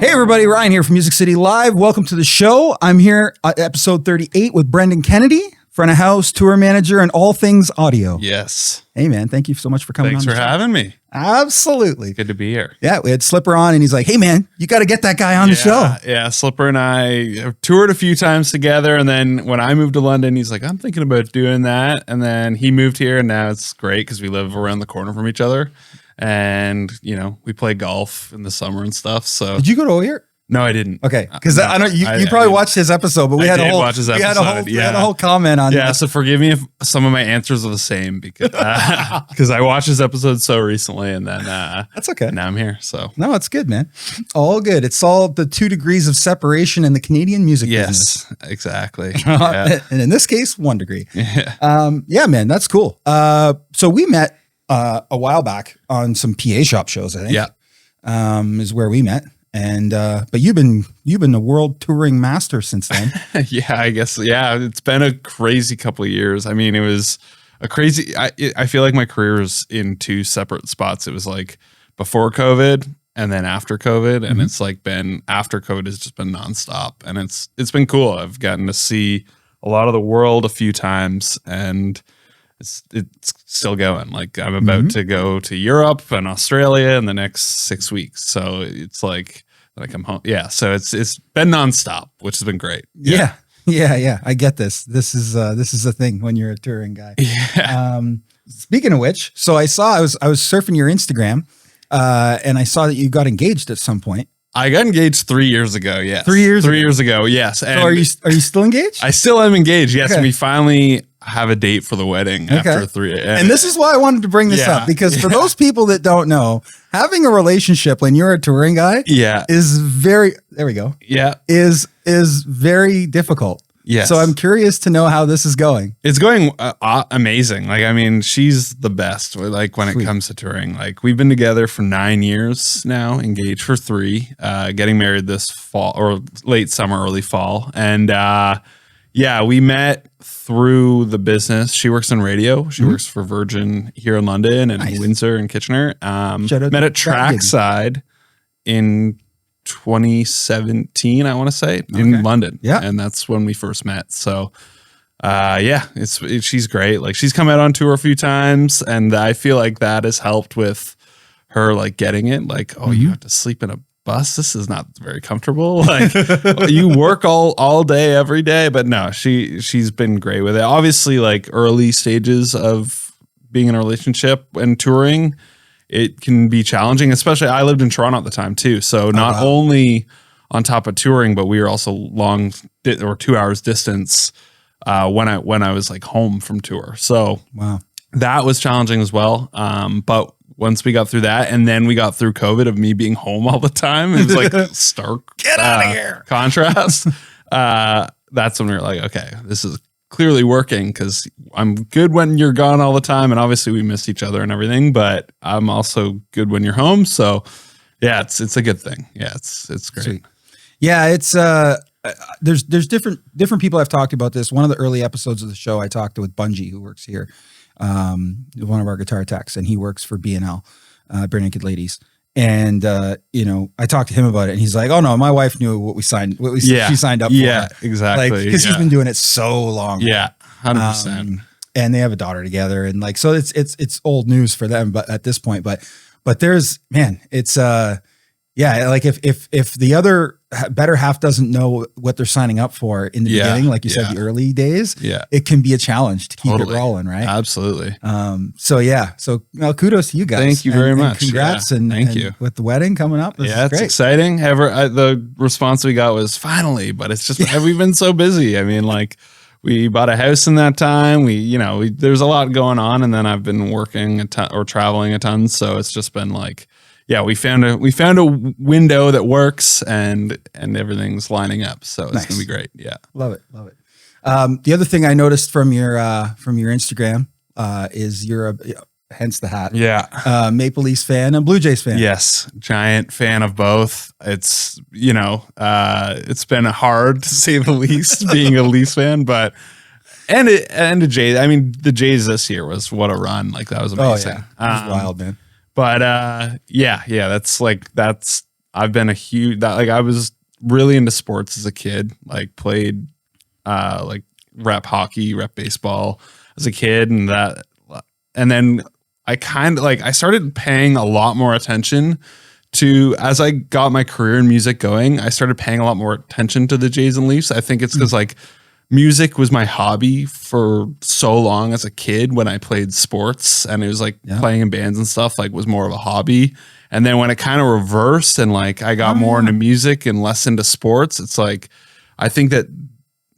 Hey everybody, Ryan here from Music City Live. Welcome to the show. I'm here at episode 38 with Brendan Kennedy, front of house, tour manager, and all things audio. Yes. Hey man, thank you so much for coming on. Thanks for having me. Absolutely. Good to be here. Yeah, we had Slipper on and he's like, hey man, you got to get that guy on the show. Yeah, Slipper and I have toured a few times together. And then when I moved to London, he's like, I'm thinking about doing that. And then he moved here and now it's great because we live around the corner from each other. And, you know, we play golf in the summer and stuff. So Did you go to O'Ear? No, I didn't. Okay, because No, I know you probably watched his episode, but we had a whole comment on. Yeah, so forgive me if some of my answers are the same because I watched his episode so recently, and then that's okay. Now I'm here, so no, it's good, man. All good. It's all the 2 degrees of separation in the Canadian music business. Yes, exactly. And in this case, 1 degree. Yeah, man, that's cool. So we met a while back on some PA shop shows, I think. Yeah, is where we met. And but you've been the world touring master since then. Yeah, I guess. Yeah, it's been a crazy couple of years. I mean, it was a crazy. I feel like my career is in 2 separate spots. It was like before COVID and then after COVID, and it's like been after COVID has just been nonstop, and it's been cool. I've gotten to see a lot of the world a few times, and it's still going. Like I'm about to go to Europe and Australia in the next 6 weeks. So it's like when I come home. Yeah. So it's been nonstop, which has been great. Yeah. I get this. This is the thing when you're a touring guy. Yeah. Speaking of which, so I was surfing your Instagram, and I saw that you got engaged at some point. I got engaged 3 years ago. Yes. 3 years. 3 years ago. Yes. And so are you still engaged? I still am engaged. Yes. Okay. And we finally have a date for the wedding after 3. And this is why I wanted to bring this up, because for those people that don't know, having a relationship when you're a touring guy is very, there we go. Yeah. Is very difficult. Yes. So I'm curious to know how this is going. It's going amazing. Like, I mean, she's the best. Like when it comes to touring, like we've been together for 9 years now, engaged for 3, getting married this fall or late summer, early fall. And, yeah, we met through the business. She works in radio. She works for Virgin here in London and Windsor and Kitchener. Met at Trackside in 2017, I want to say, in London. Yeah. And that's when we first met. So, yeah, she's great. Like she's come out on tour a few times, and I feel like that has helped with her like getting it. Like, oh, you have to sleep in a bus. This is not very comfortable. Like you work all day, every day. But no, she's been great with it. Obviously, like early stages of being in a relationship and touring, it can be challenging, especially I lived in Toronto at the time too. So not only on top of touring, but we were also 2 hours distance when I was like home from tour. So that was challenging as well. But once we got through that, and then we got through COVID of me being home all the time, it was like a stark get out of here contrast. That's when we were like, okay, this is clearly working because I'm good when you're gone all the time, and obviously we miss each other and everything, but I'm also good when you're home. So yeah, it's a good thing. Yeah, it's great. Sweet. Yeah, it's there's different people I've talked about this. One of the early episodes of the show, I talked with Bungie, who works here, one of our guitar techs, and he works for B&L, Bare Naked Ladies. And you know, I talked to him about it, and he's like, "Oh no, my wife knew what she signed up for." Yeah, exactly. Like because he's been doing it so long. Yeah, 100%. And they have a daughter together, and like so, it's old news for them. But at this point, but there's it's yeah, like if the other better half doesn't know what they're signing up for in the beginning, like you said, the early days, it can be a challenge to keep it rolling, right? Absolutely. So kudos to you guys. Thank you very much. Congrats and thank you with the wedding coming up. This is great. It's exciting. The response we got was finally, but it's just we've been so busy. I mean, like we bought a house in that time. There's a lot going on, and then I've been working a ton or traveling a ton, so it's just been like. Yeah, we found a window that works and everything's lining up. So it's gonna be great. Yeah. Love it. The other thing I noticed from your Instagram is you're hence the hat. Yeah. Maple Leafs fan and Blue Jays fan. Yes. Giant fan of both. It's it's been hard to say the least being a Leafs fan, but and the Jays. I mean, the Jays this year was what a run. Like that was amazing. Oh, yeah. It was wild, man. But that's I've been I was really into sports as a kid, like played like rep hockey, rep baseball as a kid, and then I kind of I started paying a lot more attention to, as I got my career in music going, I started paying a lot more attention to the Jays and Leafs. I think it's because music was my hobby for so long as a kid when I played sports, and it was playing in bands and stuff was more of a hobby. And then when it kind of reversed and I got more into music and less into sports, it's I think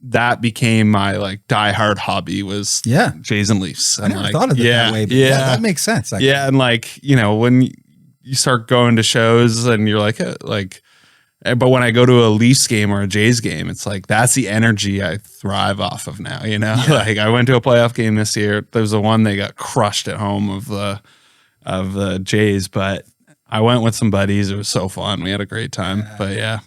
that became my diehard hobby was Jays and Leafs. And I never thought of it that way, but that makes sense. Actually. Yeah, and when you start going to shows and you're but when I go to a Leafs game or a Jays game, it's that's the energy I thrive off of now. I went to a playoff game this year. There was the one they got crushed at home of the Jays, but I went with some buddies. It was so fun. We had a great time. But yeah,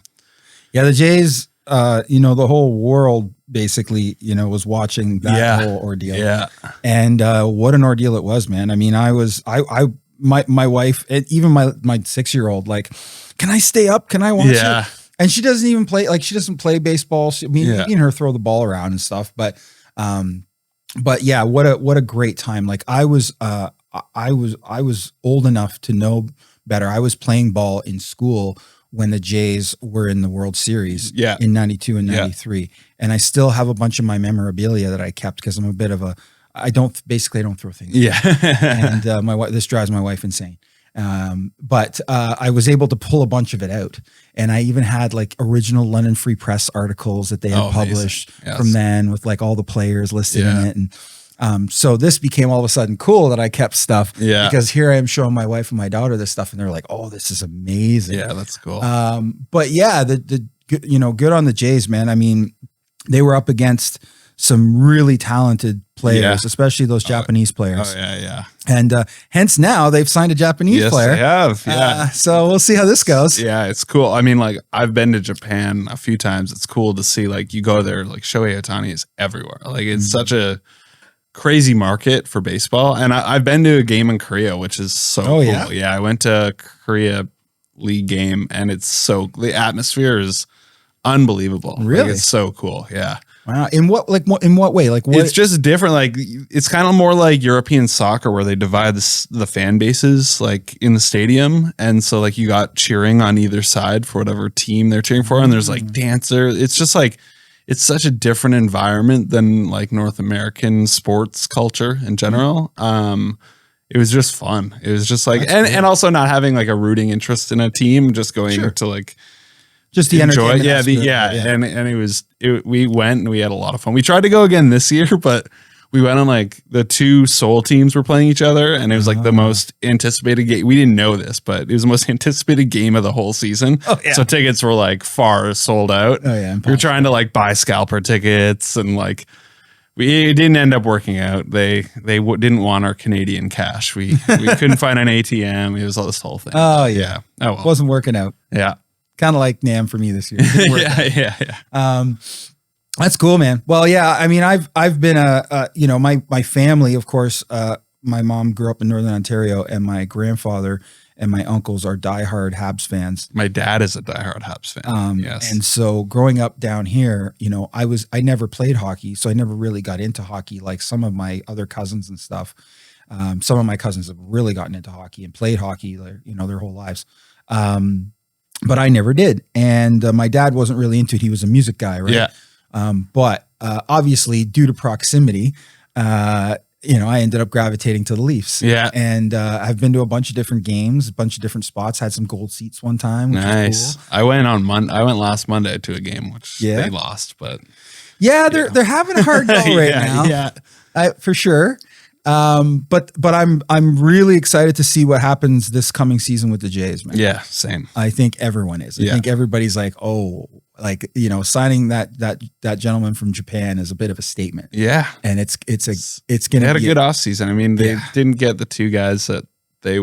the Jays. The whole world basically, was watching that whole ordeal. Yeah. And what an ordeal it was, man. I mean, my wife, even my 6-year-old, can I stay up? Can I watch it? And she doesn't even play, she doesn't play baseball. Me and her throw the ball around and stuff. But yeah, what a great time. I was old enough to know better. I was playing ball in school when the Jays were in the World Series in 92 and 93. And I still have a bunch of my memorabilia that I kept because I'm a bit of I don't throw things. Yeah. And this drives my wife insane. But I was able to pull a bunch of it out. And I even had original London Free Press articles that they had published from then with all the players listed in it. And so this became all of a sudden cool that I kept stuff because here I am showing my wife and my daughter this stuff and they're like, oh, this is amazing. Yeah, that's cool. But yeah, good on the Jays, man. I mean, they were up against some really talented players, especially those Japanese players. Oh yeah. And hence now they've signed a Japanese player. They have. Yeah. So we'll see how this goes. Yeah, it's cool. I mean, I've been to Japan a few times. It's cool to see you go there, Shohei Ohtani is everywhere. It's such a crazy market for baseball. And I've been to a game in Korea, which is so cool. Yeah, I went to a Korea League game and the atmosphere is unbelievable. Really? It's so cool. Yeah. Wow. In what way? What? It's just different. It's kind of more like European soccer where they divide the fan bases in the stadium. And so you got cheering on either side for whatever team they're cheering for. And there's dancer. It's just it's such a different environment than North American sports culture in general. It was just fun. It was just and also not having a rooting interest in a team, just going to just the enjoy. Yeah. And we went and we had a lot of fun. We tried to go again this year, but we went on the two Seoul teams were playing each other, and it was the most anticipated game. We didn't know this, but it was the most anticipated game of the whole season. Oh, yeah. So tickets were far sold out. Oh yeah. We were trying to buy scalper tickets, and it didn't end up working out. They didn't want our Canadian cash. We couldn't find an ATM. It was this whole thing. Oh yeah. Oh well. Wasn't working out. Yeah. Kind of like NAM for me this year. Yeah. That's cool, man. Well, yeah. I mean, I've been my family, of course. My mom grew up in Northern Ontario, and my grandfather and my uncles are diehard Habs fans. My dad is a diehard Habs fan. Yes. And so growing up down here, I never played hockey, so I never really got into hockey like some of my other cousins and stuff. Some of my cousins have really gotten into hockey and played hockey, their whole lives. But I never did. And my dad wasn't really into it. He was a music guy, right? Yeah. But obviously, due to proximity, I ended up gravitating to the Leafs. Yeah. And I've been to a bunch of different games, a bunch of different spots, had some gold seats one time. Which nice. Was cool. I went last Monday to a game, which they lost, but. Yeah, they're having a hard go right now. Yeah. For sure. But I'm really excited to see what happens this coming season with the Jays, man. Yeah, same. I think everyone is. I think everybody's signing that gentleman from Japan is a bit of a statement. Yeah. And it's gonna they had a good offseason. I mean, they didn't get the two guys that they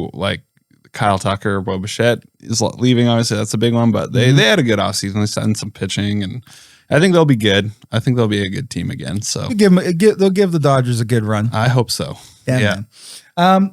Kyle Tucker, Bo Bichette is leaving, obviously that's a big one, but they had a good offseason. They signed some pitching, and I think they'll be good. I think they'll be a good team again. So they'll give the Dodgers a good run. I hope so. Yeah.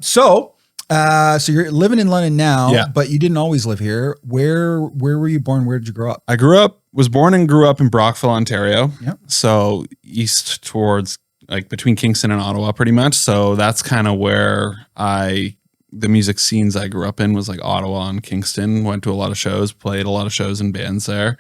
So So you're living in London now, Yeah. but you didn't always live here. Where were you born? Where did you grow up? I was born and grew up in Brockville, Ontario. Yep. So east towards like between Kingston and Ottawa pretty much. So that's kind of where the music scenes I grew up in was like Ottawa and Kingston. Went to a lot of shows, played a lot of shows and bands there.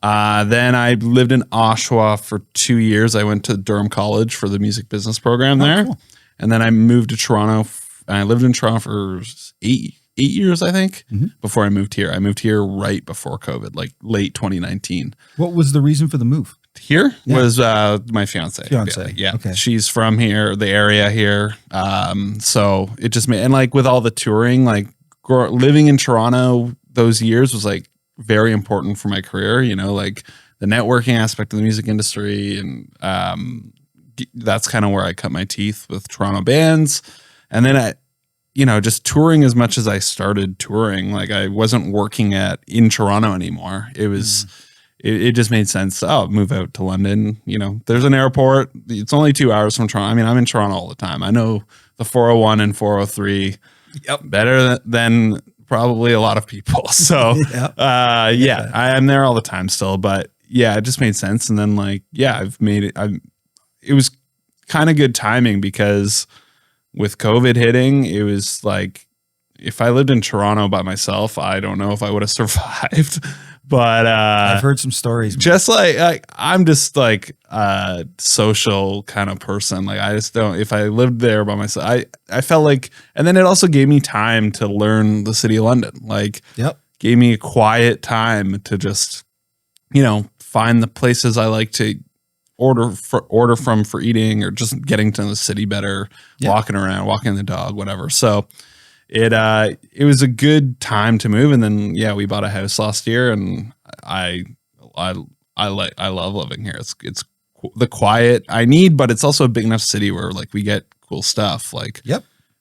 Then I lived in Oshawa for 2 years. I went to Durham College for the music business program there. Cool. And then I moved to Toronto. And I lived in Toronto for eight years, I think, before I moved here. I moved here right before COVID, like late 2019. What was the reason for the move? Here was my fiance. Yeah. Okay. She's from here, the area here. So it just made, and like with all the touring, like living in Toronto those years was like very important for my career, you know, like the networking aspect of the music industry. And that's kind of where I cut my teeth with Toronto bands. And then just touring as much as I started touring, like I wasn't working in Toronto anymore. It was, it just made sense. Oh, move out to London. You know, there's an airport. It's only 2 hours from Toronto. I mean, I'm in Toronto all the time. I know the 401 and 403 better than probably a lot of people. So, I am there all the time still, but yeah, it just made sense. And then like, I've made it. It was kind of good timing because with COVID hitting, it was like, if I lived in Toronto by myself, I don't know if I would have survived. But I've heard some stories. Just like I'm just like a social kind of person. Like I just don't. If I lived there by myself, I felt like, and then it also gave me time to learn the city of London. Like, gave me a quiet time to just, find the places I like to order from for eating, or just getting to know the city better, walking around, walking the dog, whatever. So it was a good time to move. And then, we bought a house last year, and I love living here. It's the quiet I need, but it's also a big enough city where like we get cool stuff. Like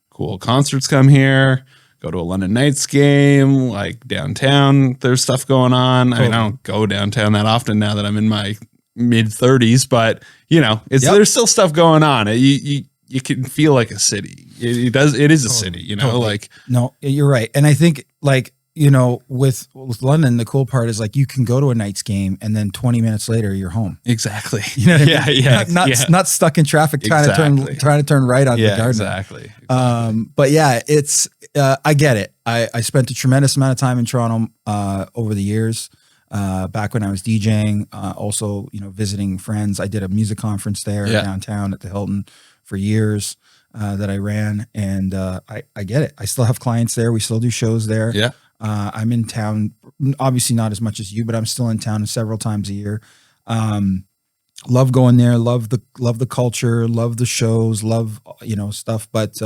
cool concerts come here, go to a London Knights game, like downtown, there's stuff going on. I mean, I don't go downtown that often now that I'm in my mid 30s, but there's still stuff going on. You can feel like a city. It is a city, like. No, you're right. And I think like, with London, the cool part is like, you can go to a Knights game and then 20 minutes later you're home. Exactly. You know what I mean? Not stuck in traffic trying to turn right on the garden. Exactly. But it's, I get it. I spent a tremendous amount of time in Toronto, over the years. Back when I was DJing, also, visiting friends. I did a music conference there downtown at the Hilton for years, that I ran. And, I get it. I still have clients there. We still do shows there. Yeah. I'm in town, obviously not as much as you, but I'm still in town several times a year. Love going there. Love the culture, love the shows, love, stuff. But,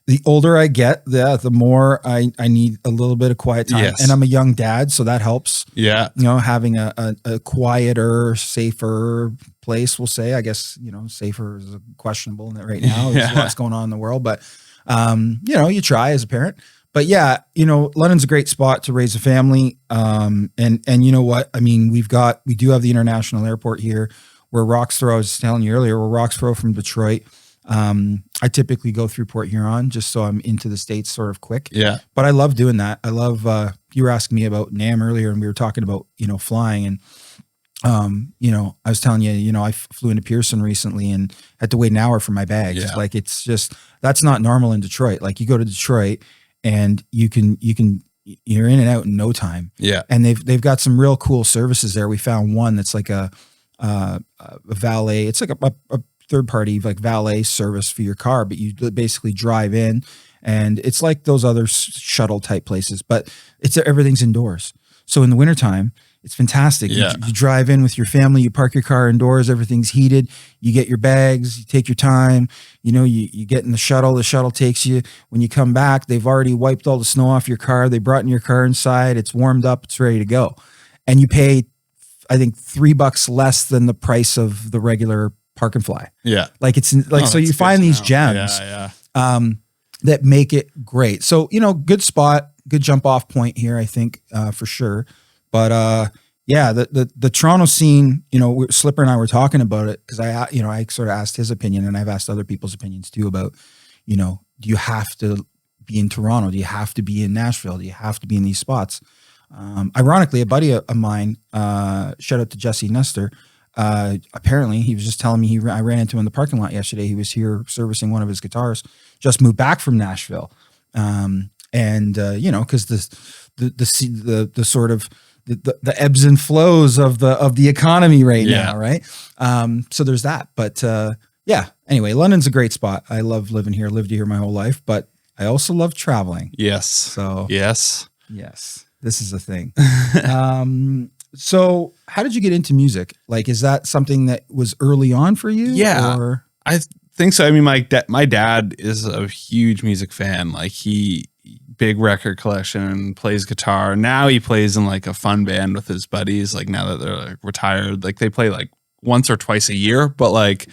the older I get, the more I need a little bit of quiet time. And I'm a young dad, so that helps. Yeah. Having a quieter, safer place, we'll say. I guess, safer is questionable right now. There's lots going on in the world. But, you try as a parent. But London's a great spot to raise a family. And you know what? I mean, we do have the international airport here. We're rocks throw, I was telling you earlier, we're rocks throw from Detroit. I typically go through Port Huron just so I'm into the States sort of quick. Yeah. But I love doing that. I love, you were asking me about NAM earlier, and we were talking about, flying, and, I was telling you, I flew into Pearson recently and had to wait an hour for my bags. Yeah. Like, it's just, that's not normal in Detroit. Like, you go to Detroit and you're in and out in no time. Yeah. And they've got some real cool services there. We found one that's like a valet. It's like a third-party like valet service for your car, but you basically drive in, and it's like those other shuttle type places, but everything's indoors. So in the wintertime, it's fantastic. Yeah. You drive in with your family, you park your car indoors, everything's heated, you get your bags, you take your time, you get in the shuttle takes you. When you come back, they've already wiped all the snow off your car, they brought in your car inside, it's warmed up, it's ready to go. And you pay, I think, $3 less than the price of the regular park and fly. Yeah. Like it's like, so you find these gems that make it great. So, good spot, good jump off point here, I think, for sure. But, the Toronto scene, Slipper and I were talking about it, cause I sort of asked his opinion, and I've asked other people's opinions too about, do you have to be in Toronto? Do you have to be in Nashville? Do you have to be in these spots? Ironically, a buddy of mine, shout out to Jesse Nestor, apparently he was just telling me I ran into him in the parking lot yesterday. He was here servicing one of his guitars, just moved back from Nashville. Because the sort of the ebbs and flows of the economy right now, right? So there's that. But anyway, London's a great spot. I love living here, lived here my whole life, but I also love traveling. Yes. So yes, this is a thing. So how did you get into music? Like, is that something that was early on for you? Yeah, or? I think so. I mean, my dad is a huge music fan. Like, big record collection, plays guitar. Now he plays in like a fun band with his buddies. Like, now that they're like retired, like they play like once or twice a year, but like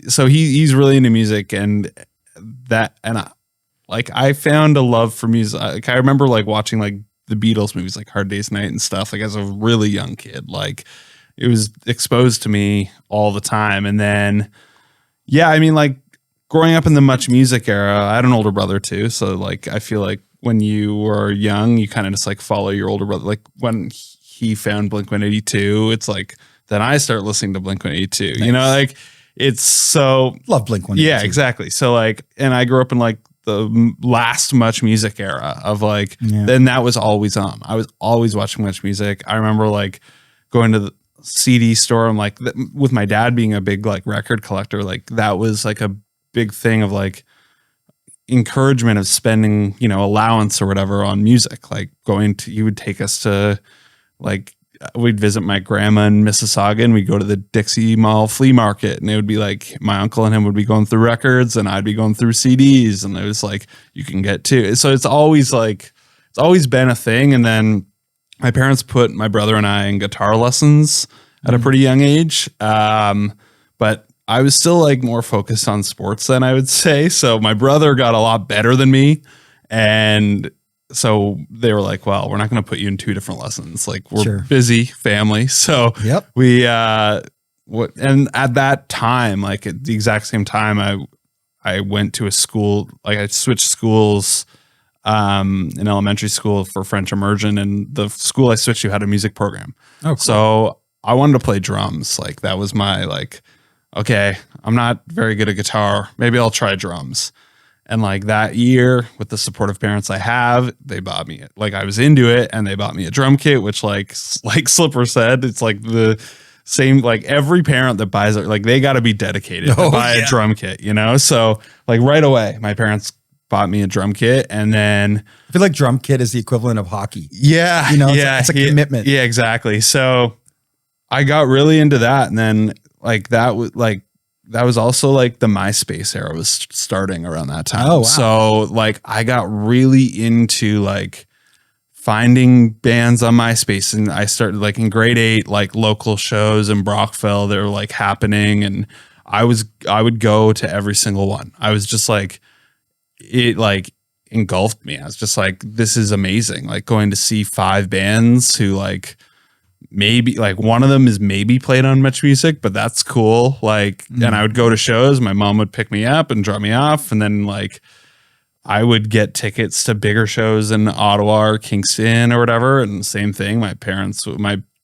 so he's really into music, and I found a love for music. Like, I remember like watching like the Beatles movies, like Hard Day's Night and stuff, like as a really young kid. Like, it was exposed to me all the time. And then, I mean, like, growing up in the Much Music era, I had an older brother too. So like, I feel like when you were young, you kind of just like follow your older brother. Like, when he found Blink-182, it's like, then I start listening to Blink-182, nice. You know, like, it's so love Blink-182. Yeah, exactly. So like, and I grew up in like the last Much Music era of like, then that was always on. I was always watching Much Music. I remember like going to the CD store and like with my dad being a big like record collector, like that was like a big thing of like encouragement of spending, allowance or whatever on music. Like, he would take us to like, we'd visit my grandma in Mississauga, and we'd go to the Dixie Mall flea market, and it would be like my uncle and him would be going through records, and I'd be going through CDs, and it was like, you can get two. So it's always been a thing. And then my parents put my brother and I in guitar lessons at a pretty young age. But I was still like more focused on sports then, I would say. So my brother got a lot better than me. And so they were like, well, we're not going to put you in two different lessons. Like, we're busy family. So we, and at that time, like at the exact same time, I went to a school, like I switched schools, in elementary school for French immersion, and the school I switched to had a music program. Oh, cool. So I wanted to play drums. Like, that was my like, okay, I'm not very good at guitar. Maybe I'll try drums. And like that year, with the supportive parents I have, they bought me it. Like, I was into it, and they bought me a drum kit, which like Slipper said, it's like the same, like every parent that buys it, like they got to be dedicated to buy a drum kit, So like right away, my parents bought me a drum kit, and then I feel like drum kit is the equivalent of hockey. Yeah. It's a commitment. Yeah, exactly. So I got really into that. And then like that was also like the MySpace era was starting around that time. Oh, wow. So like I got really into like finding bands on MySpace, and I started like in grade 8, like local shows in Brockville that were like happening. And I would go to every single one. I was just like, it like engulfed me. I was just like, this is amazing. Like, going to see 5 bands who like, maybe like one of them is maybe played on Much Music, but that's cool. Like, and I would go to shows, my mom would pick me up and drop me off. And then like, I would get tickets to bigger shows in Ottawa or Kingston or whatever. And same thing. My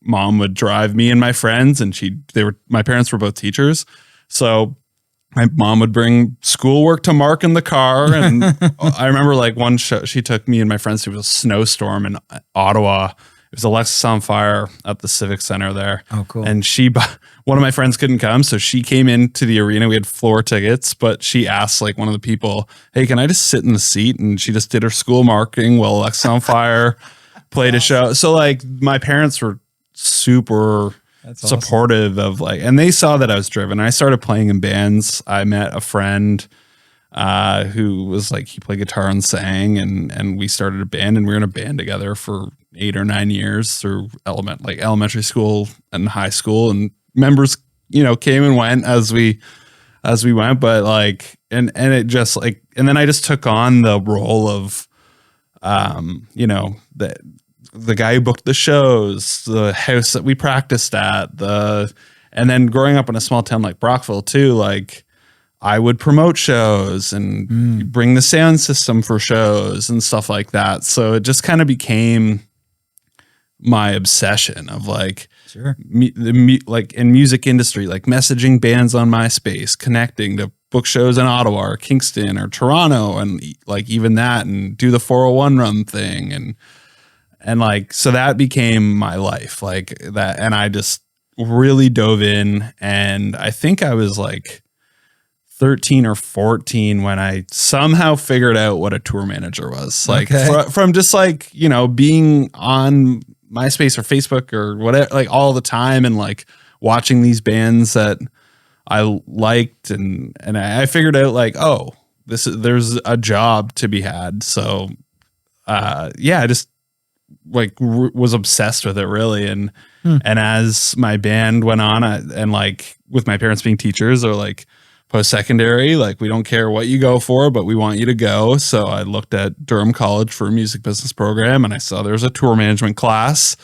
mom would drive me and my friends, and my parents were both teachers. So my mom would bring schoolwork to mark in the car. And I remember like one show, she took me and my friends to a snowstorm in Ottawa. It was Alexis on Fire at the Civic Center there. Oh, cool. And one of my friends couldn't come, so she came into the arena. We had floor tickets, but she asked like one of the people, hey, can I just sit in the seat? And she just did her school marking while Alexis on Fire played a show. So like my parents were super supportive of like, and they saw that I was driven. I started playing in bands. I met a friend who was like, he played guitar and sang, and we started a band, and we were in a band together for 8 or 9 years through elementary school and high school, and members, came and went as we went, but like, and it just like, and then I just took on the role of, the guy who booked the shows, the house that we practiced at, and then growing up in a small town like Brockville too, like I would promote shows and bring the sound system for shows and stuff like that. So it just kind of became my obsession of like, like in music industry, like messaging bands on MySpace, connecting to book shows in Ottawa or Kingston or Toronto, and like even that, and do the 401 run thing. And like, so that became my life, like that. And I just really dove in. And I think I was like 13 or 14 when I somehow figured out what a tour manager was. Like from just like, you know, being on MySpace or Facebook or whatever, like all the time, and like watching these bands that I liked, and I figured out like, oh, there's a job to be had. So I just like was obsessed with it really. And as my band went on, and like with my parents being teachers, or like post-secondary, like we don't care what you go for, but we want you to go. So I looked at Durham College for a music business program, and I saw there was a tour management class,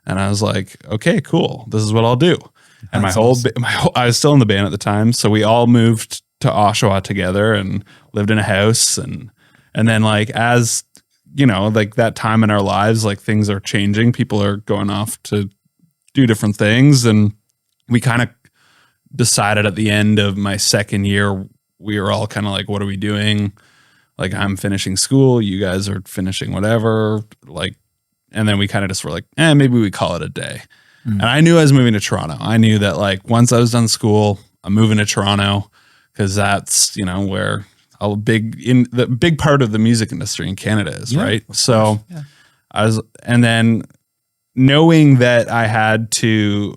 and I was like, okay, cool, this is what I'll do. And my whole I was still in the band at the time, so we all moved to Oshawa together and lived in a house. And then like, as you know, like that time in our lives, like things are changing, people are going off to do different things, and we kind of decided at the end of my second year, we were all kind of like, what are we doing? Like, I'm finishing school, you guys are finishing whatever, like, and then we kind of just were like, maybe we call it a day. And I knew I was moving to Toronto. I knew that like once I was done school, I'm moving to Toronto, because that's, you know, where the big part of the music industry in Canada is, right? So and then knowing that I had to,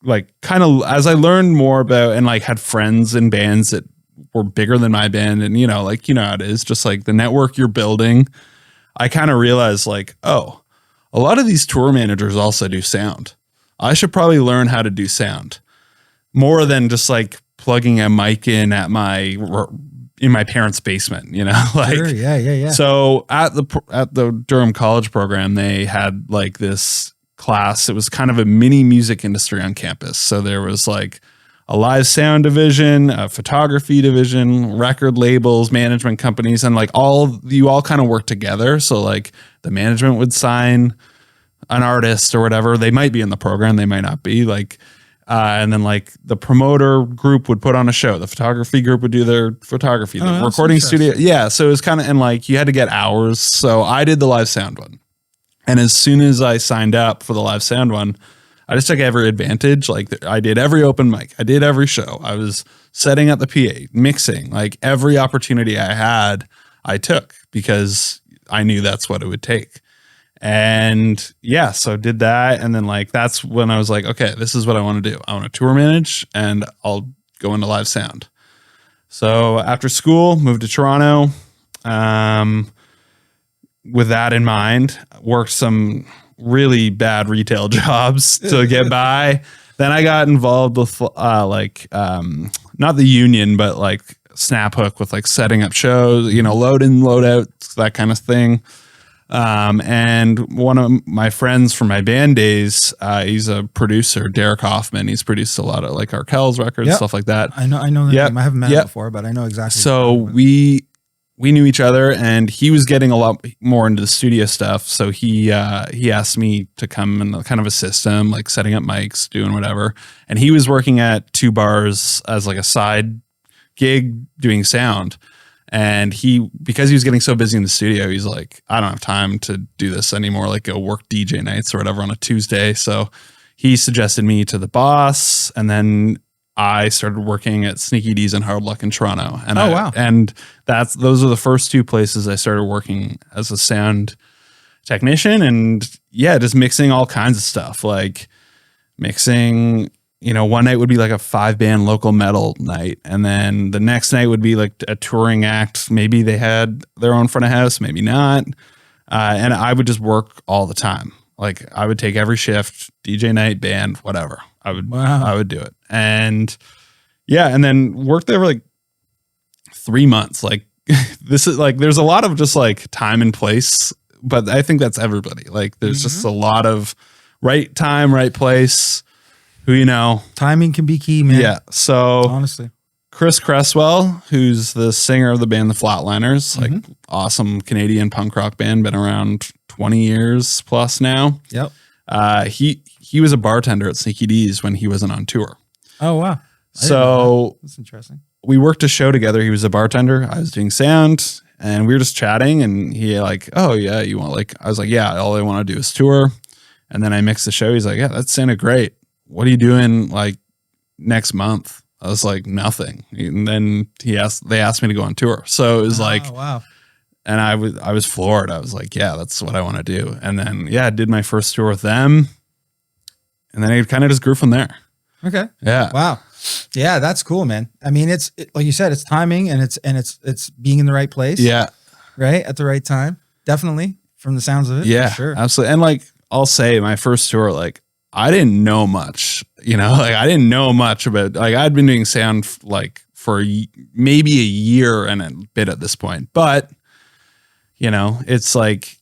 like, kind of, as I learned more about, and like had friends in bands that were bigger than my band, and you know, like, you know how it is, just like the network you're building, I kind of realized like, oh, a lot of these tour managers also do sound. I should probably learn how to do sound more than just like plugging a mic in my parents' basement, you know, like, sure, yeah. So at the Durham College program, they had like this class. It was kind of a mini music industry on campus. So there was like a live sound division, a photography division, record labels, management companies, and like you all kind of work together. So like the management would sign an artist or whatever. They might be in the program, they might not be, like, and then like the promoter group would put on a show. The photography group would do their photography, the recording studio. Yeah. So it was kind of, and like you had to get hours. So I did the live sound one. And as soon as I signed up for the live sound one, I just took every advantage. Like I did every open mic, I did every show. I was setting up the PA, mixing, like every opportunity I had, I took, because I knew that's what it would take. And yeah, so did that. And then like, that's when I was like, okay, this is what I want to do. I want to tour manage, and I'll go into live sound. So after school, moved to Toronto. With that in mind, worked some really bad retail jobs to get by. Then I got involved with not the union, but like Snap Hook, with like setting up shows, you know, load in, load out, that kind of thing. And one of my friends from my band days, he's a producer, Derek Hoffman. He's produced a lot of like Arkells records, stuff like that. I know that name. I haven't met him before, but I know exactly. So we knew each other, and he was getting a lot more into the studio stuff. So he asked me to come and kind of assist him, like setting up mics, doing whatever. And he was working at 2 bars as like a side gig doing sound. And because he was getting so busy in the studio, he's like, I don't have time to do this anymore. Like, go work DJ nights or whatever on a Tuesday. So he suggested me to the boss, and then I started working at Sneeky Dees and Hard Luck in Toronto. And wow. And those are the first 2 places I started working as a sound technician. And yeah, just mixing all kinds of stuff, like mixing, you know, one night would be like a 5-band local metal night. And then the next night would be like a touring act. Maybe they had their own front of house, maybe not. And I would just work all the time. Like I would take every shift, DJ night, band, whatever. I would do it. And yeah, and then worked there for like 3 months. Like this is like, there's a lot of just like time and place, but I think that's everybody. Like there's just a lot of right time, right place. Who you know, timing can be key, man. Yeah. So honestly, Chris Cresswell, who's the singer of the band The Flatliners, like awesome Canadian punk rock band, been around 20 years plus now. Yep. He was a bartender at Sneeky Dees when he wasn't on tour. Oh, wow. So that's interesting. We worked a show together. He was a bartender. I was doing sound, and we were just chatting, and he like, oh yeah, you want like, I was like, yeah, all I want to do is tour. And then I mixed the show. He's like, yeah, that sounded great. What are you doing like next month? I was like, nothing. And then they asked me to go on tour. So it was wow. And I was floored. I was like, yeah, that's what I want to do. And then, I did my first tour with them. And then it kind of just grew from there. Okay. Yeah. Wow. Yeah, that's cool, man. I mean, like you said, it's timing and it's being in the right place. Yeah. Right. At the right time. Definitely. From the sounds of it. Yeah, for sure. Absolutely. And like, I'll say my first tour, like I didn't know much, like I didn't know much about, like I'd been doing sound like for maybe a year and a bit at this point, but it's like,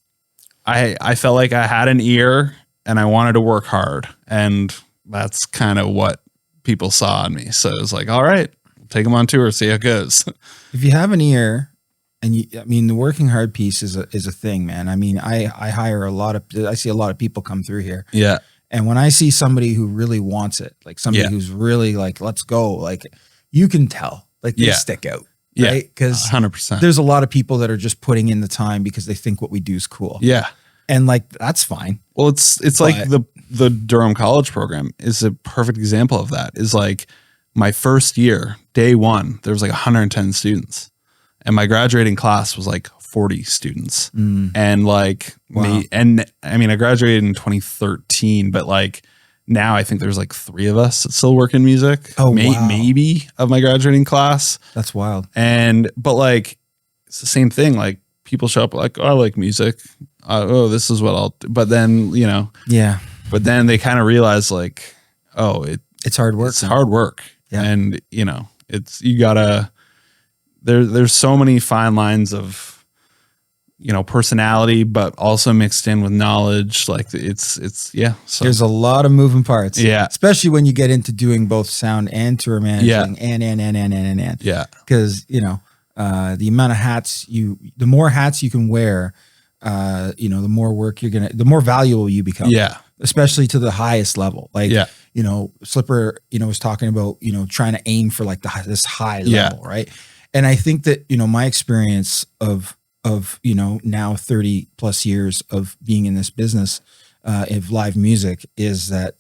I felt like I had an ear and I wanted to work hard, and that's kind of what people saw in me. So it was like, all right, take them on tour, see how it goes. If you have an ear, and the working hard piece is a thing, man. I mean, I hire I see a lot of people come through here. Yeah. And when I see somebody who really wants it, like somebody who's really like, let's go, like you can tell, like they stick out. Right. Because 100%. There's a lot of people that are just putting in the time because they think what we do is cool. Yeah. And like, that's fine. Well, it's like the Durham College program is a perfect example of that. Is like my first year, day one, there was like 110 students. And my graduating class was like 40 students. And like me, and I mean, I graduated in 2013, but like now I think there's like 3 of us that still work in music. Oh, wow. Maybe of my graduating class. That's wild. But like, it's the same thing. Like people show up like, oh, I like music. Oh, this is what I'll do. But then, yeah, but then they kind of realize like, oh, it's hard work. It's hard work. Yeah. And you gotta, there's so many fine lines of, personality, but also mixed in with knowledge. Like yeah. So there's a lot of moving parts. Yeah. Especially when you get into doing both sound and tour managing and. Yeah. Because, the amount of hats the more hats you can wear, the more work the more valuable you become. Yeah. Especially to the highest level. Like, yeah. Slipper, was talking about, trying to aim for like this high level. Right. And I think that, my experience of, now 30 plus years of being in this business, of live music is that,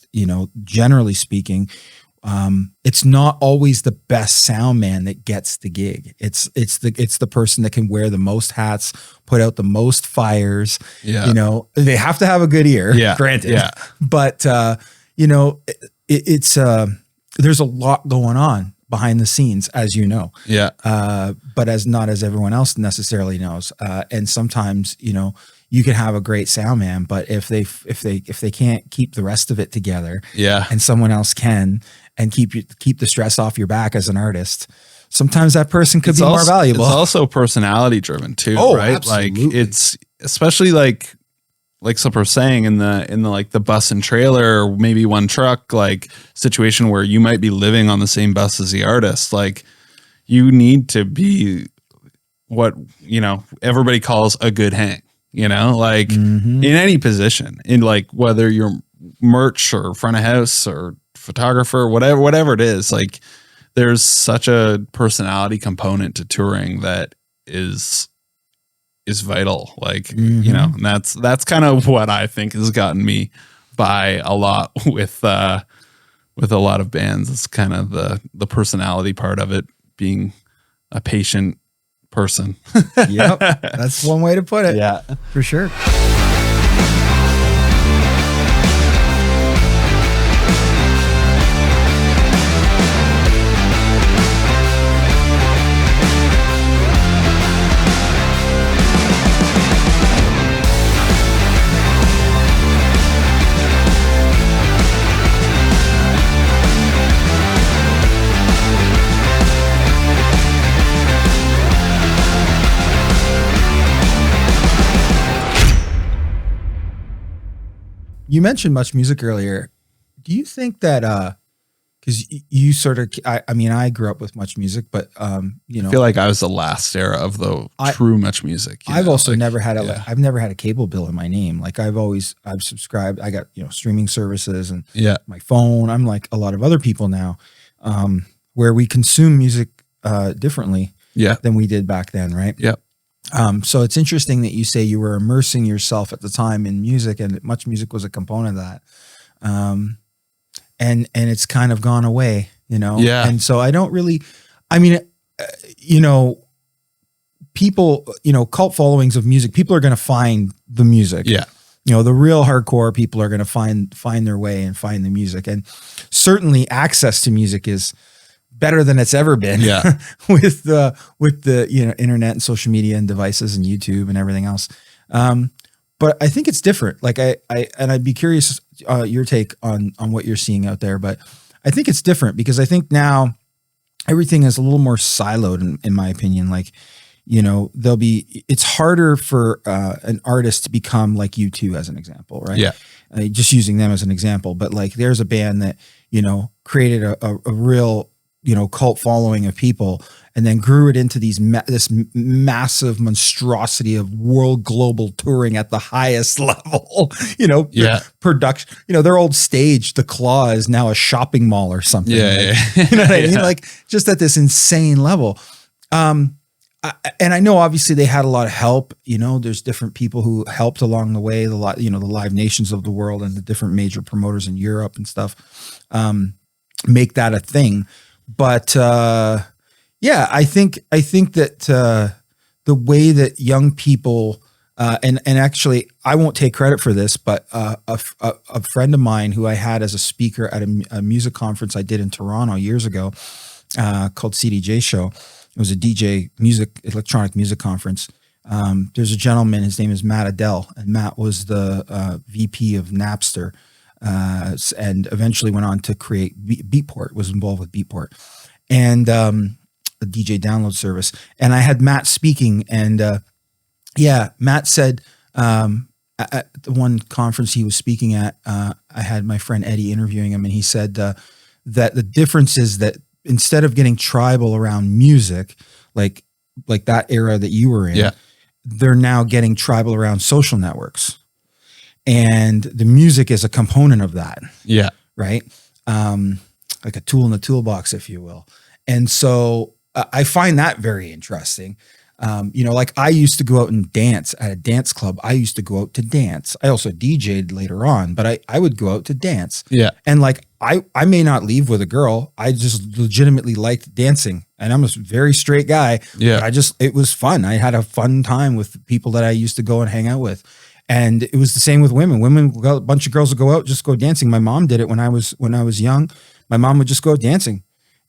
generally speaking, it's not always the best sound man that gets the gig. It's the person that can wear the most hats, put out the most fires. Yeah. They have to have a good ear. Yeah. Granted. Yeah. But, it's there's a lot going on behind the scenes, as you know. Yeah. But not as everyone else necessarily knows. And sometimes, you can have a great sound man, but if they can't keep the rest of it together, and someone else can, and keep the stress off your back as an artist, sometimes that person could be more valuable. It's also personality driven too, right? Absolutely. Like it's especially like Slipper saying in the like the bus and trailer, or maybe one truck, like situation where you might be living on the same bus as the artist. Like you need to be what, everybody calls a good hang, like in any position, in like whether you're merch or front of house or photographer, whatever it is, like there's such a personality component to touring that is vital. Like, and that's kind of what I think has gotten me by a lot with a lot of bands. It's kind of the personality part of it, being a patient person. Yep. That's one way to put it. Yeah, for sure. You mentioned Much Music earlier. Do you think that Because you sort of, I mean, I grew up with Much Music, but you know, I feel like I was the last era of the true Much Music. I've also never had I've never had a cable bill in my name. Like I've subscribed. I got, you know, streaming services and my phone. I'm like a lot of other people now, where we consume music differently than we did back then, right? Yeah. So it's interesting that you say you were immersing yourself at the time in music, and Much Music was a component of that. And it's kind of gone away, you know? Yeah. And so I don't really, I mean, you know, people, you know, cult followings of music, people are going to find the music. Yeah. You know, the real hardcore people are going to find their way and find the music. And certainly access to music is better than it's ever been with the, you know, internet and social media and devices and YouTube and everything else. But I think it's different. Like I'd be curious your take on what you're seeing out there. But I think it's different because I think now everything is a little more siloed in my opinion. Like, you know, it's harder for an artist to become like U2 as an example, right? Yeah. Just using them as an example. But like there's a band that, you know, created a real, you know, cult following of people, and then grew it into this massive monstrosity of world global touring at the highest level, you know, production, you know, their old stage, The Claw, is now a shopping mall or something. You know what I mean? Like just at this insane level. And I know obviously they had a lot of help, you know, there's different people who helped along the way, the Live Nations of the world and the different major promoters in Europe and stuff, make that a thing. But, yeah, I think that the way that young people and actually I won't take credit for this, but a friend of mine who I had as a speaker at a music conference I did in Toronto years ago called CDJ Show. It was a electronic music conference. There's a gentleman, his name is Matt Adele, and Matt was the VP of Napster and eventually went on to create Beatport, was involved with Beatport. And the DJ download service. And I had Matt speaking, and Matt said at the one conference he was speaking at, I had my friend Eddie interviewing him, and he said that the difference is that instead of getting tribal around music, like that era that you were in, they're now getting tribal around social networks. And the music is a component of that. Yeah. Right? Like a tool in the toolbox, if you will. And so I find that very interesting. You know, like I used to go out and dance at a dance club. I used to go out to dance. I also DJ'd later on, but I would go out to dance. Yeah. And like, I may not leave with a girl. I just legitimately liked dancing, and I'm a very straight guy. Yeah. But it was fun. I had a fun time with people that I used to go and hang out with. And it was the same with women. A bunch of girls would go out, just go dancing. My mom did it when I was young. My mom would just go dancing,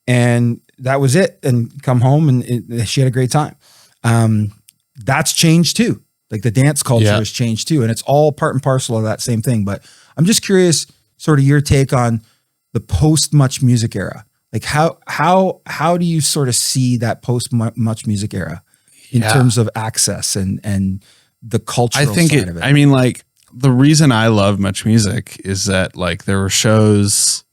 and that was it, and come home, and she had a great time. That's changed too. Like the dance culture has changed too. And it's all part and parcel of that same thing. But I'm just curious, sort of your take on the post Much Music era. Like how do you sort of see that post Much Music era in terms of access and the cultural side of it? I mean, like the reason I love Much Music is that like there were shows,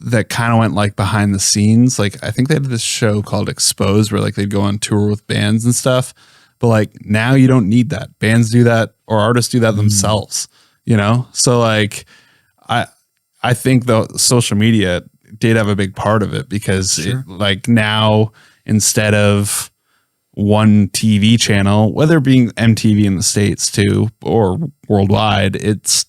that kind of went like behind the scenes. Like I think they had this show called Exposed where like they'd go on tour with bands and stuff. But like now you don't need that. Bands do that, or artists do that themselves, you know? So like I think the social media did have a big part of it, because it, like now instead of one TV channel, whether it being MTV in the States too or worldwide, it's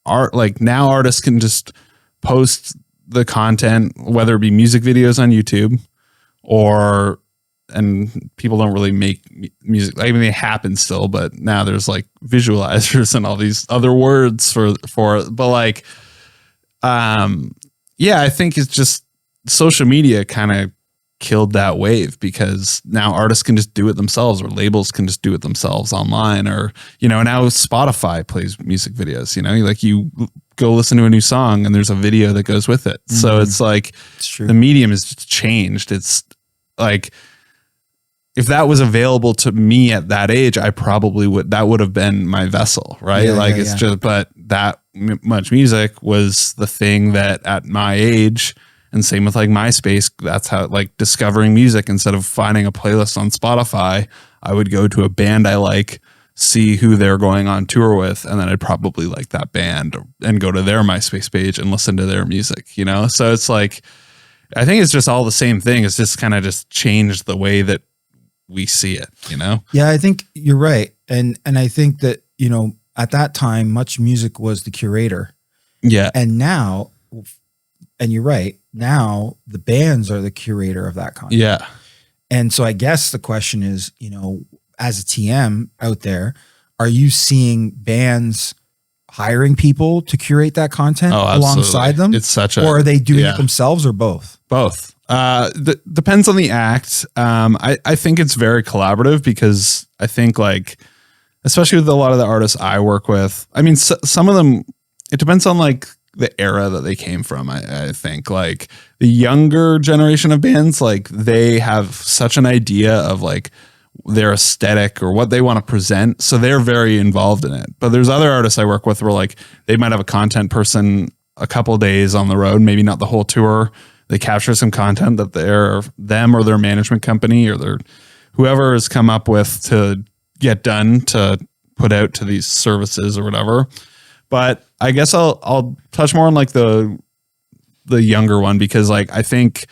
art. Like now artists can just post the content, whether it be music videos on YouTube and people don't really make music. I mean, they happen still, but now there's like visualizers and all these other words for it. But like, I think it's just social media kind of killed that wave, because now artists can just do it themselves, or labels can just do it themselves online, or, you know, now Spotify plays music videos, you know, like you go listen to a new song and there's a video that goes with it. Mm-hmm. So it's like the medium has just changed. It's like, if that was available to me at that age, I probably that would have been my vessel. Right. Just, but that much music was the thing that at my age, and same with like MySpace, that's how like discovering music, instead of finding a playlist on Spotify, I would go to a band I like, see who they're going on tour with, and then I'd probably like that band and go to their MySpace page and listen to their music, you know? So it's like, I think it's just all the same thing. It's just kind of just changed the way that we see it, you know? Yeah, I think you're right. And I think that, you know, at that time, Much Music was the curator. Yeah. And now, and you're right, now the bands are the curator of that content. Yeah. And so I guess the question is, you know, as a TM out there, are you seeing bands hiring people to curate that content alongside them? It's such a, or are they doing it themselves, or both? Both. Depends on the act. I think it's very collaborative, because I think like, especially with a lot of the artists I work with, I mean, some of them, it depends on like the era that they came from. I think like the younger generation of bands, like they have such an idea of like their aesthetic or what they want to present, so they're very involved in it. But there's other artists I work with where like they might have a content person a couple days on the road, maybe not the whole tour. They capture some content that them or their management company or their whoever has come up with to get done to put out to these services or whatever. But I guess I'll touch more on like the younger one, because like I think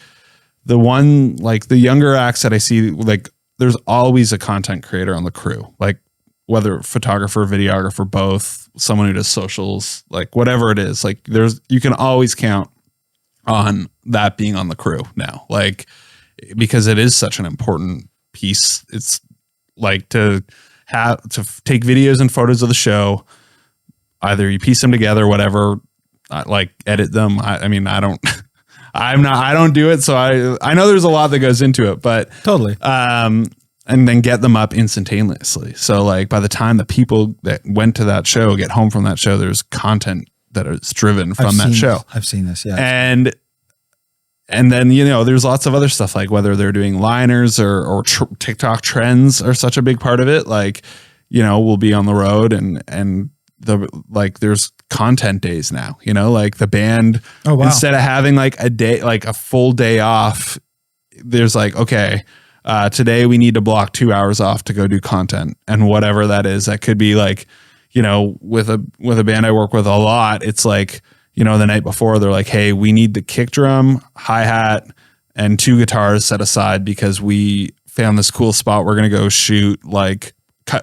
the one, like the younger acts that I see, like there's always a content creator on the crew, like whether photographer, videographer, both, someone who does socials, like whatever it is, like you can always count on that being on the crew now, like, because it is such an important piece. It's like to take videos and photos of the show, either you piece them together, whatever, like edit them. I mean, I don't do it. So I know there's a lot that goes into it, but totally. And then get them up instantaneously. So like by the time the people that went to that show get home from that show, there's content that is driven from that show. I've seen this. Yeah. And then, you know, there's lots of other stuff, like whether they're doing liners or TikTok trends are such a big part of it. Like, you know, we'll be on the road and there's content days now, you know, like the band, instead of having like a day, like a full day off, there's like, okay, today we need to block 2 hours off to go do content, and whatever that is. That could be like, you know, with a band I work with a lot, it's like, you know, the night before they're like, hey, we need the kick drum, hi-hat, and 2 guitars set aside because we found this cool spot. We're going to go shoot like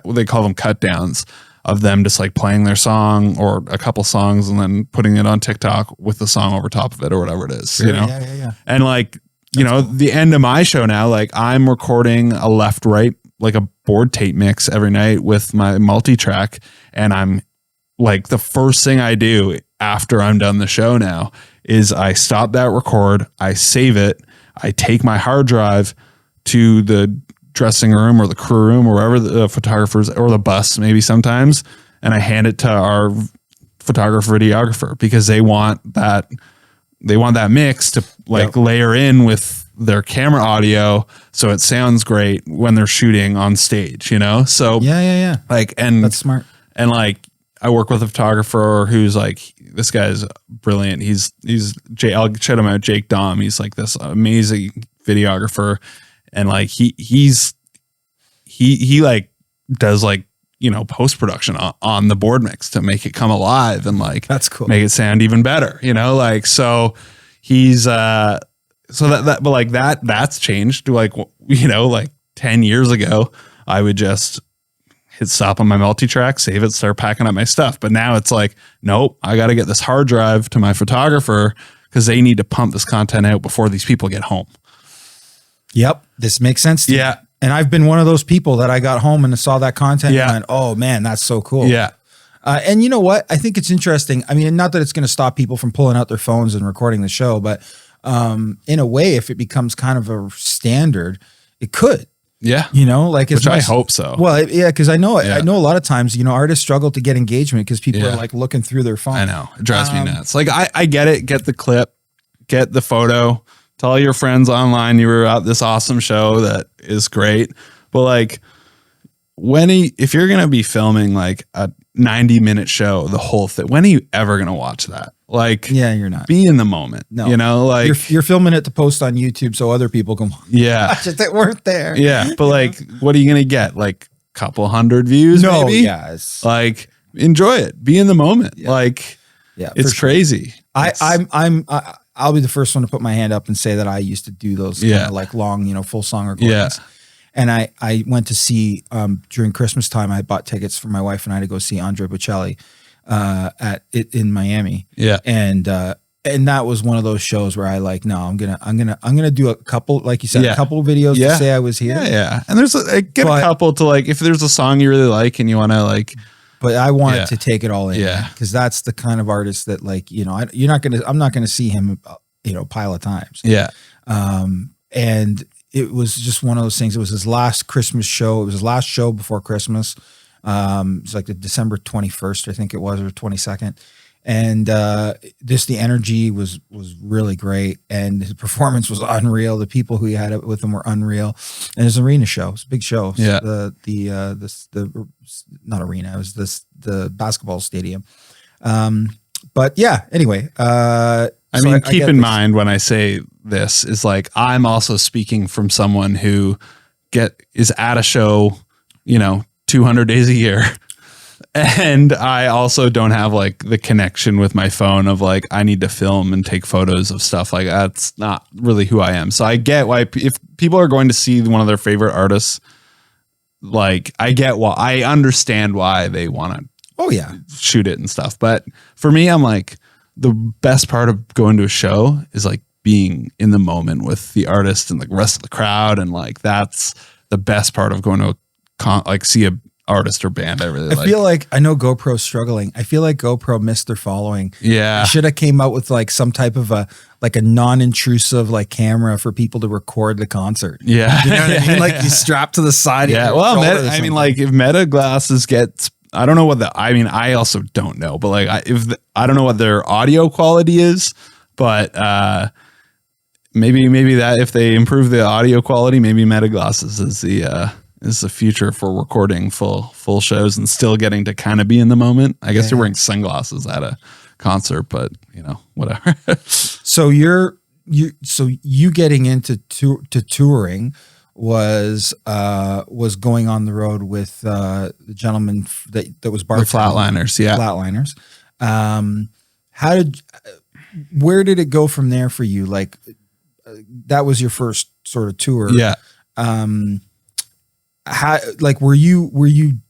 they call them cut downs of them just like playing their song or a couple songs and then putting it on TikTok with the song over top of it or whatever it is, you know? Yeah. And like, you know, the end of my show now, like I'm recording a left-right, like a board tape mix every night with my multi-track. And I'm like, the first thing I do after I'm done the show now is I stop that record, I save it, I take my hard drive to the dressing room or the crew room or wherever the photographers, or the bus maybe sometimes, and I hand it to our photographer videographer, because they want that mix to like layer in with their camera audio so it sounds great when they're shooting on stage, you know? So yeah. Like, and that's smart. And like I work with a photographer who's like, this guy's brilliant. I'll shout him out, Jake Dom. He's like this amazing videographer. And like he like does like, you know, post-production on the board mix to make it come alive and like that's cool, make it sound even better, you know, like, so he's so that but like that's changed. Like, you know, like 10 years ago I would just hit stop on my multi-track, save it, start packing up my stuff. But now it's like, nope, I got to get this hard drive to my photographer because they need to pump this content out before these people get home. Yep. This makes sense to me. Yeah. And I've been one of those people that I got home and saw that content and went, oh man, that's so cool. Yeah. And you know what? I think it's interesting. I mean, not that it's going to stop people from pulling out their phones and recording the show, but in a way, if it becomes kind of a standard, it could. Yeah. You know, like, which I hope so. Well, yeah, because I know a lot of times, you know, artists struggle to get engagement because people are like looking through their phone. I know. It drives me nuts. Like, I get it. Get the clip, get the photo, tell your friends online you were at this awesome show that is great. But like, if you're going to be filming like a 90-minute show, the whole thing. When are you ever going to watch that? Like, yeah, you're not. Be in the moment. No, you know, like you're filming it to post on YouTube so other people can watch it that weren't there. Yeah. But like, what are you going to get? Like a couple hundred views? No, maybe? Yeah. Like, enjoy it. Be in the moment. Yeah. Like, yeah, it's crazy. I'll be the first one to put my hand up and say that I used to do those kind of like long, full song recordings. Yeah. And I went to see during Christmas time. I bought tickets for my wife and I to go see Andre Bocelli in Miami. Yeah, and that was one of those shows where I like, no, I'm gonna do a couple, like you said, a couple videos to say I was here. Yeah. And there's a couple to like, if there's a song you really like and you want to like. But I wanted to take it all in, because that's the kind of artist that like, I'm not gonna see him, pile of times. Yeah, and it was just one of those things. It was his last Christmas show. It was his last show before Christmas. It was like the December 21st, I think it was, or 22nd. And just the energy was really great. And his performance was unreal. The people who he had with him were unreal. And it was an arena show. It's a big show. Yeah. The not arena, it was the basketball stadium. But yeah, anyway, I mean, keep in mind when I say this is like, I'm also speaking from someone who is at a show, 200 days a year. And I also don't have like the connection with my phone of like, I need to film and take photos of stuff. Like that's not really who I am. So I get why if people are going to see one of their favorite artists, like I understand why they want to shoot it and stuff. But for me, I'm like, the best part of going to a show is like being in the moment with the artist and the rest of the crowd. And like, that's the best part of going to see a artist or band I really like. I feel like, I know GoPro's struggling. I feel like GoPro missed their following. Yeah. They should have came out with like some type of a non-intrusive like camera for people to record the concert. Yeah. You know what I mean? Like you strap to the side. Yeah. Well, I mean, like if Meta glasses get, I don't know what I also don't know, but like I don't know what their audio quality is, but maybe that if they improve the audio quality, maybe Meta glasses is the future for recording full shows and still getting to kind of be in the moment. I guess you're wearing sunglasses at a concert, but whatever. So you getting into touring was going on the road with the gentleman that was bartending. The Flatliners, yeah. Flatliners. Where did it go from there for you? Like that was your first sort of tour. Yeah. Were you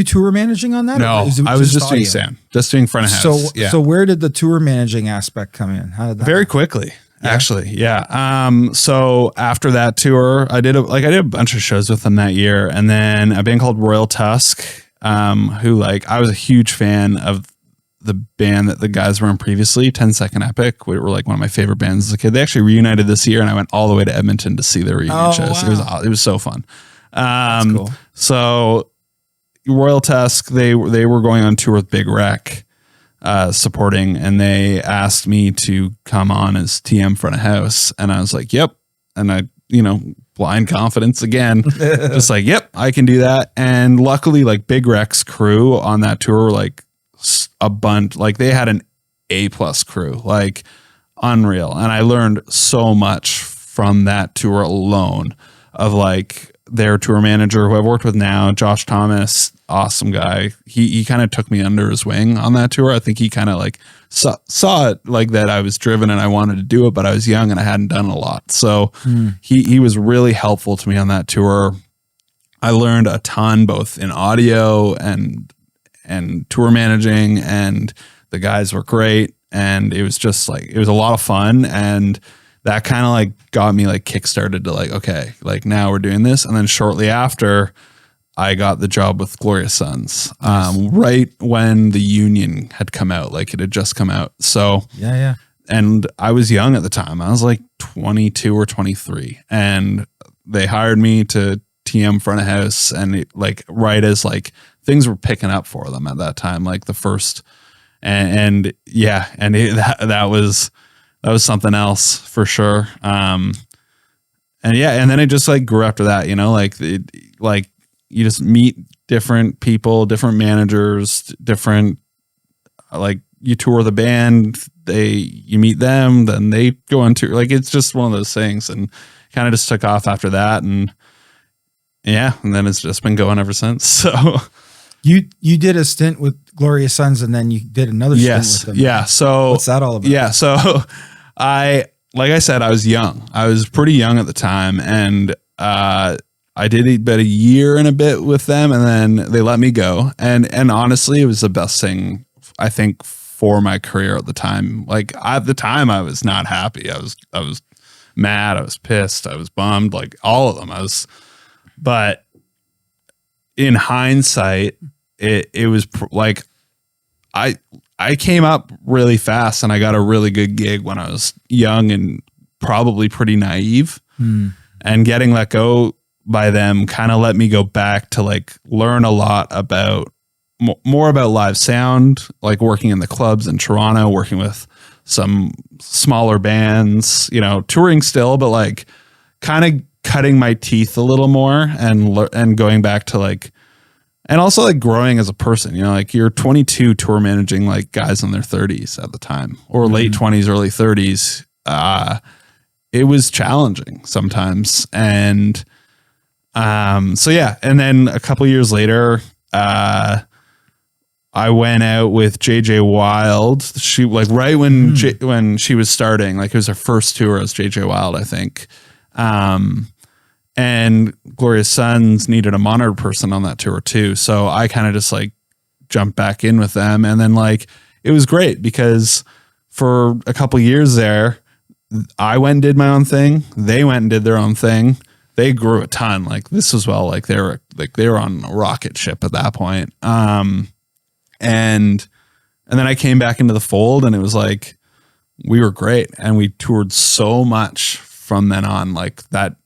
tour managing on that? No, I was just doing sound, just doing front of house. So where did the tour managing aspect come in? How did that very quickly? Actually, yeah. So after that tour, I did a bunch of shows with them that year, and then a band called Royal Tusk, who I was a huge fan of the band that the guys were in previously, 10 Second Epic, were like one of my favorite bands as a kid. They actually reunited this year, and I went all the way to Edmonton to see their reunion shows. Wow. It was so fun. That's cool. So Royal Tusk, they were going on tour with Big Wreck, supporting, and they asked me to come on as TM front of house, and I was like, yep. And I, blind confidence again, just like, yep, I can do that. And luckily, Big Wreck's crew on that tour were a bunch, they had an A+ crew, unreal. And I learned so much from that tour alone of their tour manager, who I've worked with now, Josh Thomas, awesome guy. He kind of took me under his wing on that tour. I think he kind of saw it that I was driven and I wanted to do it, but I was young and I hadn't done a lot. So he was really helpful to me on that tour. I learned a ton, both in audio and tour managing, and the guys were great. And it was just it was a lot of fun. And that kind of got me kickstarted to okay, now we're doing this. And then shortly after, I got the job with Glorious Sons, right when the Union had come out, it had just come out. So yeah. And I was young at the time. I was 22 or 23, and they hired me to TM front of house, and right as things were picking up for them at that time, the first, and that was something else for sure. And then it just grew after that, you just meet different people, different managers, different, like you tour the band, you meet them, then they go on tour. Like it's just one of those things, and kind of just took off after that. And yeah, and then it's just been going ever since. So you did a stint with Glorious Sons, and then you did another stint with them. Yeah. So what's that all about? Yeah. So like I said, I was young. I was pretty young at the time, and I did about a year and a bit with them, and then they let me go. And honestly, it was the best thing, I think, for my career at the time. Like at the time, I was not happy. I was mad. I was pissed. I was bummed. Like all of them. But in hindsight, it was like I came up really fast, and I got a really good gig when I was young and probably pretty naive. And getting let go by them kind of let me go back to like learn a lot about more about live sound, like working in the clubs in Toronto, working with some smaller bands, you know, touring still, but like kind of cutting my teeth a little more and going back to like, and also like growing as a person, you know, like you're 22 tour managing like guys in their 30s at the time, or late 20s, early 30s. It was challenging sometimes. And so yeah, and then a couple years later, I went out with JJ Wilde. She like right when when she was starting, like it was her first tour as JJ Wilde, I think. And Glorious Sons needed a monitored person on that tour too. So I kind of just like jumped back in with them, and then like it was great because for a couple years there, I went and did my own thing. They went and did their own thing. They grew a ton. Like this was like they were on a rocket ship at that point. And then I came back into the fold, and it was like we were great, and we toured so much from then on. Like that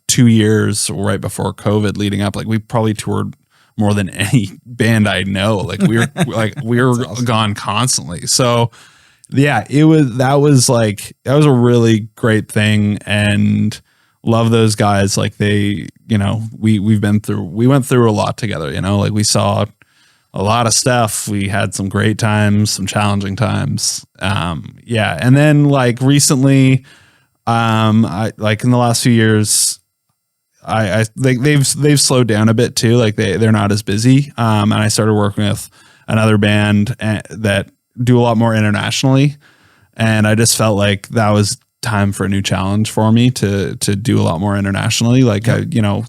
2 years right before COVID leading up, like we probably toured more than any band I know. Like we were awesome. Gone constantly. So yeah, that was a really great thing, and love those guys. Like they, you know, we went through a lot together, you know, like we saw a lot of stuff. We had some great times, some challenging times. Yeah. And then like recently, I like in the last few years, I think they've slowed down a bit too. Like they're not as busy. And I started working with another band that do a lot more internationally. And I just felt like that was time for a new challenge for me to do a lot more internationally. Like, you know,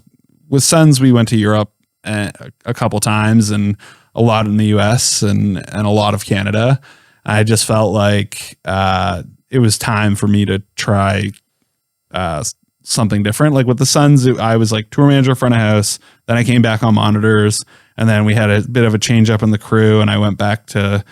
with Sons, we went to Europe a couple times, and a lot in the US and a lot of Canada. I just felt like it was time for me to try something different. Like with the Sons, I was like tour manager, front of house. Then I came back on monitors, and then we had a bit of a change up in the crew, and I went back to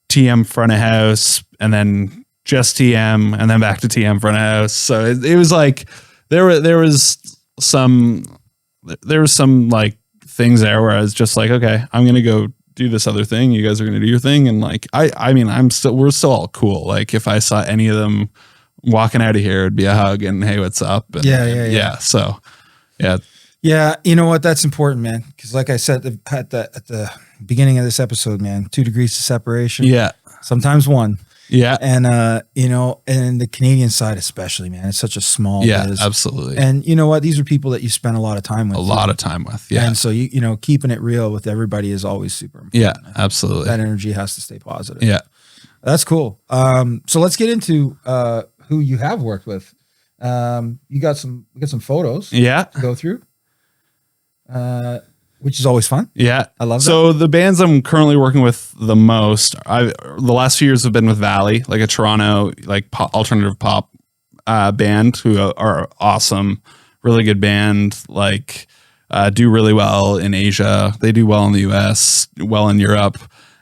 TM front of house, and then just TM, and then back to TM front of house. So it was like there was some like things there where I was just like, okay, I'm gonna go do this other thing. You guys are gonna do your thing, and like I mean, we're still all cool. Like if I saw any of them walking out of here, it'd be a hug and hey, what's up? And, yeah. So yeah. You know what? That's important, man. Because like I said at the beginning of this episode, man, 2 degrees of separation. Yeah. Sometimes 1. Yeah. And, you know, and the Canadian side, especially, man, it's such a small biz. Absolutely. And you know what? These are people that you spend a lot of time with. Yeah. And so, you know, keeping it real with everybody is always super important. Yeah, absolutely. That energy has to stay positive. Yeah. That's cool. So let's get into who you have worked with. We got some photos to go through, which is always fun. Yeah. I love that. So the bands I'm currently working with the most, the last few years have been with Valley, like a Toronto, like alternative pop band who are awesome, really good band, like do really well in Asia. They do well in the US, well in Europe.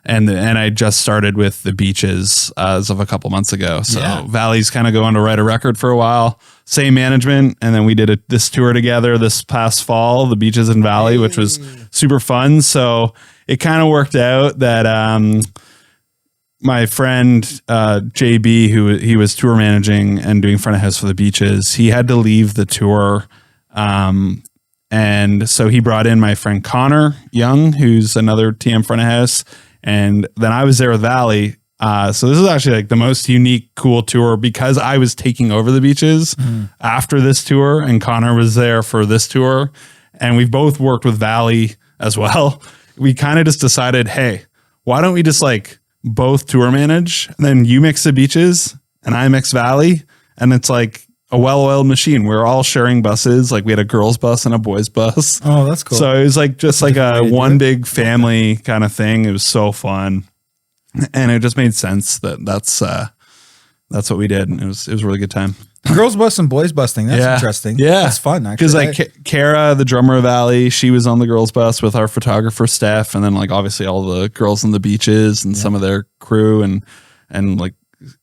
And I just started with the Beaches as of a couple months ago. So Valley's kind of going to write a record for a while. Same management, and then we did this tour together this past fall, the Beaches and Valley, which was super fun. So it kind of worked out that my friend JB, who he was tour managing and doing front of house for the Beaches, he had to leave the tour And so he brought in my friend Connor Young, who's another TM front of house. And then I was there with Valley. So this is actually like the most unique, cool tour because I was taking over the beaches after this tour, and Connor was there for this tour. And we've both worked with Valley as well. We kind of just decided, hey, why don't we just like both tour manage? And then you mix the beaches and I mix Valley. And it's like a well-oiled machine. We're all sharing buses. Like we had a girls bus and a boys bus. Oh, that's cool. So it was like just like a one big family kind of thing. It was so fun. And it just made sense that that's what we did. And it was a really good time. Girls bus and boys bus thing. That's interesting. Yeah. That's fun. Because like Kara, the drummer of Valley, she was on the girls bus with our photographer Steph. And then like obviously all the girls on the beaches and some of their crew and then like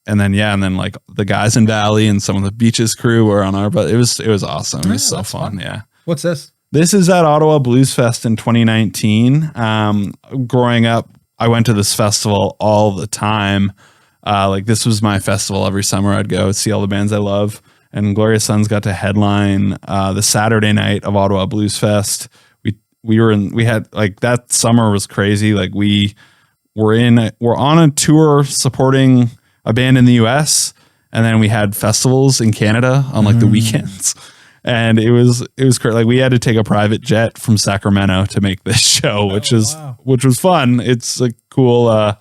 the guys in Valley and some of the beaches crew were on our, but it was awesome. It was so fun. Yeah. What's this? This is at Ottawa Blues Fest in 2019. Growing up, I went to this festival all the time. Like this was my festival every summer. I'd go see all the bands I love. And Glorious Sons got to headline the Saturday night of Ottawa Blues Fest. We had like that summer was crazy. Like we're on a tour supporting a band in the US, and then we had festivals in Canada on like the weekends. And it was great. Like we had to take a private jet from Sacramento to make this show, which was fun. It's a cool,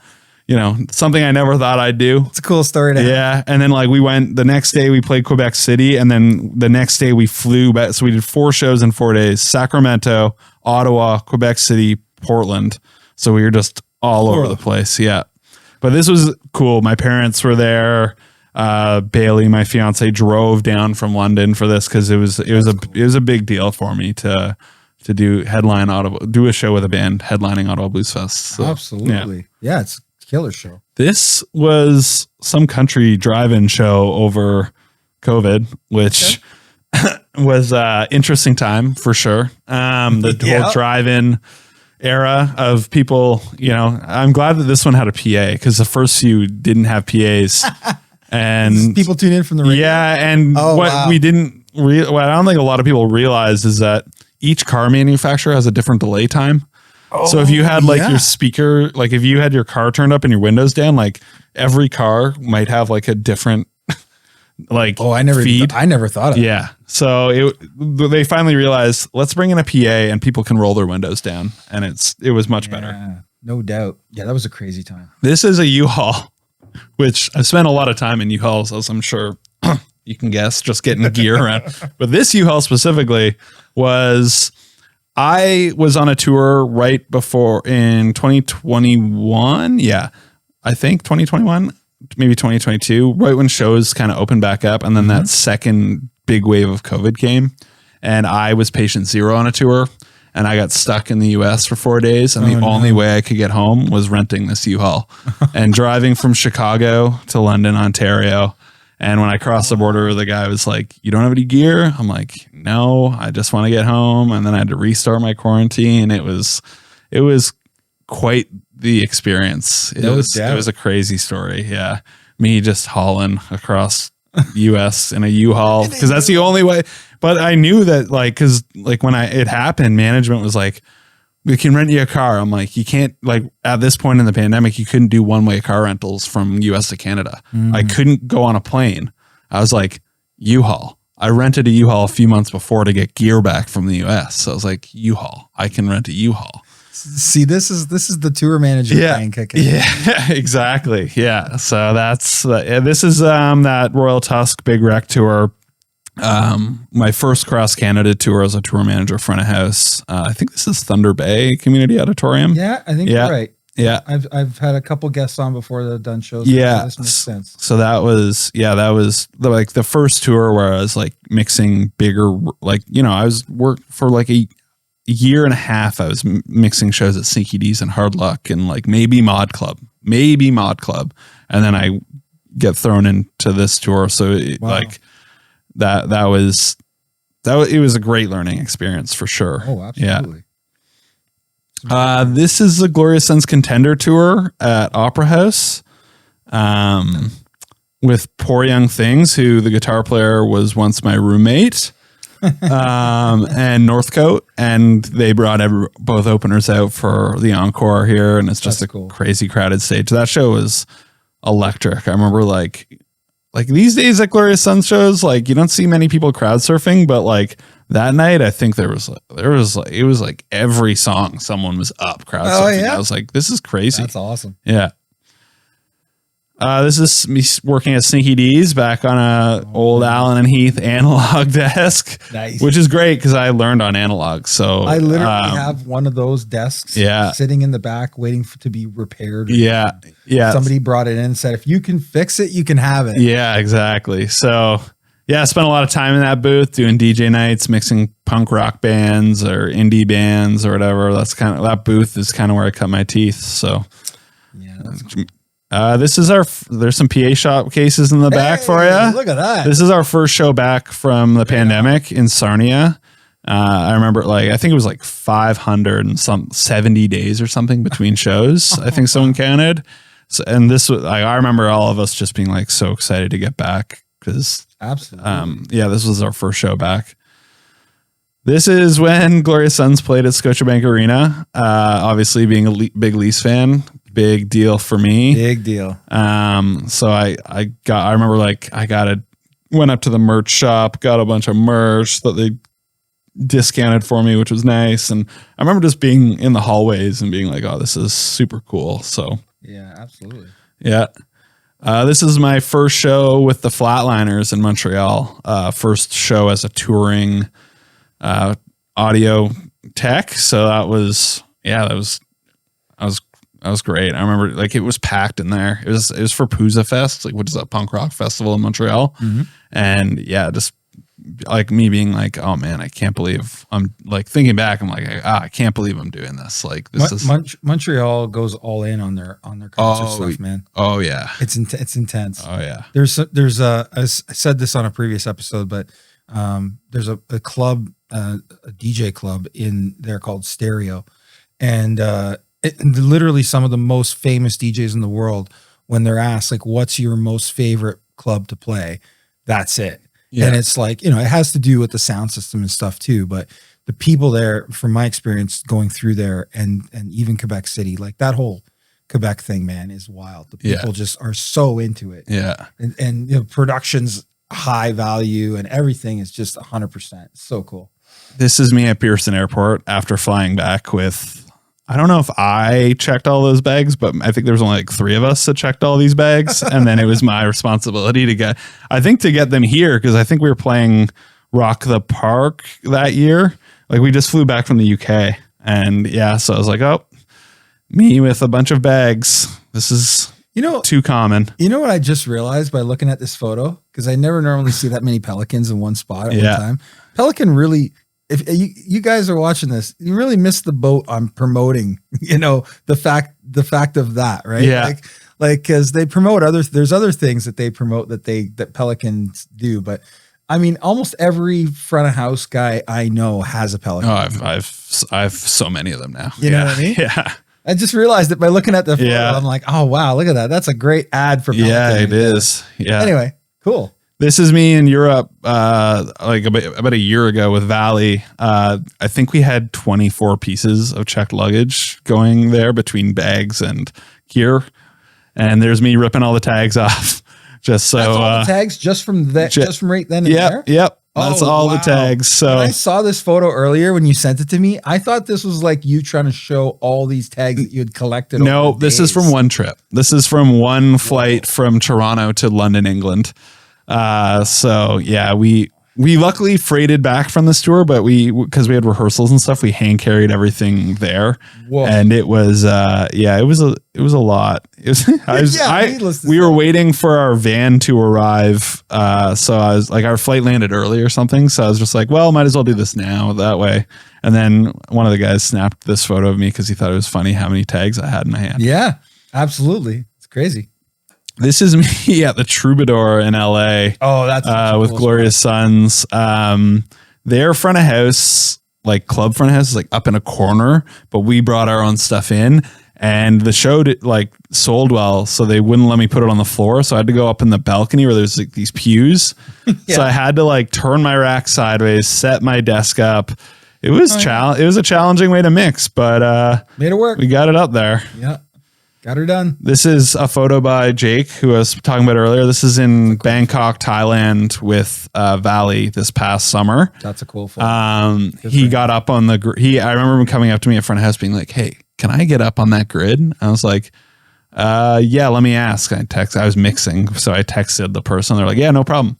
something I never thought I'd do. It's a cool story to have. Yeah. And then like we went the next day, we played Quebec City, and then the next day we flew back. So we did 4 shows in 4 days: Sacramento, Ottawa, Quebec City, Portland. So we were just all over the place. Yeah. But this was cool. My parents were there. Bailey, my fiance, drove down from London for this because it was a big deal for me to do a show with a band headlining Ottawa Blues Fest. So, absolutely. Yeah, it's a killer show. This was some country drive-in show over COVID, which was interesting time for sure. The whole drive-in era of people, I'm glad that this one had a PA because the first few didn't have PAs. And people tune in from the radio. Yeah, and we didn't what I don't think a lot of people realize is that each car manufacturer has a different delay time. So if you had your speaker, like if you had your car turned up and your windows down, like every car might have like a different feed. I never thought of it. Yeah. So they finally realized, let's bring in a PA and people can roll their windows down, and it was much better. No doubt. Yeah, that was a crazy time. This is a U-Haul, which I've spent a lot of time in U-Hauls, as I'm sure you can guess, just getting gear around. But this U-Haul specifically I was on a tour right before in 2021. Yeah, I think 2021, maybe 2022, right when shows kind of opened back up. And then that second big wave of COVID came, and I was patient zero on a tour, and I got stuck in the US for 4 days. And the only way I could get home was renting this U-Haul and driving from Chicago to London, Ontario. And when I crossed the border, the guy was like, "You don't have any gear?" I'm like, "No, I just want to get home." And then I had to restart my quarantine. It was quite the experience. It was a crazy story. Yeah. Me just hauling across US in a U-Haul because that's the only way. But I knew that because when it happened, management was like, "We can rent you a car." I'm like, "You can't," at this point in the pandemic, you couldn't do one-way car rentals from US to Canada. I couldn't go on a plane. I was like, U-Haul. I rented a U-Haul a few months before to get gear back from the US. So I was like, U-Haul. I can rent a U-Haul. See, this is the tour manager thing kicking. Yeah, exactly. Yeah. So this is that Royal Tusk Big Wreck tour. My first cross Canada tour as a tour manager front of house. I think this is Thunder Bay Community Auditorium. Yeah, I think you're right. Yeah. I've had a couple guests on before that have done shows. Yeah. This makes sense. So that was the first tour where I was mixing bigger, I was worked for a year and a half. I was mixing shows at Sneeky Dees and Hard Luck and maybe Mod Club. And then I get thrown into this tour. So it was a great learning experience for sure. Oh, absolutely. Yeah. This is the Glorious Sons Contender Tour at Opera House, with Poor Young Things, who the guitar player was once my roommate. and Northcote, and they brought both openers out for the encore here, and it's just a crazy crowded stage. That show was electric. I remember like these days at Glorious Sons shows, like you don't see many people crowd surfing, but like that night, I think it was like every song someone was up crowd surfing. Yeah? I was like, this is crazy. That's awesome. Yeah. This is me working at Sneeky Dees back on a old Allen and Heath analog desk, nice. Which is great because I learned on analog. So I literally have one of those desks sitting in the back waiting to be repaired. Yeah. Somebody brought it in and said, if you can fix it, you can have it. Yeah, exactly. So yeah, I spent a lot of time in that booth doing DJ nights, mixing punk rock bands or indie bands or whatever. That booth is kind of where I cut my teeth. So yeah, that's cool. This is there's some PA shop cases in the back for you. Look at that. This is our first show back from the pandemic in Sarnia. I remember I think it was like 570 days or something between shows. I think someone counted. So, and this was, I remember all of us just being like so excited to get back because absolutely. This was our first show back. This is when Glorious Sons played at Scotiabank Arena. Obviously being a big Leafs fan, big deal for me. Big deal. So I remember went up to the merch shop, got a bunch of merch that they discounted for me, which was nice. And I remember just being in the hallways and being like, oh, this is super cool. So yeah, absolutely. Yeah. This is my first show with the Flatliners in Montreal. First show as a touring audio tech. So that was great. I remember it was packed in there. It was for Pooza Fest, which is a punk rock festival in Montreal. Mm-hmm. And yeah, just like me being like, oh man, I can't believe I'm like thinking back. I'm like, I can't believe I'm doing this. Like this is Montreal goes all in on their concert stuff, man. Oh yeah. It's intense. Oh yeah. There's I said this on a previous episode, but there's a club, a DJ club in there called Stereo. And literally some of the most famous DJs in the world, when they're asked like, what's your most favorite club to play? That's it. Yeah. And it's like, it has to do with the sound system and stuff too. But the people there, from my experience going through there and even Quebec City, like that whole Quebec thing, man, is wild. The people just are so into it. Yeah. And production's high value and everything is just 100%. So cool. This is me at Pearson Airport after flying back with, I don't know if I checked all those bags, but I think there was only like 3 of us that checked all these bags. And then it was my responsibility to get them here because I think we were playing Rock the Park that year. Like we just flew back from the UK. And yeah, so I was like, oh, me with a bunch of bags. This is too common. You know what I just realized by looking at this photo? Because I never normally see that many pelicans in one spot at one time. Pelican really... If you guys are watching this, you really missed the boat on promoting, the fact of that, right? Yeah. Like, cause they promote there's other things that they promote that Pelicans do. But I mean, almost every front of house guy I know has a Pelican. Oh, I've so many of them now. You know what I mean? Yeah. I just realized it by looking at the photo. I'm like, oh wow, look at that. That's a great ad for Pelican. Yeah, it is. Yeah. Anyway, cool. This is me in Europe, like about a year ago with Valley. I think we had 24 pieces of checked luggage going there between bags and gear. And there's me ripping all the tags off. Just so that's all the tags just from right then and there. Yep. That's all the tags. So when I saw this photo earlier when you sent it to me, I thought this was like you trying to show all these tags that you had collected. No, this is from one trip. This is from one flight from Toronto to London, England. So yeah, we luckily freighted back from this tour, but because we had rehearsals and stuff, we hand carried everything there. Whoa. And it was, it was a lot. It was, we were waiting for our van to arrive. So I was like, our flight landed early or something. So I was just like, well, might as well do this now that way. And then one of the guys snapped this photo of me because he thought it was funny how many tags I had in my hand. Yeah, absolutely. It's crazy. This is me at the Troubadour in LA. Oh, that's with cool Glorious Sons. Their front of house, like club front of house, is like up in a corner, but we brought our own stuff in. And the show sold well, so they wouldn't let me put it on the floor. So I had to go up in the balcony where there's like these pews. So I had to like turn my rack sideways, set my desk up. It was It was a challenging way to mix, but made it work. We got it up there. Yeah, got her done. This is a photo by Jake, who I was talking about earlier. This is in Bangkok, Thailand, with Valley this past summer. That's a cool photo. He got up on the. I remember him coming up to me at front of house, being like, "Hey, can I get up on that grid?" I was like, yeah, let me ask. I was mixing, so I texted the person. They're like, yeah, no problem.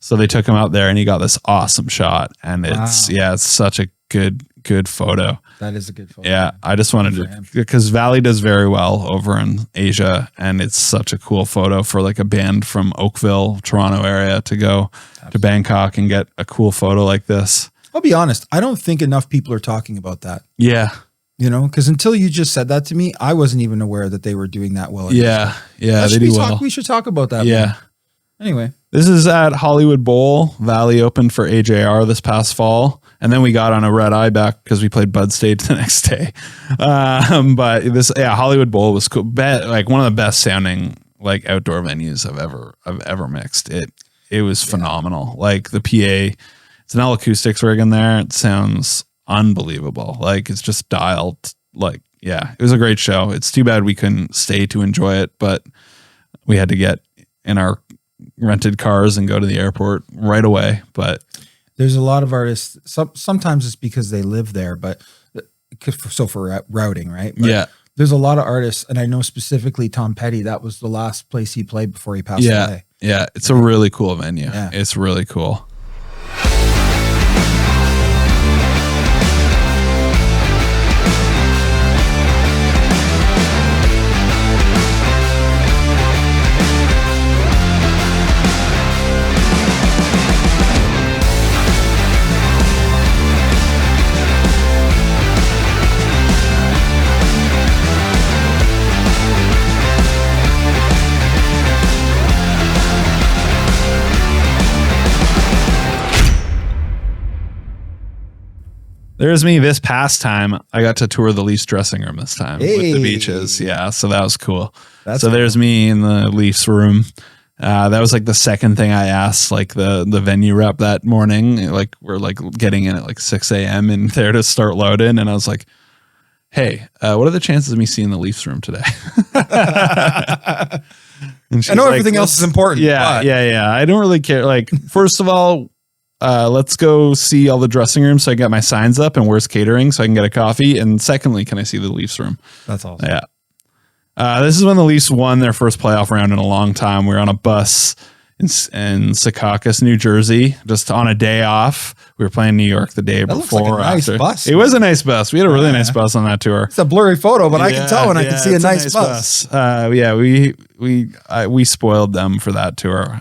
So they took him out there and he got this awesome shot. And it's such a good photo. That is a good photo. Yeah. I just wanted to, because Valley does very well over in Asia, and it's such a cool photo for like a band from Oakville, Toronto area to go to Bangkok and get a cool photo like this. I'll be honest. I don't think enough people are talking about that. Yeah. You know, because until you just said that to me, I wasn't even aware that they were doing that well. Yeah. Yeah. They do well. We should talk about that. Yeah. More. Anyway. This is at Hollywood Bowl. Valley opened for AJR this past fall. And then we got on a red eye back because we played Bud Stage the next day. But this, Hollywood Bowl was cool. Like one of the best sounding like outdoor venues I've ever mixed. It was phenomenal. Like the PA, it's an all acoustics rig in there. It sounds unbelievable. Like it's just dialed. Like, yeah, it was a great show. It's too bad we couldn't stay to enjoy it, but we had to get in our rented cars and go to the airport right away. But there's a lot of artists. Sometimes it's because they live there, but for routing, right? But yeah, there's a lot of artists, and I know specifically Tom Petty. That was the last place he played before he passed away. Yeah, it's a really cool venue. Yeah. It's really cool. There's me this past time. I got to tour the Leafs dressing room this time with the Beaches. Yeah, so that was cool. There's me in the Leafs room. That was like the second thing I asked like the venue rep that morning. Like we're like getting in at like 6 a.m. and there to start loading. And I was like, hey, what are the chances of me seeing the Leafs room today? And I know everything else is important. Yeah, yeah. I don't really care. Like, first of all, let's go see all the dressing rooms so I can get my signs up, and where's catering so I can get a coffee. And secondly, can I see the Leafs room? That's awesome. Yeah. This is when the Leafs won their first playoff round in a long time. We were on a bus in Secaucus, New Jersey, just on a day off. We were playing New York the day before. Looks like a nice bus. It was a nice bus. We had a really nice bus on that tour. It's a blurry photo, but I can tell when I can see a nice bus. We spoiled them for that tour.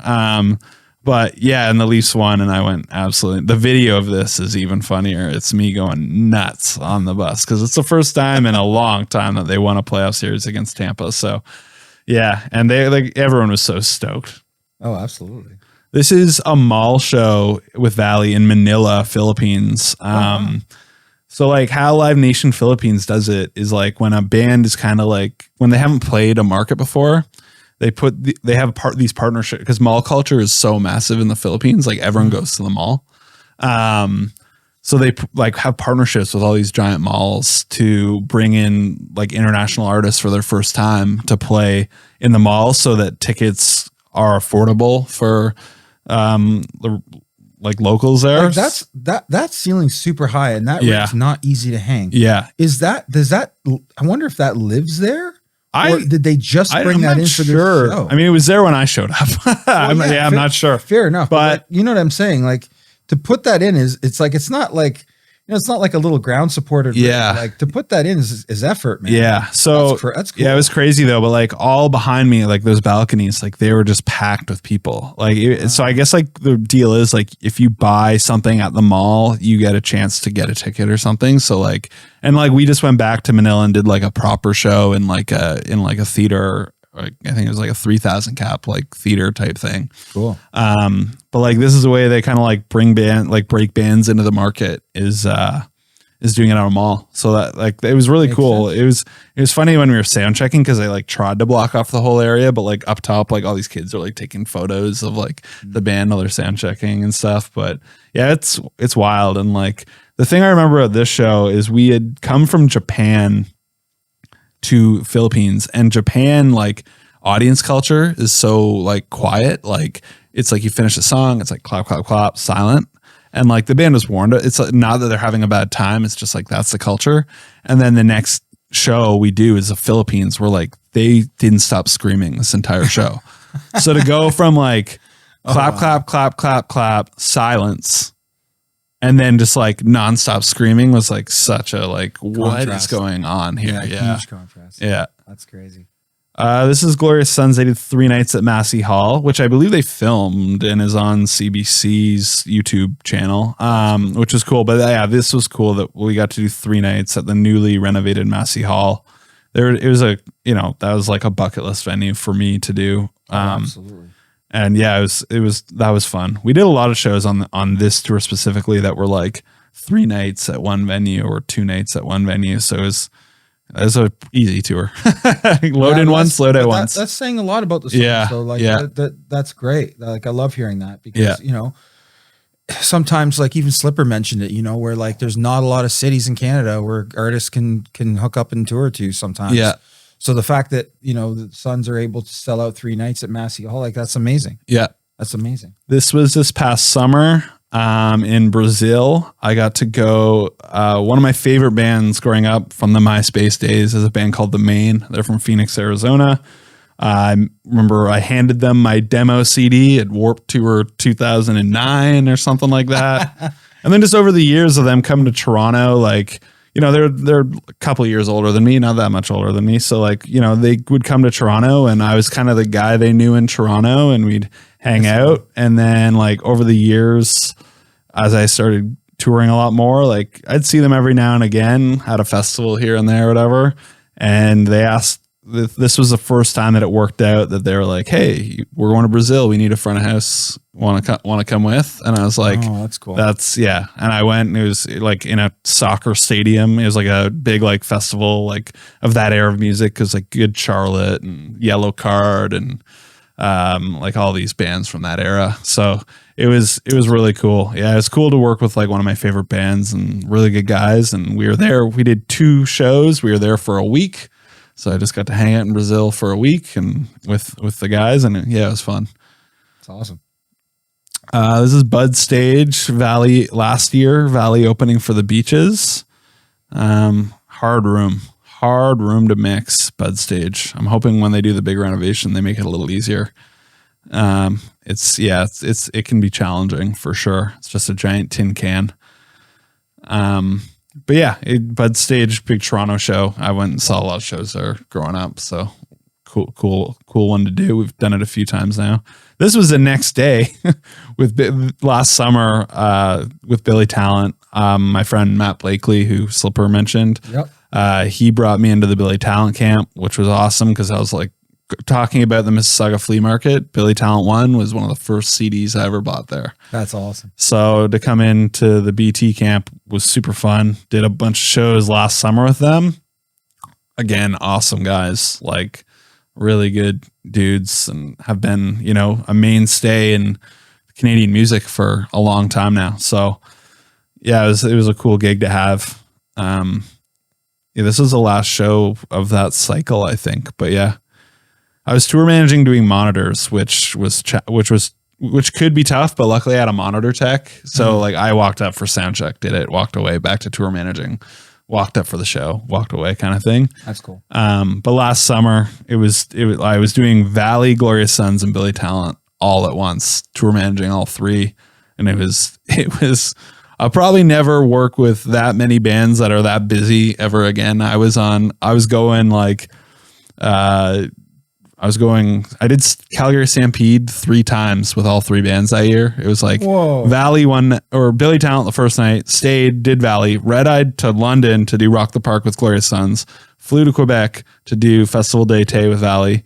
But yeah, and the Leafs won, and I went absolutely. The video of this is even funnier. It's me going nuts on the bus because it's the first time in a long time that they won a playoff series against Tampa. So yeah, and everyone was so stoked. Oh, absolutely. This is a mall show with Valley in Manila, Philippines. So like how Live Nation Philippines does it is like when a band is kind of like when they haven't played a market before. They have these partnerships because mall culture is so massive in the Philippines. Like everyone goes to the mall. So they like have partnerships with all these giant malls to bring in like international artists for their first time to play in the mall so that tickets are affordable for the like locals there. Like that ceiling's super high and that rig's not easy to hang. Yeah. I wonder if that lives there? Or did they just bring that in for the show? I mean, it was there when I showed up. I'm not sure. Fair enough. But you know what I'm saying? Like to put that in it's not like it's not like a little ground supported. Yeah. Like to put that in is effort, man. Yeah. So that's cool. Yeah, it was crazy though. But like all behind me, like those balconies, like they were just packed with people. Like, so I guess like the deal is like, if you buy something at the mall, you get a chance to get a ticket or something. So like, and like we just went back to Manila and did like a proper show in like a theater. Like I think it was like a 3,000 cap like theater type thing. Cool. But like this is a way they kind of like break bands into the market is is doing it at a mall. So that like it was really Makes cool. sense. It was funny when we were sound checking because they like tried to block off the whole area, but like up top, like all these kids are like taking photos of like the band while they're sound checking and stuff. But yeah, it's wild. And like the thing I remember of this show is we had come from Japan to Philippines, and Japan like audience culture is so like quiet. Like it's like you finish a song, it's like clap, clap, clap, silent. And like the band was warned. It's like, not that they're having a bad time. It's just like that's the culture. And then the next show we do is the Philippines, where like they didn't stop screaming this entire show. So to go from like clap, clap, clap, clap, clap, silence, and then just like nonstop screaming was like such a like what is going on here? Yeah, huge contrast. Yeah, that's crazy. This is Glorious Sons. They did 3 nights at Massey Hall, which I believe they filmed and is on CBC's YouTube channel, which was cool. But yeah, this was cool that we got to do 3 nights at the newly renovated Massey Hall. It was that was like a bucket list venue for me to do. Absolutely. And yeah, that was fun. We did a lot of shows on this tour specifically that were like 3 nights at one venue or 2 nights at one venue. So it was a easy tour. Load in once, load out once. That's saying a lot about the song. Yeah. So like Yeah. that's great. Like I love hearing that because sometimes like even Slipper mentioned it, where like there's not a lot of cities in Canada where artists can hook up and tour to sometimes. Yeah. So the fact that, the Sons are able to sell out 3 nights at Massey Hall, like that's amazing. Yeah. That's amazing. This was this past summer in Brazil. I got to go, one of my favorite bands growing up from the MySpace days is a band called The Maine. They're from Phoenix, Arizona. I remember I handed them my demo CD at Warped Tour 2009 or something like that. And then just over the years of them coming to Toronto, like, they're a couple of years older than me, not that much older than me. So like, they would come to Toronto and I was kind of the guy they knew in Toronto and we'd hang out. And then like over the years, as I started touring a lot more, like I'd see them every now and again at a festival here and there, whatever. And they asked, this was the first time that it worked out that they were like, hey, we're going to Brazil. We need a front of house. Want to come with? And I was like, oh, that's cool. Yeah. And I went and it was like in a soccer stadium. It was like a big like festival like of that era of music. Cause like Good Charlotte and Yellow Card and like all these bands from that era. So it was really cool. Yeah. It was cool to work with like one of my favorite bands and really good guys. And we were there. We did 2 shows. We were there for a week. So I just got to hang out in Brazil for a week and with the guys, and yeah, it was fun. It's awesome. This is Bud Stage Valley last year. Valley opening for the Beaches. Hard room to mix. Bud Stage. I'm hoping when they do the big renovation, they make it a little easier. It can be challenging for sure. It's just a giant tin can. But yeah, Bud Stage, big Toronto show. I went and saw a lot of shows there growing up. So cool one to do. We've done it a few times now. This was the next day last summer with Billy Talent. My friend Matt Blakely, who Slipper mentioned. Yep. He brought me into the Billy Talent camp, which was awesome because I was like talking about the Mississauga Flea Market. Billy Talent 1 was one of the first CDs I ever bought there. That's awesome. So to come into the BT camp was super fun. Did a bunch of shows last summer with them. Again, awesome guys, like really good dudes and have been, a mainstay in Canadian music for a long time now. So yeah, it was a cool gig to have. This was the last show of that cycle, I think. But yeah, I was tour managing doing monitors, which could be tough, but luckily I had a monitor tech. So like I walked up for sound check, did it, walked away, back to tour managing, walked up for the show, walked away kind of thing. That's cool. But last summer I was doing Valley, Glorious Sons, and Billy Talent all at once, tour managing all 3. And it was, I'll probably never work with that many bands that are that busy ever again. I did Calgary Stampede 3 times with all 3 bands that year. It was like Whoa. Valley or Billy Talent the first night, stayed, did Valley, red-eyed to London to do Rock the Park with Glorious Sons, flew to Quebec to do Festival d'Été with Valley,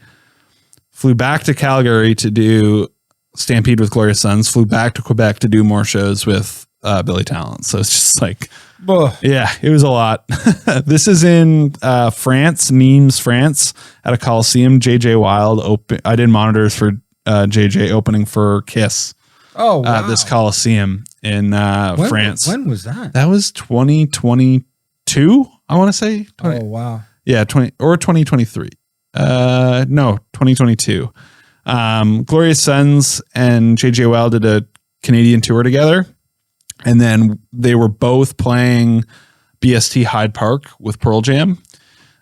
flew back to Calgary to do Stampede with Glorious Sons, flew back to Quebec to do more shows with Billy Talent. So it's just like Yeah, it was a lot. This is in France, Nimes, France, at a Coliseum. JJ Wilde I did monitors for JJ opening for Kiss. Oh, wow. At this Coliseum in France. When was that? That was 2022, I want to say. Oh, wow. Yeah, 2023. No, 2022. Glorious Sons and JJ Wilde did a Canadian tour together. And then they were both playing BST Hyde Park with Pearl Jam.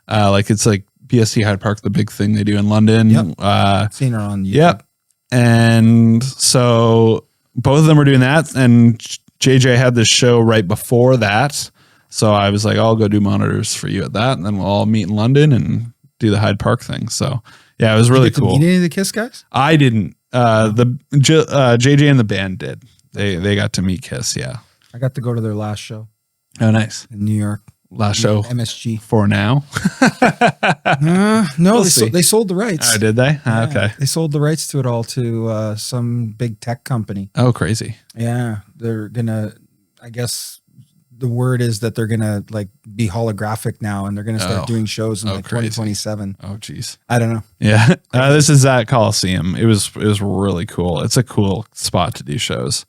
It's like BST Hyde Park, the big thing they do in London. Yep. Seen her on YouTube. Yep. And so both of them were doing that. And JJ had this show right before that. So I was like, I'll go do monitors for you at that. And then we'll all meet in London and do the Hyde Park thing. So yeah, it was really cool. Did you meet any of the Kiss guys? I didn't. JJ and the band did. They got to meet Kiss. Yeah. I got to go to their last show. Oh, nice. In New York. Last show. MSG. For now. No, they sold the rights. Oh, did they? Yeah, okay. They sold the rights to it all to some big tech company. Oh, crazy. Yeah. They're going to, I guess the word is that they're going to like be holographic now and they're going to start doing shows in like 2027. Oh, geez. I don't know. Yeah. This is at Coliseum. It was really cool. It's a cool spot to do shows.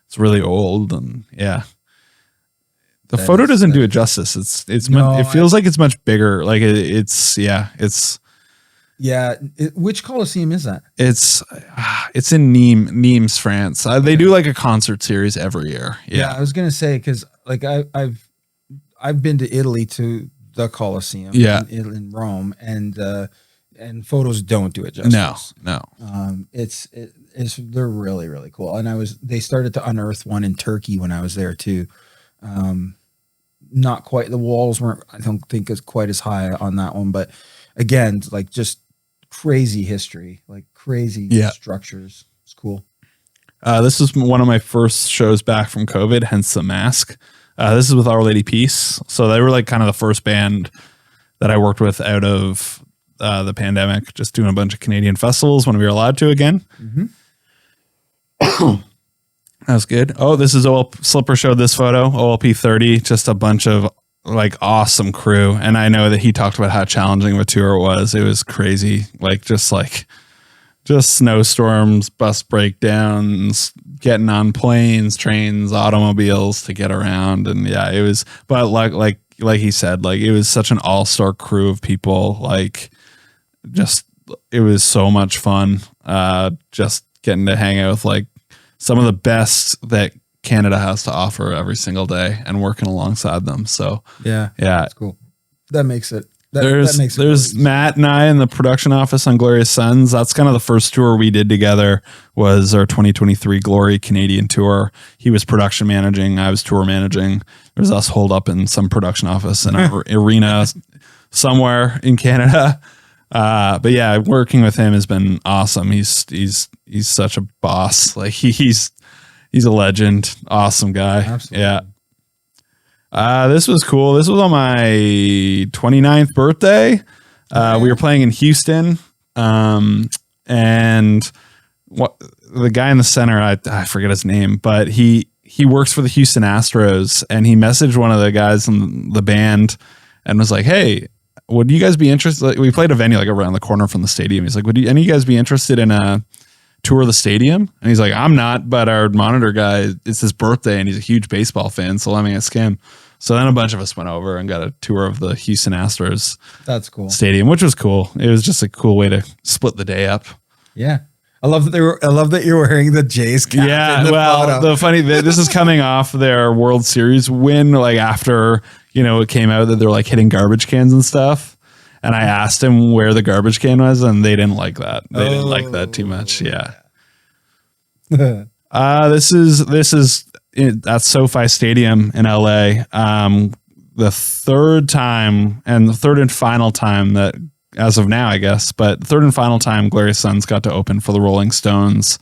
It's really old and yeah. The photo doesn't do it justice. It feels like it's much bigger. Like which Coliseum is that? It's in Nimes, France. They do like a concert series every year. Yeah, I was gonna say because like I've been to Italy to the Coliseum. Yeah, in Rome, and and photos don't do it justice. No. It's they're really, really cool. And they started to unearth one in Turkey when I was there too. Not quite, the walls weren't, I don't think, as quite as high on that one, but again, like just crazy history, like crazy structures. It's cool. This is one of my first shows back from COVID, hence the mask. This is with Our Lady Peace. So they were like kind of the first band that I worked with out of the pandemic, just doing a bunch of Canadian festivals when we were allowed to again. Mm-hmm. That was good. Oh, this is Slipper showed this photo, OLP 30, just a bunch of like awesome crew. And I know that he talked about how challenging of a tour it was. It was crazy. Just snowstorms, bus breakdowns, getting on planes, trains, automobiles to get around. And yeah, it was, but like he said, like it was such an all-star crew of people. Like it was so much fun. Just getting to hang out with like some of the best that Canada has to offer every single day and working alongside them. So yeah, that's cool. That makes it. There's Matt and I in the production office on Glorious Sons. That's kind of the first tour we did together was our 2023 Glory Canadian tour. He was production managing. I was tour managing. There was us holed up in some production office in an arena somewhere in Canada. But yeah, working with him has been awesome. He's such a boss. Like he's a legend. Awesome guy. Absolutely. Yeah. This was cool. This was on my 29th birthday. We were playing in Houston. And what the guy in the center, I forget his name, but he works for the Houston Astros, and he messaged one of the guys in the band and was like, "Hey, would you guys be interested?" We played a venue like around the corner from the stadium. He's like, "Would any of you guys be interested in a tour of the stadium?" And he's like, "I'm not, but our monitor guy, it's his birthday and he's a huge baseball fan, so let me ask him." So then a bunch of us went over and got a tour of the Houston Astros. That's cool. Stadium, which was cool. It was just a cool way to split the day up. Yeah. I love that you're wearing the Jays cap. Yeah, this is coming off their World Series win, like after, it came out that they're like hitting garbage cans and stuff. And I asked him where the garbage can was, and they didn't like that. They didn't like that too much. Yeah. This is at SoFi Stadium in LA. The third and final time that, as of now, I guess, but third and final time Glorious Sons got to open for the Rolling Stones,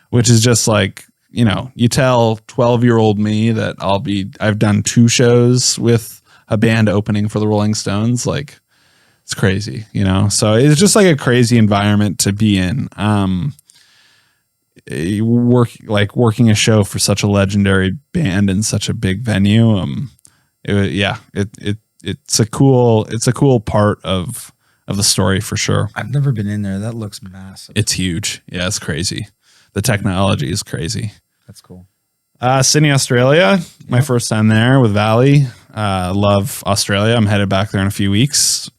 which is just like, you tell 12-year-old me that I've done 2 shows with a band opening for the Rolling Stones. Like, it's crazy, so it's just like a crazy environment to be in. Working a show for such a legendary band in such a big venue. It's a cool part of the story for sure. I've never been in there. That looks massive. It's huge. Yeah, it's crazy. The technology is crazy. That's cool. Sydney, Australia. My first time there with Valley. Love Australia. I'm headed back there in a few weeks.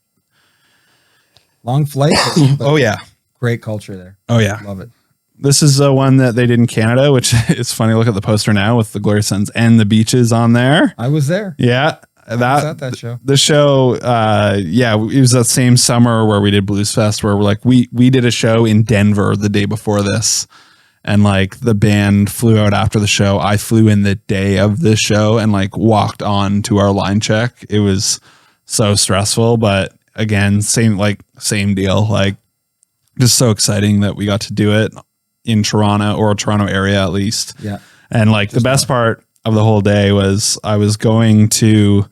Long flight. Oh yeah. Great culture there. Oh yeah. Love it. This is one that they did in Canada, which it's funny. Look at the poster now with the Glorious Suns and the beaches on there. I was there. Yeah. I was at that show. The show, it was that same summer where we did Blues Fest, where we did a show in Denver the day before this. And like the band flew out after the show. I flew in the day of the show and like walked on to our line check. It was so stressful, but again, same deal. Like just so exciting that we got to do it in Toronto or Toronto area at least. Yeah. And like the best part of the whole day was I was going to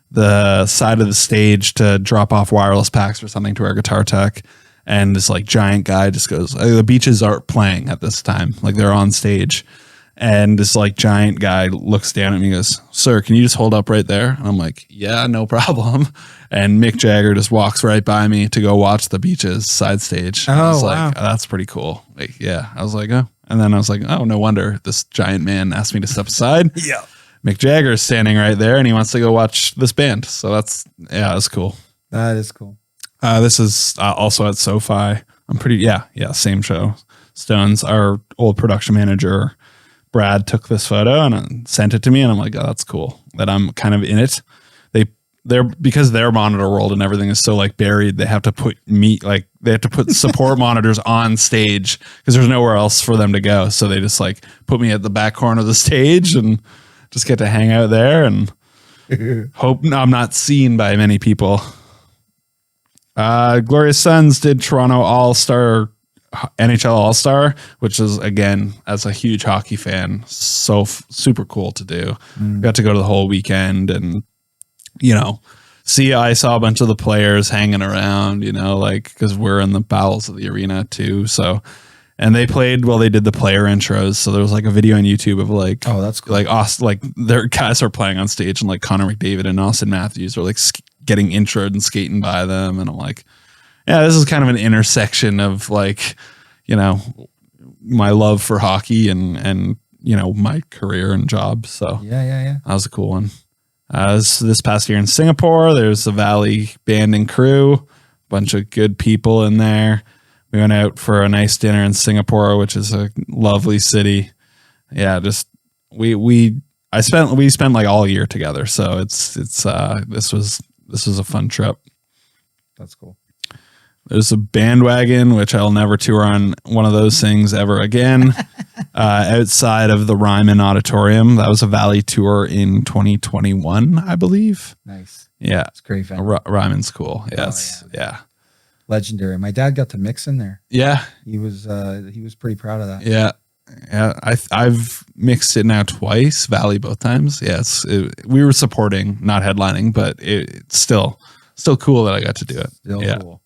the side of the stage to drop off wireless packs or something to our guitar tech. And this like giant guy just goes, the beaches aren't playing at this time. Like they're on stage. And this like giant guy looks down at me and goes, "Sir, can you just hold up right there?" And I'm like, "Yeah, no problem." And Mick Jagger just walks right by me to go watch the beaches side stage. I was like, "Oh, that's pretty cool." Like, yeah. I was like, "Oh." And then I was like, "Oh, no wonder this giant man asked me to step aside." Yeah. Mick Jagger is standing right there and he wants to go watch this band. So that's cool. That is cool. This is also at SoFi. Same show. Stones, our old production manager, Brad, took this photo and sent it to me, and I'm like, "Oh, that's cool that I'm kind of in it." They're because their monitor world and everything is so like buried. They have to put support monitors on stage because there's nowhere else for them to go. So they just like put me at the back corner of the stage and just get to hang out there and hope I'm not seen by many people. Glorious Suns did Toronto All-Star, NHL All-Star, which is, again, as a huge hockey fan, so super cool to do. Got to go to the whole weekend and, I saw a bunch of the players hanging around, because we're in the bowels of the arena too. So, and they played while they did the player intros. So there was like a video on YouTube of like, oh, that's cool. Like their guys are playing on stage and like Connor McDavid and Austin Matthews are like getting introed and skating by them. And I'm like, yeah, this is kind of an intersection of like, my love for hockey and my career and job. So yeah. That was a cool one. This past year in Singapore, there's the Valley band and crew, bunch of good people in there. We went out for a nice dinner in Singapore, which is a lovely city. Yeah, just we spent like all year together. So this was a fun trip. That's cool. There's a bandwagon, which I'll never tour on one of those things ever again. Outside of the Ryman Auditorium, that was a Valley tour in 2021, I believe. Nice. Yeah, it's great. Ryman's cool. Yeah. Legendary. My dad got to mix in there. Yeah, he was pretty proud of that. Yeah. I've mixed it now twice, Valley both times. Yes, we were supporting, not headlining, but it's still cool that I got to do it. Still cool.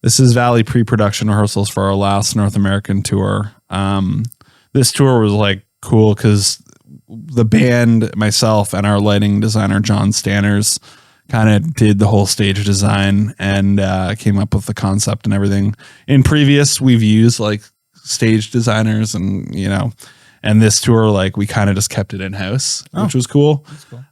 This is Valley pre-production rehearsals for our last North American tour. This tour was like cool because the band, myself, and our lighting designer John Stanners kind of did the whole stage design and came up with the concept and everything. In previous, we've used like stage designers and this tour, like we kind of just kept it in house, which was cool. That's cool.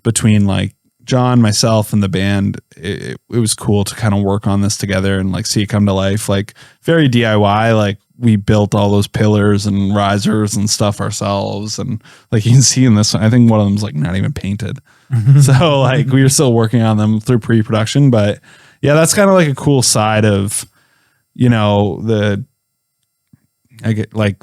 Between like John, myself, and the band, it was cool to kind of work on this together and like see it come to life. Like very DIY, like we built all those pillars and risers and stuff ourselves. And like you can see in this one, I think one of them's like not even painted. So like we were still working on them through pre-production, but yeah, that's kind of like a cool side of, I get like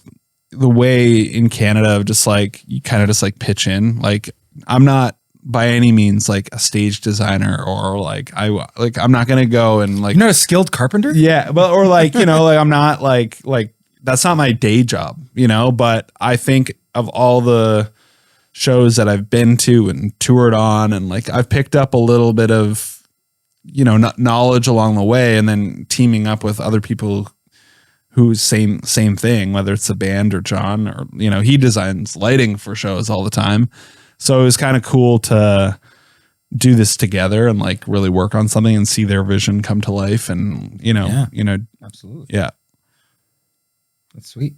the way in Canada of just like, you kind of just like pitch in. Like I'm not by any means like a stage designer or like I'm not going to go and like, you're not a skilled carpenter. Yeah. But, or like, like I'm not like that's not my day job, but I think of all the shows that I've been to and toured on and like, I've picked up a little bit of, knowledge along the way and then teaming up with other people who's same thing, whether it's a band or John or, he designs lighting for shows all the time. So it was kind of cool to do this together and like really work on something and see their vision come to life. And, absolutely. Yeah. That's sweet.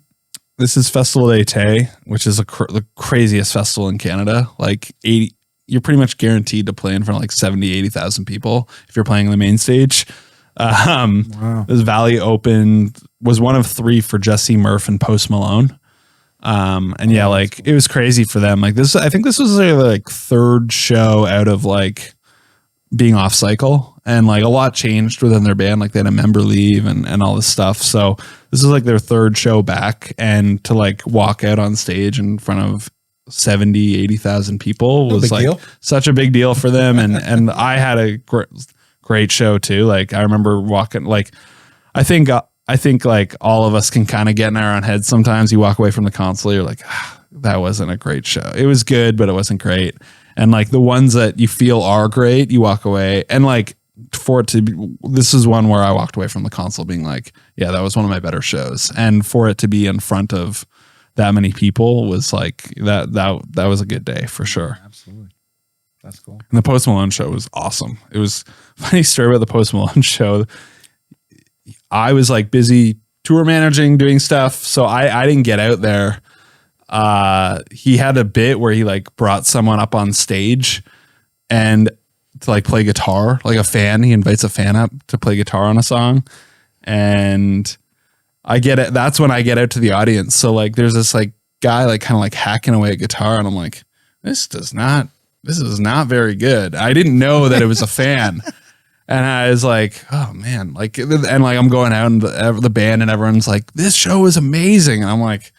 This is Festival d'Été, which is the craziest festival in Canada. Like you're pretty much guaranteed to play in front of like 70, 80,000 people if you're playing the main stage. Wow. This Valley Open was one of 3 for Jesse Murph and Post Malone. It was crazy for them. Like this, I think this was their like 3rd show out of like being off cycle, and like a lot changed within their band. Like they had a member leave and all this stuff. So this is like their 3rd show back, and to like walk out on stage in front of 70, 80,000 people was like such a big deal for them. And I had a great show too. Like I remember walking, like, I think like all of us can kind of get in our own heads. Sometimes you walk away from the console, you're like, that wasn't a great show. It was good, but it wasn't great. And like the ones that you feel are great, you walk away. And like for it to be, this is one where I walked away from the console being like, yeah, that was one of my better shows. And for it to be in front of that many people was like, that was a good day for sure. Absolutely. That's cool. And the Post Malone show was awesome. It was funny story about the Post Malone show. I was like busy tour managing, doing stuff. So I didn't get out there. He had a bit where he like brought someone up on stage and to like play guitar, like a fan. He invites a fan up to play guitar on a song. And I get it. That's when I get out to the audience. So like, there's this like guy, like kind of like hacking away at guitar. And I'm like, this is not very good. I didn't know that it was a fan. And I was like, oh man, like, and like I'm going out and the band and everyone's like, this show is amazing. And I'm like,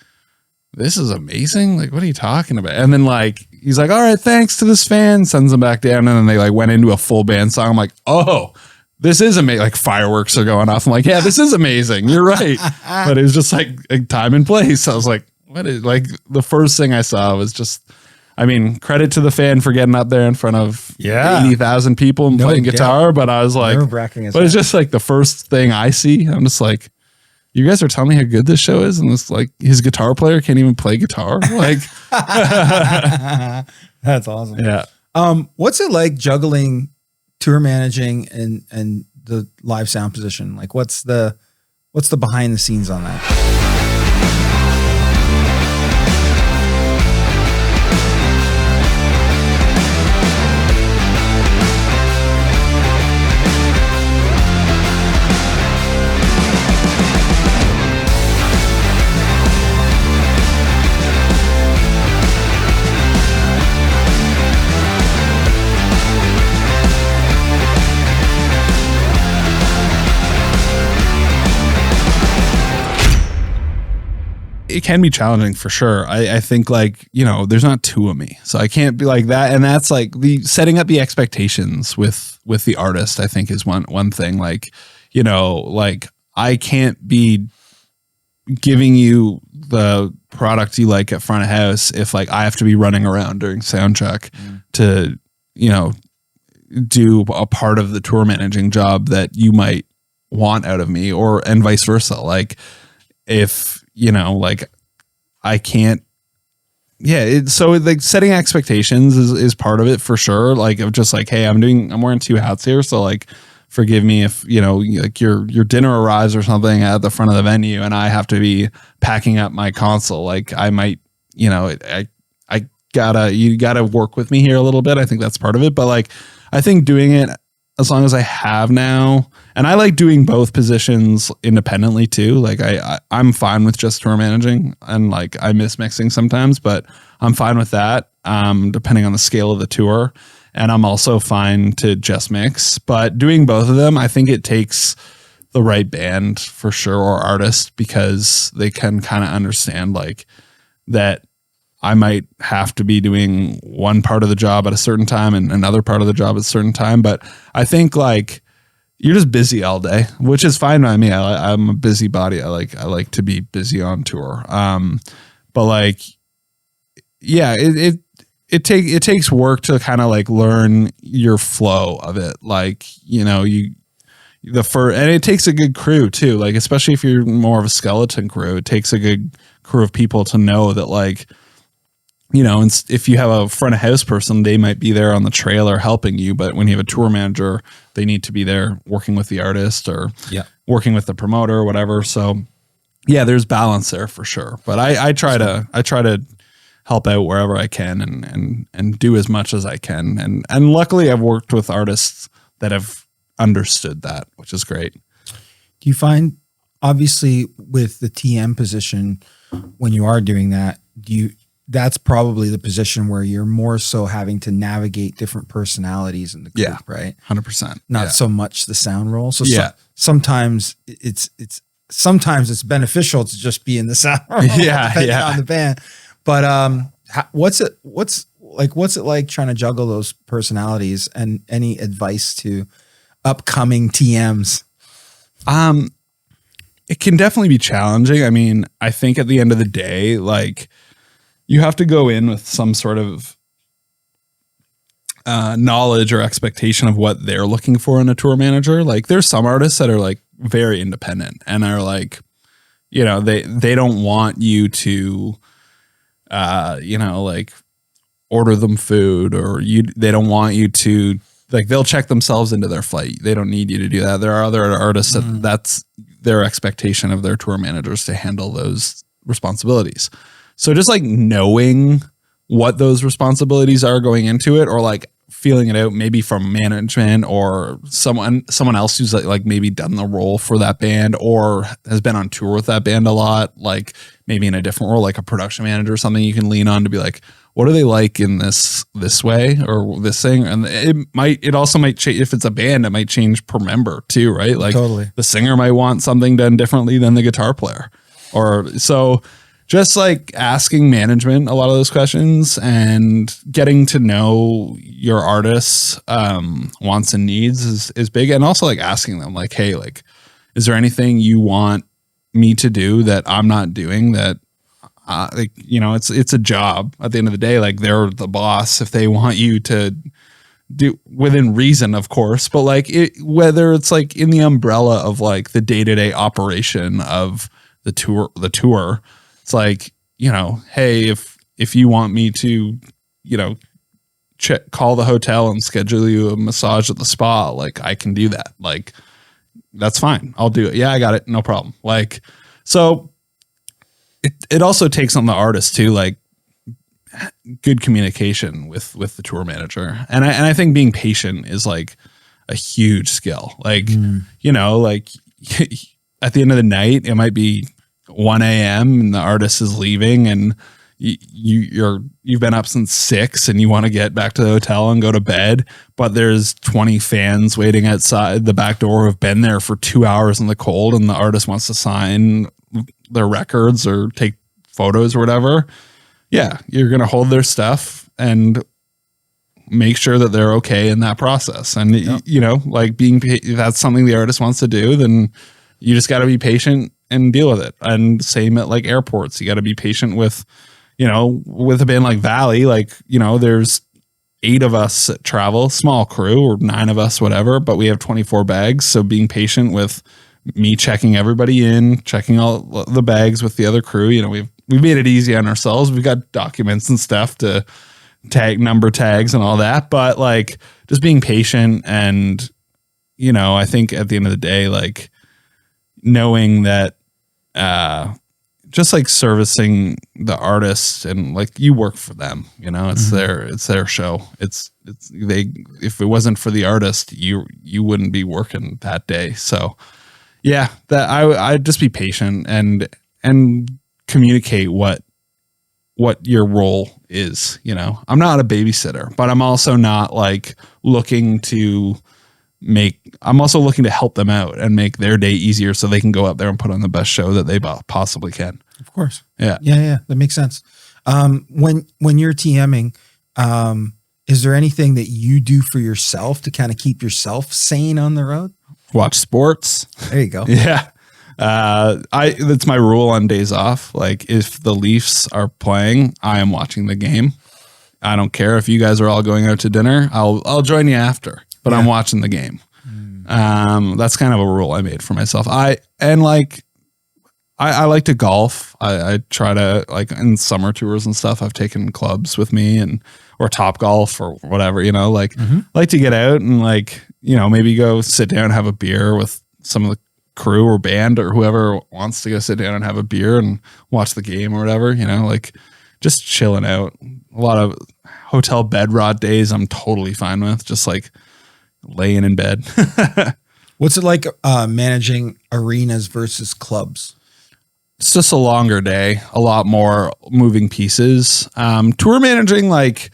this is amazing. Like, what are you talking about? And then like, he's like, all right, thanks to this fan, sends them back down. And then they like went into a full band song. I'm like, oh, this is amazing. Like fireworks are going off. I'm like, yeah, this is amazing. You're right. But it was just like time and place. I was like, what is, like the first thing I saw was just, I mean, credit to the fan for getting up there in front of 80,000 people and playing guitar. But I was like, it's just like the first thing I see. I'm just like, you guys are telling me how good this show is, and this like his guitar player can't even play guitar. Like, that's awesome. Yeah. What's it like juggling tour managing and the live sound position? Like, what's the behind the scenes on that? It can be challenging for sure. I think like, there's not 2 of me, so I can't be like that. And that's like the setting up the expectations with the artist, I think is one thing. Like, like I can't be giving you the product you like at front of house if like I have to be running around during sound check to, do a part of the tour managing job that you might want out of me, and vice versa. Like if, like I can't, so like setting expectations is part of it for sure. Like of just like, hey, I'm wearing 2 hats here. So like, forgive me if, like your dinner arrives or something at the front of the venue and I have to be packing up my console. Like I might, you gotta work with me here a little bit. I think that's part of it. But like, I think doing it as long as I have now, and I like doing both positions independently too. Like I'm fine with just tour managing, and like I miss mixing sometimes, but I'm fine with that. Depending on the scale of the tour, and I'm also fine to just mix, but doing both of them, I think it takes the right band for sure, or artist, because they can kind of understand like that I might have to be doing one part of the job at a certain time and another part of the job at a certain time. But I think like you're just busy all day, which is fine by me. I'm a busybody. I like to be busy on tour. But like, yeah, it takes work to kind of like learn your flow of it. Like, and it takes a good crew too. Like, especially if you're more of a skeleton crew, it takes a good crew of people to know that like, you know, and if you have a front of house person, they might be there on the trailer helping you. But when you have a tour manager, they need to be there working with the artist or working with the promoter or whatever. So yeah, there's balance there for sure. But I try to help out wherever I can and do as much as I can. And luckily I've worked with artists that have understood that, which is great. Do you find, obviously with the TM position, when you are doing that, that's probably the position where you're more so having to navigate different personalities in the group, right? 100%. Not so much the sound role. So sometimes it's beneficial to just be in the sound role, depending on the band. But what's it like trying to juggle those personalities, and any advice to upcoming TMs? It can definitely be challenging. I mean, I think at the end of the day, like, you have to go in with some sort of knowledge or expectation of what they're looking for in a tour manager. Like, there's some artists that are like very independent and are like, you know, they don't want you to, you know, like order them food, or they don't want you to, like, they'll check themselves into their flight. They don't need you to do that. There are other artists that's their expectation of their tour managers to handle those responsibilities. So just like knowing what those responsibilities are going into it, or like feeling it out maybe from management or someone else who's like maybe done the role for that band or has been on tour with that band a lot, like maybe in a different role, like a production manager or something you can lean on to be like, what are they like in this way or this thing? And it also might change. If it's a band, it might change per member too, right? Like Totally. The singer might want something done differently than the guitar player, or so. Just like asking management a lot of those questions and getting to know your artists' wants and needs is big. And also like asking them like, hey, like, is there anything you want me to do that I'm not doing that, like, you know, it's a job at the end of the day. Like, they're the boss. If they want you to do within reason, of course, but like whether it's like in the umbrella of like the day-to-day operation of the tour, it's like, you know, hey, if you want me to, you know, call the hotel and schedule you a massage at the spa, like I can do that. Like, that's fine. I'll do it. Yeah, I got it. No problem. Like, so it also takes on the artist too, like good communication with the tour manager. And I think being patient is like a huge skill. Like, you know, like at the end of the night, it might be 1 a.m. and the artist is leaving, and you've been up since 6 and you want to get back to the hotel and go to bed, but there's 20 fans waiting outside the back door who have been there for 2 hours in the cold, and the artist wants to sign their records or take photos or whatever. Yeah, you're going to hold their stuff and make sure that they're okay in that process. And you know, like if that's something the artist wants to do, then you just got to be patient and deal with it. And same at like airports. You got to be patient with, you know, with a band like Valley, like, you know, there's 8 of us that travel, small crew, or 9 of us, whatever, but we have 24 bags. So being patient with me checking everybody in, checking all the bags with the other crew, you know, we've made it easy on ourselves. We've got documents and stuff to number tags and all that, but like just being patient. And, you know, I think at the end of the day, like knowing that, just like servicing the artist, and like you work for them, you know, it's their show. If it wasn't for the artist, you wouldn't be working that day. So yeah, that I'd just be patient and communicate what your role is. You know, I'm not a babysitter, but I'm also not like looking to I'm also looking to help them out and make their day easier so they can go out there and put on the best show that they possibly can. Of course. Yeah. Yeah. That makes sense. When you're TMing, is there anything that you do for yourself to kind of keep yourself sane on the road? Watch sports. There you go. Yeah. That's my rule on days off. Like if the Leafs are playing, I am watching the game. I don't care if you guys are all going out to dinner. I'll join you after. But I'm watching the game. That's kind of a rule I made for myself. I like to golf. I try to, like, in summer tours and stuff, I've taken clubs with me or Top Golf or whatever, like like to get out and like, maybe go sit down and have a beer with some of the crew or band or whoever wants to go sit down and have a beer and watch the game or whatever, like just chilling out. A lot of hotel bed rot days I'm totally fine with, just like laying in bed. What's it like managing arenas versus clubs? It's just a longer day, a lot more moving pieces. Tour managing, like,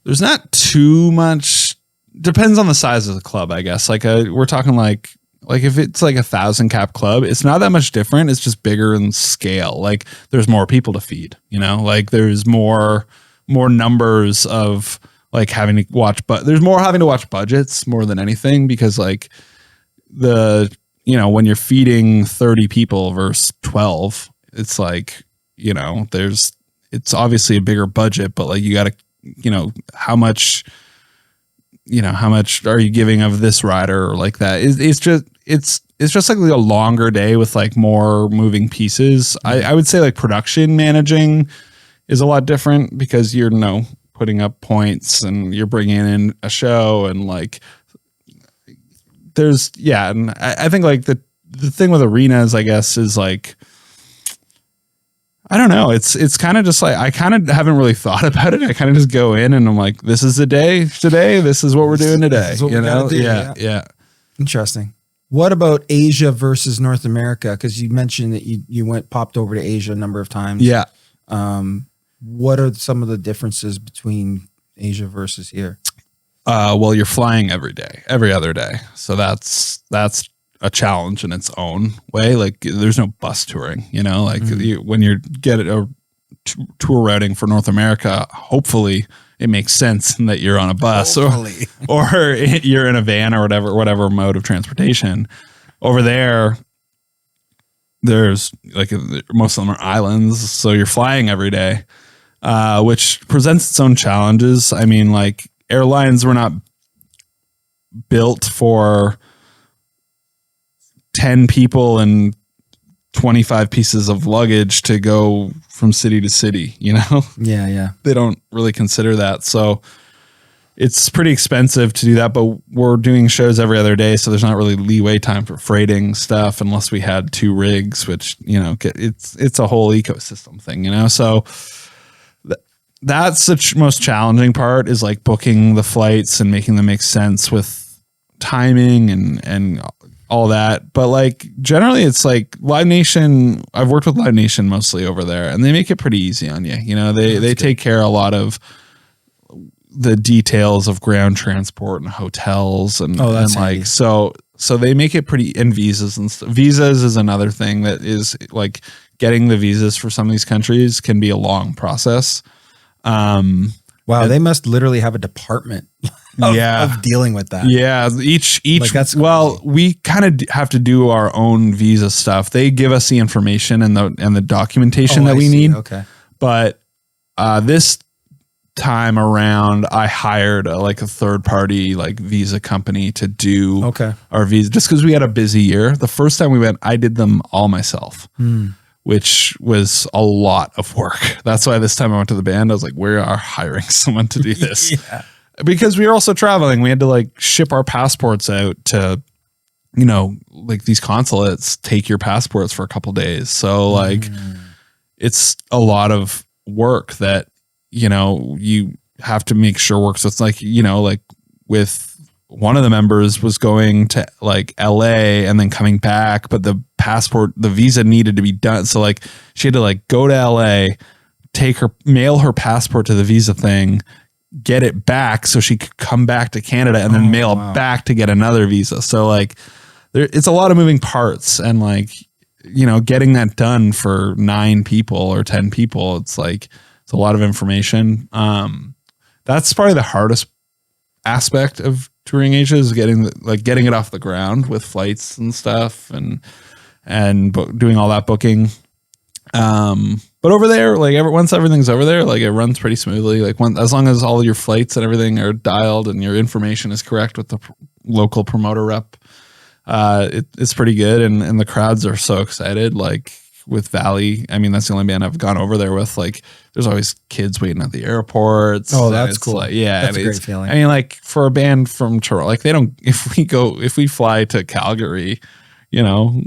there's not too much. Depends on the size of the club, I guess. Like, we're talking like if it's like 1,000 cap club, it's not that much different. It's just bigger in scale. Like, there's more people to feed. Like there's more numbers of like having to watch, but there's more having to watch budgets more than anything, because like when you're feeding 30 people versus 12, it's like, it's obviously a bigger budget, but like you got to, how much are you giving of this rider or like that? It's just like a longer day with like more moving pieces. I would say like production managing is a lot different, because you're, putting up points and you're bringing in a show and like and I think like the thing with arenas, I guess, is like, I don't know. It's kind of just like, I kind of haven't really thought about it. I kind of just go in and I'm like, this is the day today. This is what we're doing today. Yeah. Interesting. What about Asia versus North America? Because you mentioned that you popped over to Asia a number of times. Yeah. What are some of the differences between Asia versus here? Well, you're flying every other day. So that's a challenge in its own way. Like, there's no bus touring, when you get a tour routing for North America, hopefully it makes sense that you're on a bus or you're in a van or whatever mode of transportation. Over there's like, most of them are islands. So you're flying every day, which presents its own challenges. I mean, like, airlines were not built for 10 people and 25 pieces of luggage to go from city to city, Yeah. They don't really consider that. So it's pretty expensive to do that, but we're doing shows every other day. So there's not really leeway time for freighting stuff unless we had 2 rigs, which, it's a whole ecosystem thing, so that's the most challenging part, is like booking the flights and making them make sense with timing and all that. But like, generally it's like Live Nation. I've worked with Live Nation mostly over there, and they make it pretty easy on you. They take care of a lot of the details of ground transport and hotels and like handy. So they make it pretty, and visas and stuff. Visas is another thing that is like, getting the visas for some of these countries can be a long process. Wow, they must literally have a department of dealing with that. Yeah, each like, that's crazy. Well, we kind of have to do our own visa stuff. They give us the information and the documentation that we need. Okay. But this time around, I hired a third party visa company to do our visa, just because we had a busy year. The first time we went, I did them all myself. Which was a lot of work. That's why this time I went to the band. I was like, we are hiring someone to do this. Because we were also traveling. We had to ship our passports out to, these consulates take your passports for a couple days. So it's a lot of work that, you have to make sure works. So it's with one of the members was going to LA and then coming back, but the visa needed to be done. So she had to go to LA, mail her passport to the visa thing, get it back so she could come back to Canada and then mail it back to get another visa. So it's a lot of moving parts, and getting that done for 9 people or 10 people, it's a lot of information. That's probably the hardest aspect of touring Asia, is getting it off the ground with flights and stuff and doing all that booking. But over there, once everything's over there, it runs pretty smoothly. As long as all your flights and everything are dialed and your information is correct with the local promoter rep, it's pretty good. And the crowds are so excited. with Valley, I mean, that's the only band I've gone over there with. Like, there's always kids waiting at the airports. Oh, that's cool. Like, yeah. That's a great feeling. I mean, like, for a band from Toronto, like, they don't, if we fly to Calgary, you know,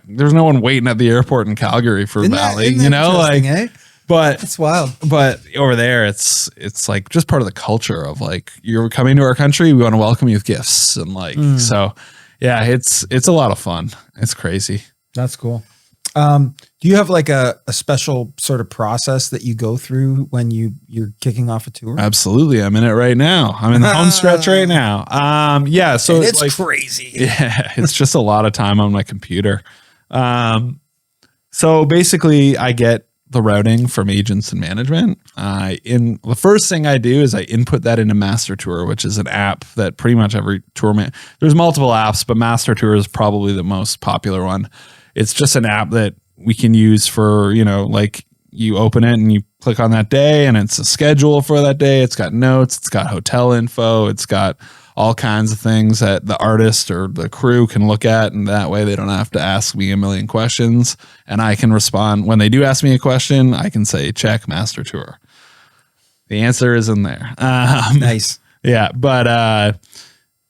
there's no one waiting at the airport in Calgary for Valley, you know, like, eh? But it's wild. But over there, it's like just part of the culture of like, you're coming to our country, we want to welcome you with gifts. And like, so yeah, it's a lot of fun. It's crazy. That's cool. Do you have like a special sort of process that you go through when you're kicking off a tour? Absolutely. I'm in it right now. I'm in the home stretch right now. Yeah. So it's like, crazy. Yeah. It's just a lot of time on my computer. So basically I get the routing from agents and management. The first thing I do is I input that into Master Tour, which is an app that pretty much every tour there's multiple apps, but Master Tour is probably the most popular one. It's just an app that we can use for, you know, like you open it and you click on that day and it's a schedule for that day. It's got notes, it's got hotel info, it's got all kinds of things that the artist or the crew can look at. And that way they don't have to ask me a million questions. And I can respond. When they do ask me a question, I can say, check Master Tour. The answer is in there. Nice. Yeah. But,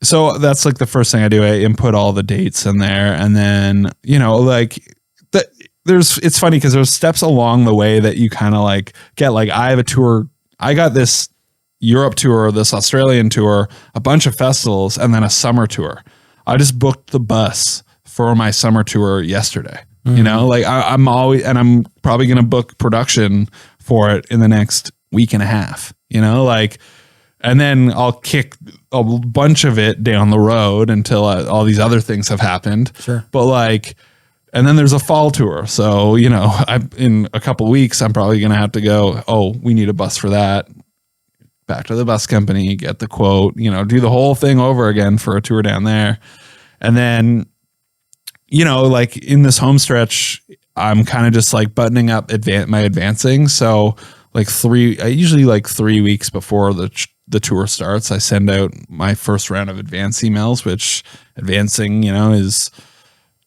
so that's like the first thing I do. I input all the dates in there. And then, you know, like it's funny because there's steps along the way that you kind of like get, like, I have a tour. I got this Europe tour, this Australian tour, a bunch of festivals, and then a summer tour. I just booked the bus for my summer tour yesterday. You know, like I'm probably going to book production for it in the next week and a half, you know, like, and then I'll kick a bunch of it down the road until all these other things have happened. Sure. But like, and then there's a fall tour. So, you know, in a couple of weeks, I'm probably going to have to go, oh, we need a bus for that. Back to the bus company, get the quote, you know, do the whole thing over again for a tour down there. And then, you know, like in this home stretch, I'm kind of just like buttoning up my advancing. So like usually like 3 weeks before the tour starts, I send out my first round of advance emails, which advancing, you know, is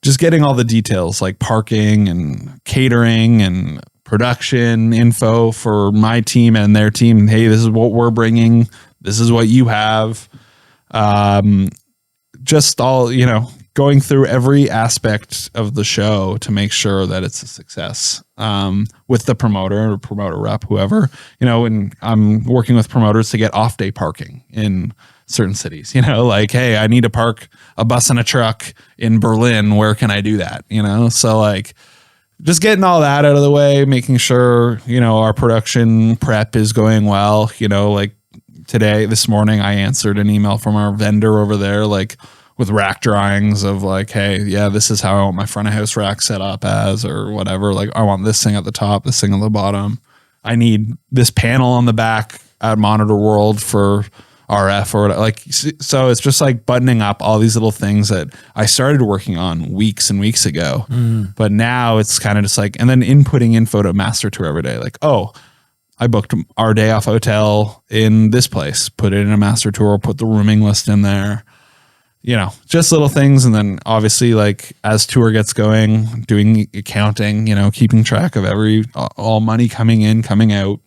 just getting all the details like parking and catering and production info for my team and their team. Hey, this is what we're bringing. This is what you have. Just all, you know, going through every aspect of the show to make sure that it's a success, with the promoter or promoter rep, whoever, you know, and I'm working with promoters to get off day parking in certain cities, you know, like, hey, I need to park a bus and a truck in Berlin. Where can I do that? You know? So like, just getting all that out of the way, making sure, you know, our production prep is going well. You know, like this morning, I answered an email from our vendor over there, like with rack drawings of like, hey, yeah, this is how I want my front of house rack set up as, or whatever. Like, I want this thing at the top, this thing on the bottom. I need this panel on the back at Monitor World for RF or whatever. Like, so it's just like buttoning up all these little things that I started working on weeks and weeks ago, but now it's kind of just like, and then inputting info to Master Tour every day. Like, oh, I booked our day off hotel in this place, put it in a Master Tour, put the rooming list in there, you know, just little things. And then obviously like as tour gets going, doing accounting, you know, keeping track of all money coming in, coming out,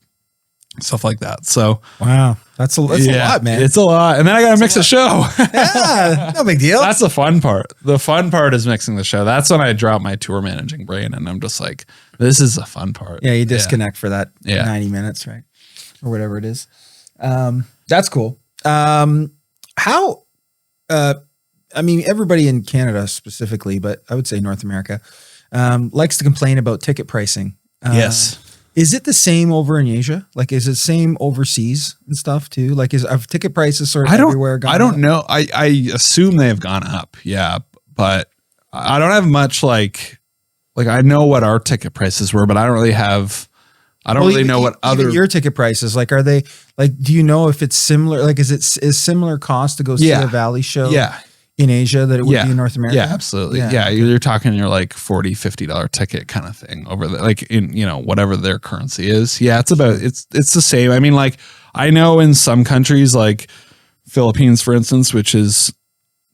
stuff like that. So, wow, that's a lot, man. It's a lot. And then I got to mix a show. Yeah, no big deal. That's the fun part. The fun part is mixing the show. That's when I drop my tour managing brain and I'm just like, this is the fun part. Yeah, you disconnect for that 90 minutes, right? Or whatever it is. That's cool. I mean, everybody in Canada specifically, but I would say North America, likes to complain about ticket pricing. Yes. Is it the same over in Asia? Like, is it the same overseas and stuff too? Like, have ticket prices sort of everywhere gone up? I don't know. I assume they have gone up. Yeah. But I don't have much like I know what our ticket prices were, but I don't really know what other your ticket prices, like, are they like, do you know if it's similar? Like, is similar cost to go see a Valley show? Yeah. In Asia that it would be in North America? Yeah, absolutely. Yeah. You're talking your like $40, $50 ticket kind of thing over there, like in, you know, whatever their currency is. Yeah, it's the same. I mean, like, I know in some countries like Philippines, for instance, which is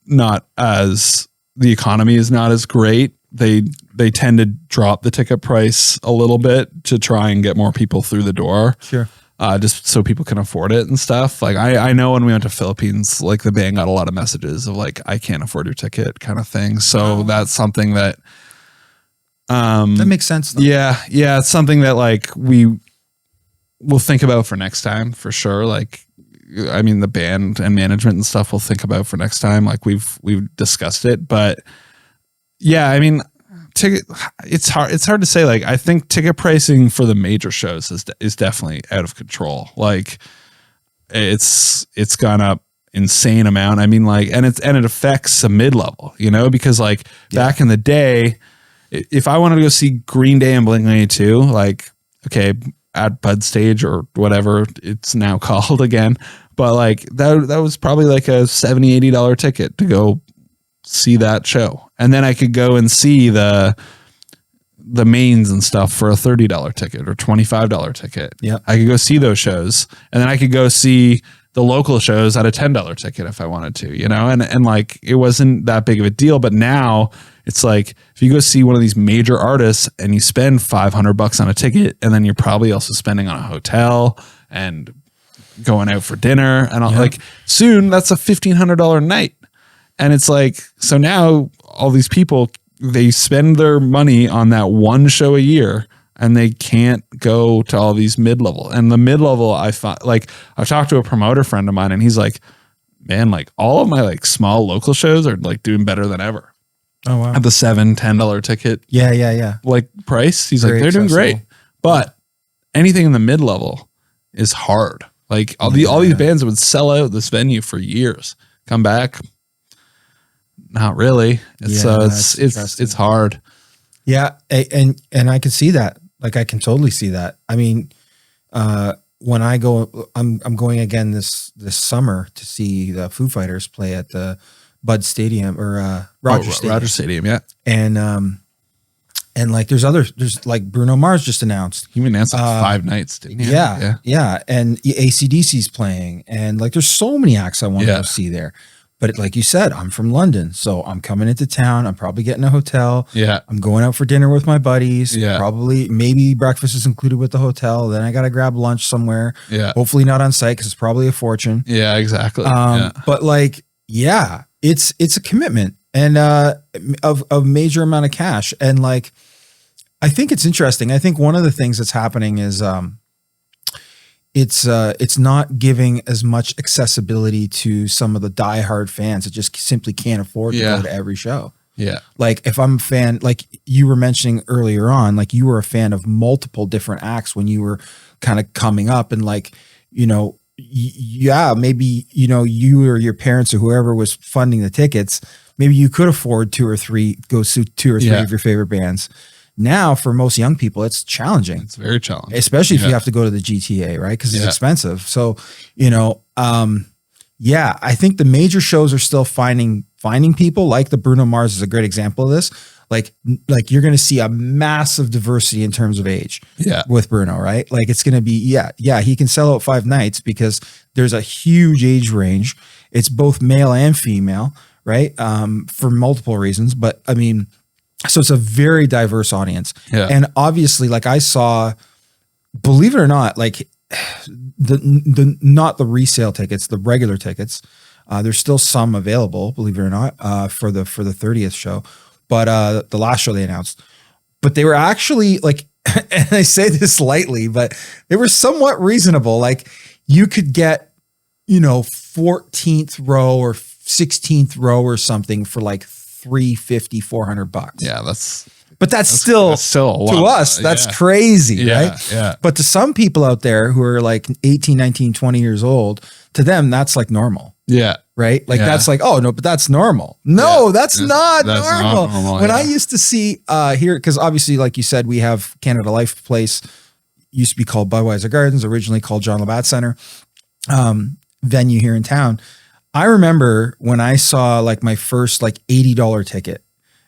not as, the economy is not as great. they tend to drop the ticket price a little bit to try and get more people through the door. Sure. Just so people can afford it and stuff. Like I know when we went to Philippines, like the band got a lot of messages of like, I can't afford your ticket kind of thing. So that's something that, that makes sense though. Yeah. It's something that like we'll think about for next time for sure. Like, I mean, the band and management and stuff we'll think about for next time. Like we've discussed it, but yeah, I mean, it's hard to say. Like, I think ticket pricing for the major shows is definitely out of control. Like it's gone up insane amount. I mean, like, and it affects the mid-level, you know, because like back in the day, if I wanted to go see Green Day and Blink-182, like, okay, at Bud Stage or whatever it's now called again, but like that was probably like a $70, $80 ticket to go see that show. And then I could go and see the mains and stuff for a $30 ticket or $25 ticket. Yeah. I could go see those shows, and then I could go see the local shows at a $10 ticket if I wanted to, you know, and like it wasn't that big of a deal. But now it's like if you go see one of these major artists and you spend $500 on a ticket, and then you're probably also spending on a hotel and going out for dinner and all, like soon that's a $1,500 night. And it's like, so now all these people, they spend their money on that one show a year and they can't go to all these mid-level. And the mid-level, I thought, like, I've talked to a promoter friend of mine and he's like, man, like all of my like small local shows are like doing better than ever. Oh, wow. At the $7, $10 ticket. Yeah. Like price. He's Very like, they're doing accessible. great. But anything in the mid-level is hard. Like all these bands that would sell out this venue for years, come back. Not really. It's hard. Yeah. And I can see that. Like, I can totally see that. I mean, when I go, I'm going again this summer to see the Foo Fighters play at the Bud Stadium or Rogers Stadium. Rogers Stadium, yeah. And like there's like Bruno Mars just announced. He announced like 5 nights, didn't he? Yeah. And AC/DC's playing, and like there's so many acts I want to go see there. But like you said, I'm from London, so I'm coming into town. I'm probably getting a hotel. Yeah. I'm going out for dinner with my buddies. Yeah. Probably, maybe breakfast is included with the hotel. Then I got to grab lunch somewhere. Yeah. Hopefully not on site because it's probably a fortune. Yeah, exactly. But like, yeah, it's a commitment and of a major amount of cash. And like, I think it's interesting. I think one of the things that's happening is it's not giving as much accessibility to some of the diehard fans that just simply can't afford to go to every show. Yeah. Like if I'm a fan, like you were mentioning earlier on, like you were a fan of multiple different acts when you were kind of coming up, and like, you know, maybe, you know, you or your parents or whoever was funding the tickets, maybe you could afford two or three of your favorite bands. Now, for most young people, it's challenging. It's very challenging, especially if you have to go to the GTA, right? Because it's expensive. So, you know, I think the major shows are still finding people. Like the Bruno Mars is a great example of this. Like you're going to see a massive diversity in terms of age. Yeah, with Bruno, right? Like it's going to be he can sell out 5 nights because there's a huge age range. It's both male and female, right? For multiple reasons, but I mean. So it's a very diverse audience. Yeah. And obviously, like I saw, believe it or not, like not the resale tickets, the regular tickets, there's still some available, believe it or not, for the 30th show. But the last show they announced, but they were actually like, and I say this lightly, but they were somewhat reasonable. Like you could get, you know, 14th row or 16th row or something for like $350, $400. Yeah, but that's still a lot. To us, that's crazy, right? Yeah. But to some people out there who are like 18, 19, 20 years old, to them, that's like normal. Yeah. Right? Like that's like, oh no, but that's normal. No, that's not normal. When I used to see here, because obviously, like you said, we have Canada Life Place, used to be called Budweiser Gardens, originally called John Labatt Center, venue here in town. I remember when I saw like my first like $80 ticket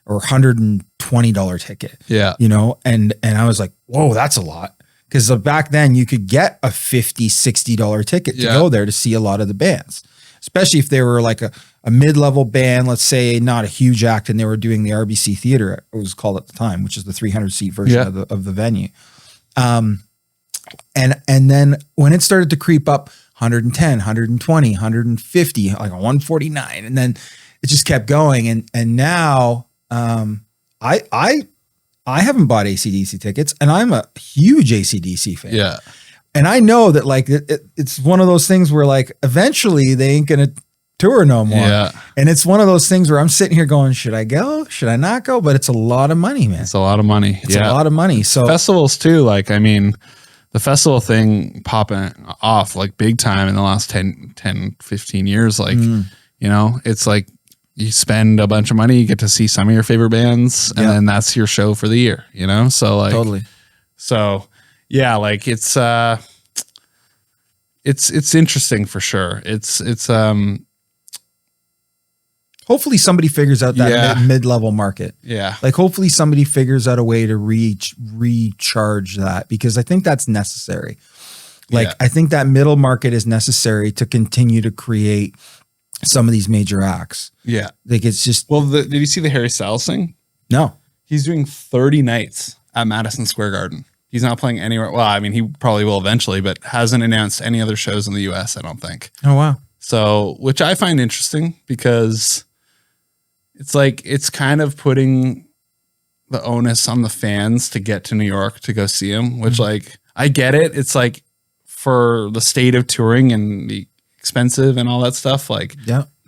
or $120 ticket. Yeah. You know, and I was like, whoa, that's a lot. Because back then you could get a $50, $60 ticket to go there to see a lot of the bands. especially if they were like a mid-level band, let's say not a huge act, and they were doing the RBC Theater, it was called at the time, which is the 300-seat version of the venue. And then when it started to creep up 110, 120, 150, like a 149, and then it just kept going. And now I haven't bought AC/DC tickets, and I'm a huge AC/DC fan. Yeah. And I know that like it's one of those things where like eventually they ain't gonna tour no more. Yeah. And it's one of those things where I'm sitting here going, should I go? Should I not go? But it's a lot of money, man. It's a lot of money. It's a lot of money. So festivals too, like, I mean, the festival thing popping off like big time in the last 10, 15 years. Like, you know, it's like you spend a bunch of money, you get to see some of your favorite bands, and then that's your show for the year, you know? So like, totally. So yeah, like it's interesting for sure. It's hopefully somebody figures out that mid-level market. Yeah. Like hopefully somebody figures out a way to recharge that, because I think that's necessary. Like I think that middle market is necessary to continue to create some of these major acts. Yeah. Like it's just, well, did you see the Harry Styles thing? No. He's doing 30 nights at Madison Square Garden. He's not playing anywhere. Well, I mean, he probably will eventually, but hasn't announced any other shows in the US, I don't think. Oh, wow. So, which I find interesting, because it's like, it's kind of putting the onus on the fans to get to New York to go see him, which like, I get it. It's like for the state of touring and the expensive and all that stuff, like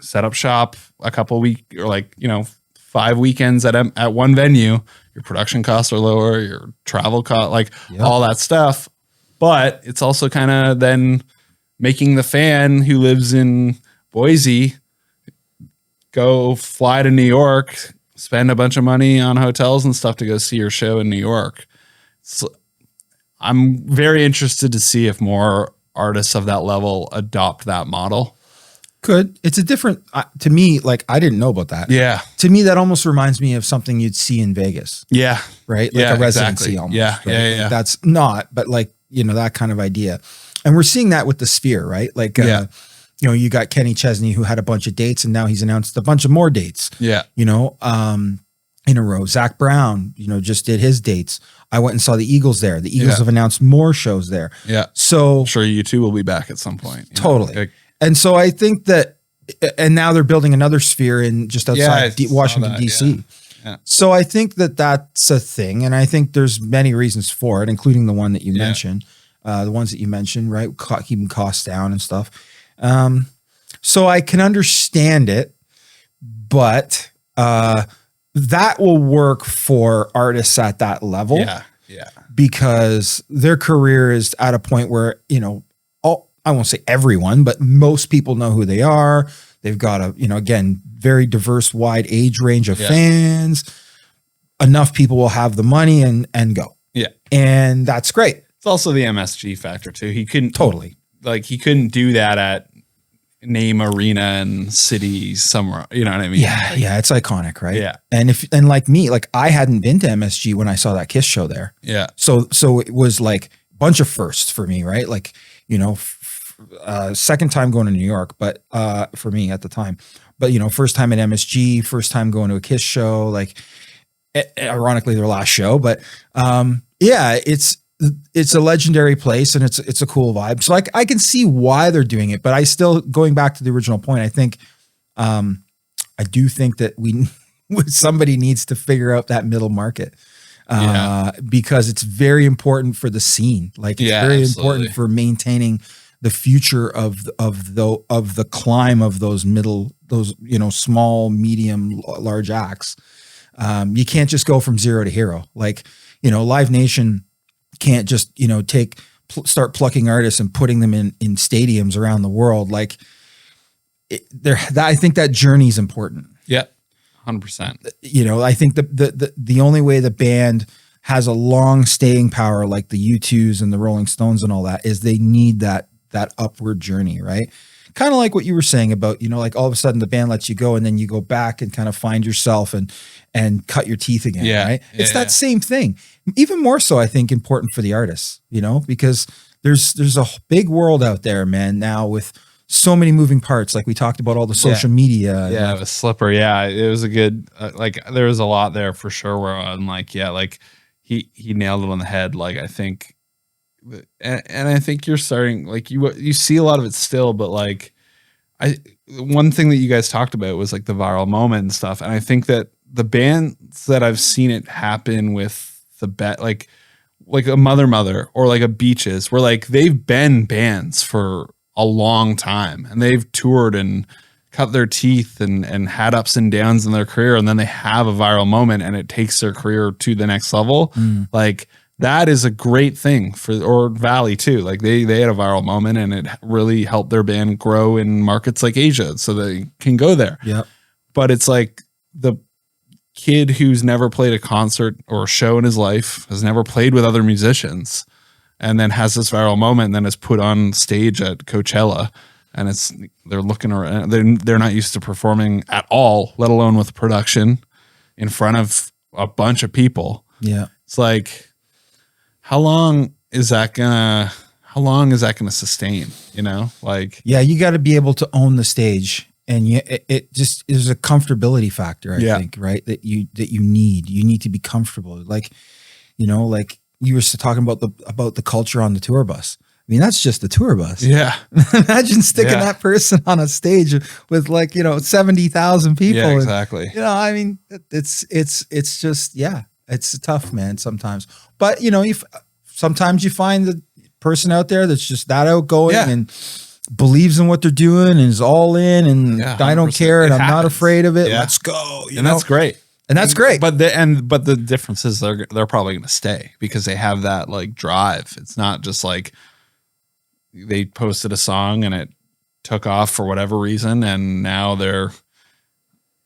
set up shop a couple week or like, you know, 5 weekends at one venue, your production costs are lower, your travel cost, like all that stuff. But it's also kind of then making the fan who lives in Boise go fly to New York, spend a bunch of money on hotels and stuff to go see your show in New York. So I'm very interested to see if more artists of that level adopt that model. Could. It's a different, to me, like I didn't know about that. Yeah. To me, that almost reminds me of something you'd see in Vegas. Yeah. Right? Like a residency almost. Yeah. Right? Yeah. That's not, but like, you know, that kind of idea. And we're seeing that with the Sphere, right? Like, you know, you got Kenny Chesney who had a bunch of dates, and now he's announced a bunch of more dates. Yeah. You know, in a row. Zach Brown, you know, just did his dates. I went and saw the Eagles there. The Eagles have announced more shows there. Yeah. So I'm sure U2 will be back at some point. Totally. Like, and so I think that, and now they're building another Sphere in just outside Washington, D.C. Yeah. So I think that that's a thing. And I think there's many reasons for it, including the one that you mentioned, the ones that you mentioned, right? Keeping costs down and stuff. So I can understand it, but that will work for artists at that level. Yeah. Yeah. Because their career is at a point where, you know, I won't say everyone, but most people know who they are. They've got a, you know, again, very diverse, wide age range of fans. Enough people will have the money and go. Yeah. And that's great. It's also the MSG factor too. He couldn't he couldn't do that at name arena and city somewhere. You know what I mean? Yeah. Like, yeah. It's iconic, right? Yeah. And like me, like I hadn't been to MSG when I saw that Kiss show there. Yeah. So it was like a bunch of firsts for me, right? Like, you know, second time going to New York, but for me at the time, but you know, first time at MSG, first time going to a Kiss show, like ironically their last show, but yeah, it's a legendary place and it's a cool vibe. So like I can see why they're doing it, but I still, going back to the original point, I think I do think that somebody needs to figure out that middle market. Because it's very important for the scene. Like it's very important for maintaining the future of the climb of those you know, small, medium, large acts. You can't just go from zero to hero. Like, you know, Live Nation can't just, you know, start plucking artists and putting them in stadiums around the world. Like I think that journey is important. Yeah. 100%. You know, I think the only way the band has a long staying power, like the U2s and the Rolling Stones and all that, is they need that upward journey, right? Kind of like what you were saying about, you know, like all of a sudden the band lets you go and then you go back and kind of find yourself and cut your teeth again, right? It's that same thing. Even more so, I think, important for the artists, you know, because there's a big world out there, man, now with so many moving parts. Like we talked about all the social media. Yeah, it was Slipper. Yeah, it was a good, like there was a lot there for sure where I'm like, yeah, like he nailed it on the head. Like I think, and I think you're starting, like you see a lot of it still, but like one thing that you guys talked about was like the viral moment and stuff. And I think that the bands that I've seen it happen with like a Mother or like a Beaches, where like they've been bands for a long time and they've toured and cut their teeth and had ups and downs in their career, and then they have a viral moment and it takes their career to the next level. Like that is a great thing or Valley too. Like they had a viral moment and it really helped their band grow in markets like Asia so they can go there. Yep. But it's like the kid who's never played a concert or a show in his life, has never played with other musicians, and then has this viral moment and then is put on stage at Coachella, and they're looking around, they're not used to performing at all, let alone with production in front of a bunch of people. Yeah. It's like, how long is that gonna sustain? You know, like, yeah, you got to be able to own the stage, and it just is a comfortability factor. I think, right. That you need to be comfortable. Like, you know, like you were talking about the culture on the tour bus. I mean, that's just the tour bus. Yeah. Imagine sticking that person on a stage with like, you know, 70,000 people. Yeah, exactly. And, you know, I mean, it's just, yeah, it's tough, man, sometimes. But, you know, sometimes you find the person out there that's just that outgoing and believes in what they're doing and is all in, and I don't care and I'm not afraid of it. Yeah. Let's go. You know? That's great. And that's great. But the difference is they're probably going to stay because they have that like drive. It's not just like they posted a song and it took off for whatever reason, and now they're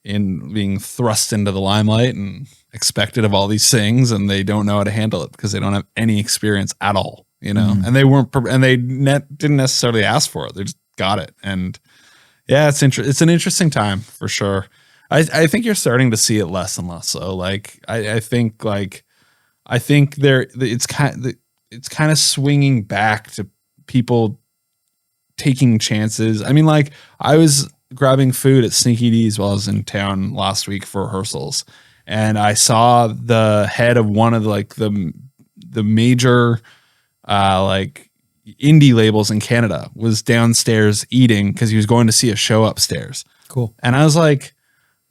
being thrust into the limelight and expected of all these things, and they don't know how to handle it because they don't have any experience at all, you know. And they didn't necessarily ask for it; they just got it. And yeah, it's an interesting time for sure. I think you're starting to see it less and less. So like I think it's kind of swinging back to people taking chances. I mean, like I was grabbing food at Sneeky Dees while I was in town last week for rehearsals, and I saw the head of one of the major like indie labels in Canada was downstairs eating because he was going to see a show upstairs. Cool. And I was like,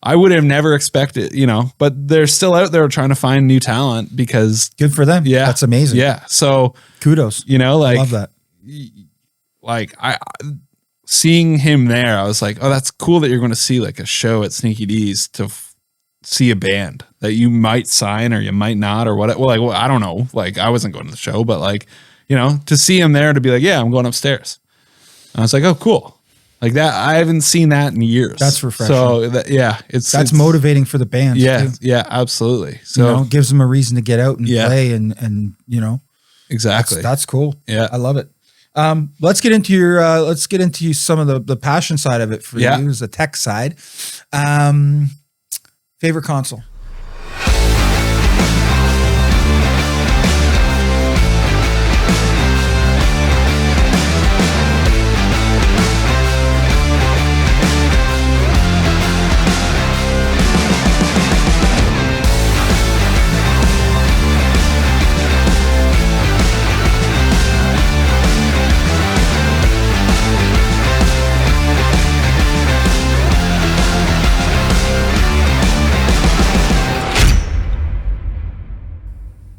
I would have never expected, you know, but they're still out there trying to find new talent because good for them. Yeah. That's amazing. Yeah. So kudos. You know, like, I love that. Like seeing him there, I was like, oh, that's cool that you're going to see like a show at Sneeky Dees to see a band that you might sign or you might not, or what. Well, I don't know. Like I wasn't going to the show, but like, you know, to see him there, to be like, yeah, I'm going upstairs. And I was like, oh, cool. Like that. I haven't seen that in years. That's refreshing. So it's motivating for the band. Yeah. Too. Yeah, absolutely. So you know, it gives them a reason to get out and play and, you know, exactly. That's cool. Yeah. I love it. Let's get into some of the passion side of it for you, as the tech side. Favorite console?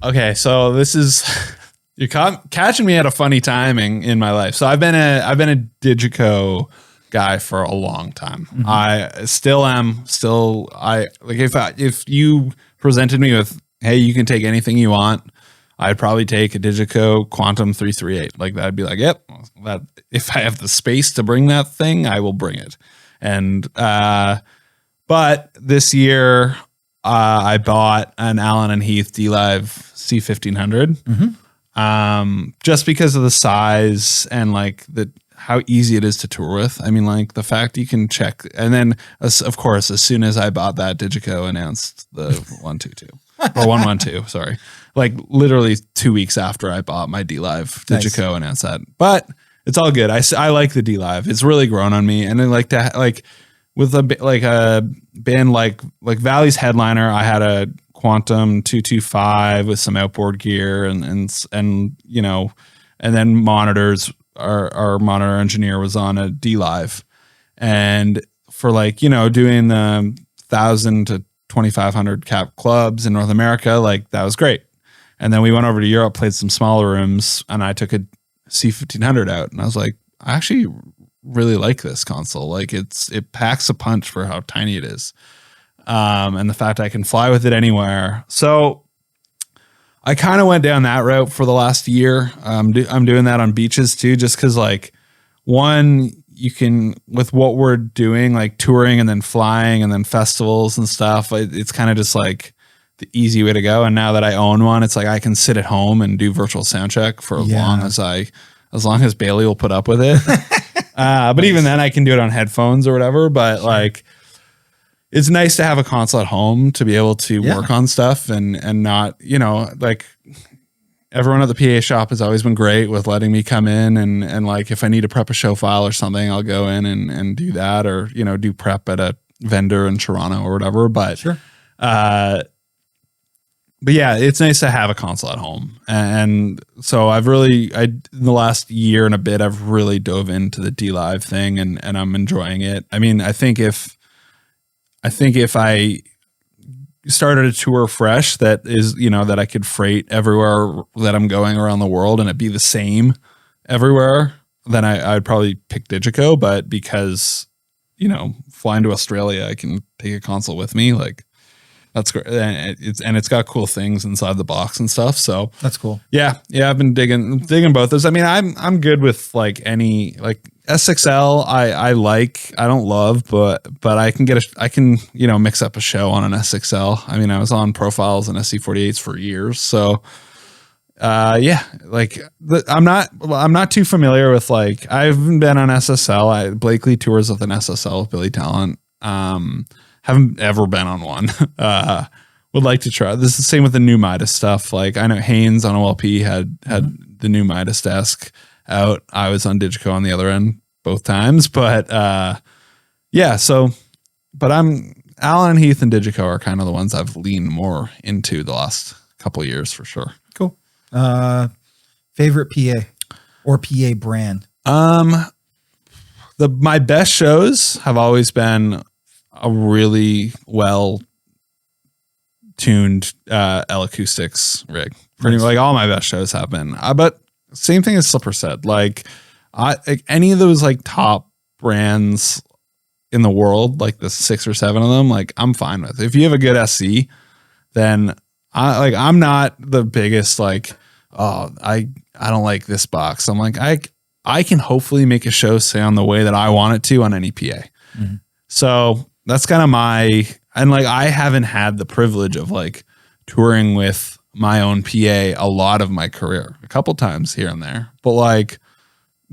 Okay, so this is you're catching me at a funny timing in my life. So I've been a Digico guy for a long time. Mm-hmm. I still am. If you presented me with, hey, you can take anything you want, I'd probably take a Digico Quantum 338. Like that'd be like, yep. That if I have the space to bring that thing, I will bring it. And but this year. I bought an Allen and Heath D-Live C1500, just because of the size and like how easy it is to tour with. I mean, like the fact you can check, and then of course, as soon as I bought that, Digico announced the 122 or 112. Sorry, like literally 2 weeks after I bought my D-Live, Digico announced that. But it's all good. I like the D Live. It's really grown on me, and then like with a band like Valley's headliner, I had a Quantum 225 with some outboard gear and you know, and then monitors. Our monitor engineer was on a D Live, and for like, you know, doing the 1,000 to 2,500 cap clubs in North America, like that was great. And then we went over to Europe, played some smaller rooms, and I took a C1500 out, and I was like, I actually really like this console. Like it packs a punch for how tiny it is. And the fact I can fly with it anywhere. So I kind of went down that route for the last year. I'm doing that on beaches too, just because like one, you can, with what we're doing, like touring and then flying and then festivals and stuff, it's kind of just like the easy way to go. And now that I own one, it's like I can sit at home and do virtual sound check for as long as Bailey will put up with it. But even then I can do it on headphones or whatever. But like, it's nice to have a console at home to be able to work on stuff and not, you know, like everyone at the PA shop has always been great with letting me come in and like, if I need to prep a show file or something, I'll go in and do that, or, you know, do prep at a vendor in Toronto or whatever. But, but yeah, it's nice to have a console at home. And so in the last year and a bit, I've really dove into the D Live thing and I'm enjoying it. I mean, I think if I started a tour fresh that is, you know, that I could freight everywhere that I'm going around the world and it'd be the same everywhere, then I'd probably pick Digico. But because, you know, flying to Australia, I can take a console with me. Like, that's great. And it's got cool things inside the box and stuff. So that's cool. Yeah. I've been digging both those. I mean, I'm good with like any, like SXL. I don't love, but I can you know, mix up a show on an SXL. I mean, I was on profiles and SC48s for years. So like I'm not too familiar with, like, I haven't been on SSL. Blakely tours with an SSL with Billy Talent. Haven't ever been on one. Would like to try. This is the same with the new Midas stuff. Like, I know Haynes on OLP had the new Midas desk out. I was on Digico on the other end both times, but so, but Alan and Heath and Digico are kind of the ones I've leaned more into the last couple of years for sure. Cool. Favorite PA or PA brand? My best shows have always been a really well tuned L Acoustics rig. Pretty much, like all my best shows have been. But same thing as Slipper said. Like any of those like top brands in the world, like the 6 or 7 of them, like I'm fine with. If you have a good SC, then I'm not the biggest like, oh, I don't like this box. I'm like, I can hopefully make a show sound the way that I want it to on any PA. Mm-hmm. So that's kind of and like, I haven't had the privilege of like touring with my own PA a lot of my career, a couple times here and there, but like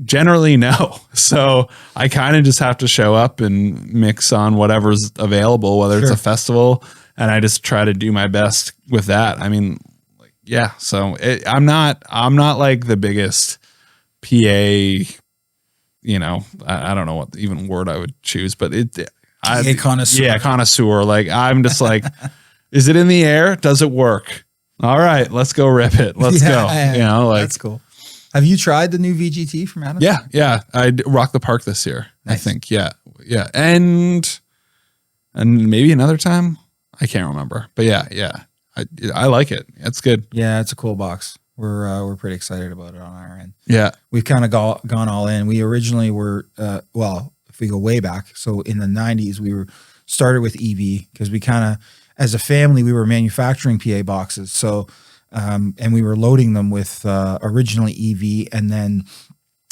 generally no. So I kind of just have to show up and mix on whatever's available, whether it's a festival, and I just try to do my best with that. I mean, like, yeah. So I'm not like the biggest PA, you know, I don't know what even word I would choose, but connoisseur. Yeah, connoisseur. Like, I'm just like, is it in the air? Does it work? All right, let's go rip it. Let's go. Yeah, you know, like, that's cool. Have you tried the new VGT from Madison? Yeah. I rocked the park this year. Nice. I think. Yeah. And maybe another time. I can't remember. But yeah. I like it. It's good. Yeah, it's a cool box. We're pretty excited about it on our end. Yeah. We've kind of gone all in. We originally were if we go way back, so in the 90s, we started with EV because we kind of, as a family, we were manufacturing PA boxes. So, and we were loading them with originally EV, and then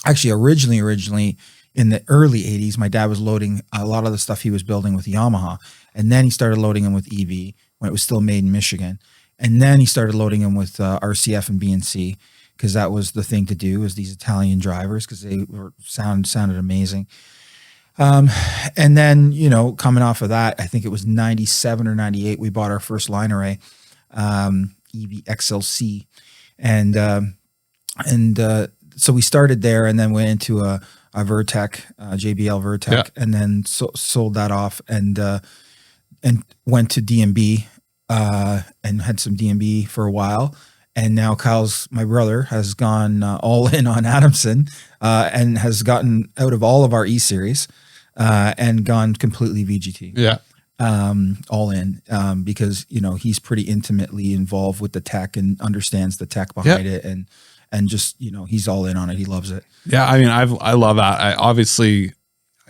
actually originally in the early 80s, my dad was loading a lot of the stuff he was building with Yamaha, and then he started loading them with EV when it was still made in Michigan, and then he started loading them with RCF and BNC because that was the thing to do, was these Italian drivers, because they sounded amazing. And then, you know, coming off of that, I think it was 97 or 98, we bought our first line array, EV XLC. And so we started there and then went into a Vertec, JBL Vertec, and then sold that off and went to DMB and had some DMB for a while. And now my brother, has gone all in on Adamson and has gotten out of all of our E series and gone completely VGT. Yeah. All in because he's pretty intimately involved with the tech and understands the tech behind it and just he's all in on it. He loves it. Yeah, I mean I love that. I obviously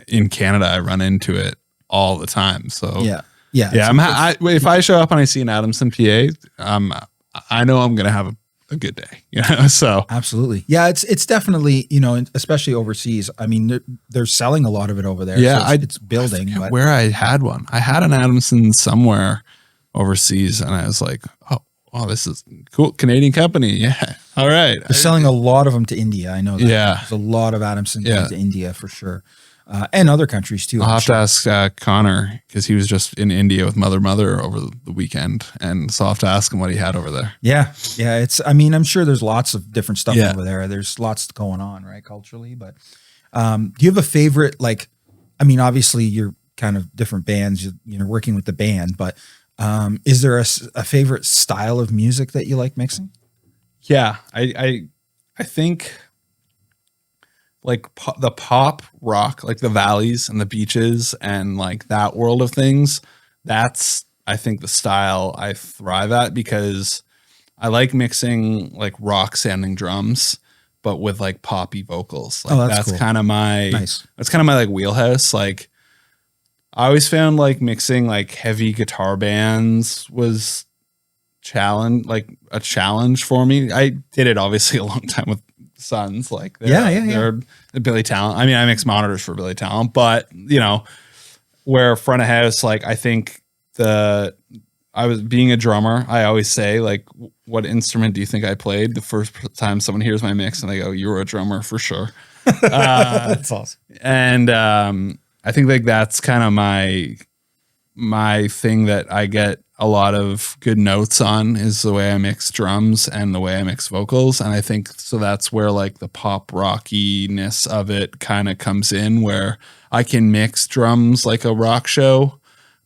in Canada I run into it all the time. So yeah. If I show up and I see an Adamson PA, I know I'm gonna have a good day. So absolutely, yeah. It's definitely especially overseas. I mean, they're selling a lot of it over there. Yeah, so it's building. But where I had one, I had an Adamson somewhere overseas, and I was like, oh, this is cool, Canadian company. Yeah, all right. They're selling a lot of them to India. I know that. Yeah, there's a lot of Adamson going to India for sure. And other countries too. I'll have to ask Connor because he was just in India with Mother over the weekend, and so I'll have to ask him what he had over there. Yeah. I'm sure there's lots of different stuff over there. There's lots going on, right, culturally. But do you have a favorite? Obviously you're kind of different bands. You're working with the band, but is there a favorite style of music that you like mixing? Yeah, I think. Like the pop rock, like the valleys and the beaches and like that world of things. That's, I think, the style I thrive at because I like mixing like rock sounding drums, but with like poppy vocals. Like that's cool. Kind of that's kind of my like wheelhouse. Like I always found like mixing like heavy guitar bands was a challenge for me. I did it obviously a long time with Sons, like they're Billy Talent. I mean, I mix monitors for Billy Talent, but where front of house, like I think I was being a drummer. I always say like, what instrument do you think I played? The first time someone hears my mix and they go, "You were a drummer for sure." That's awesome. And I think like that's kind of my thing that I get a lot of good notes on is the way I mix drums and the way I mix vocals. And I think so that's where like the pop rockiness of it kind of comes in, where I can mix drums like a rock show,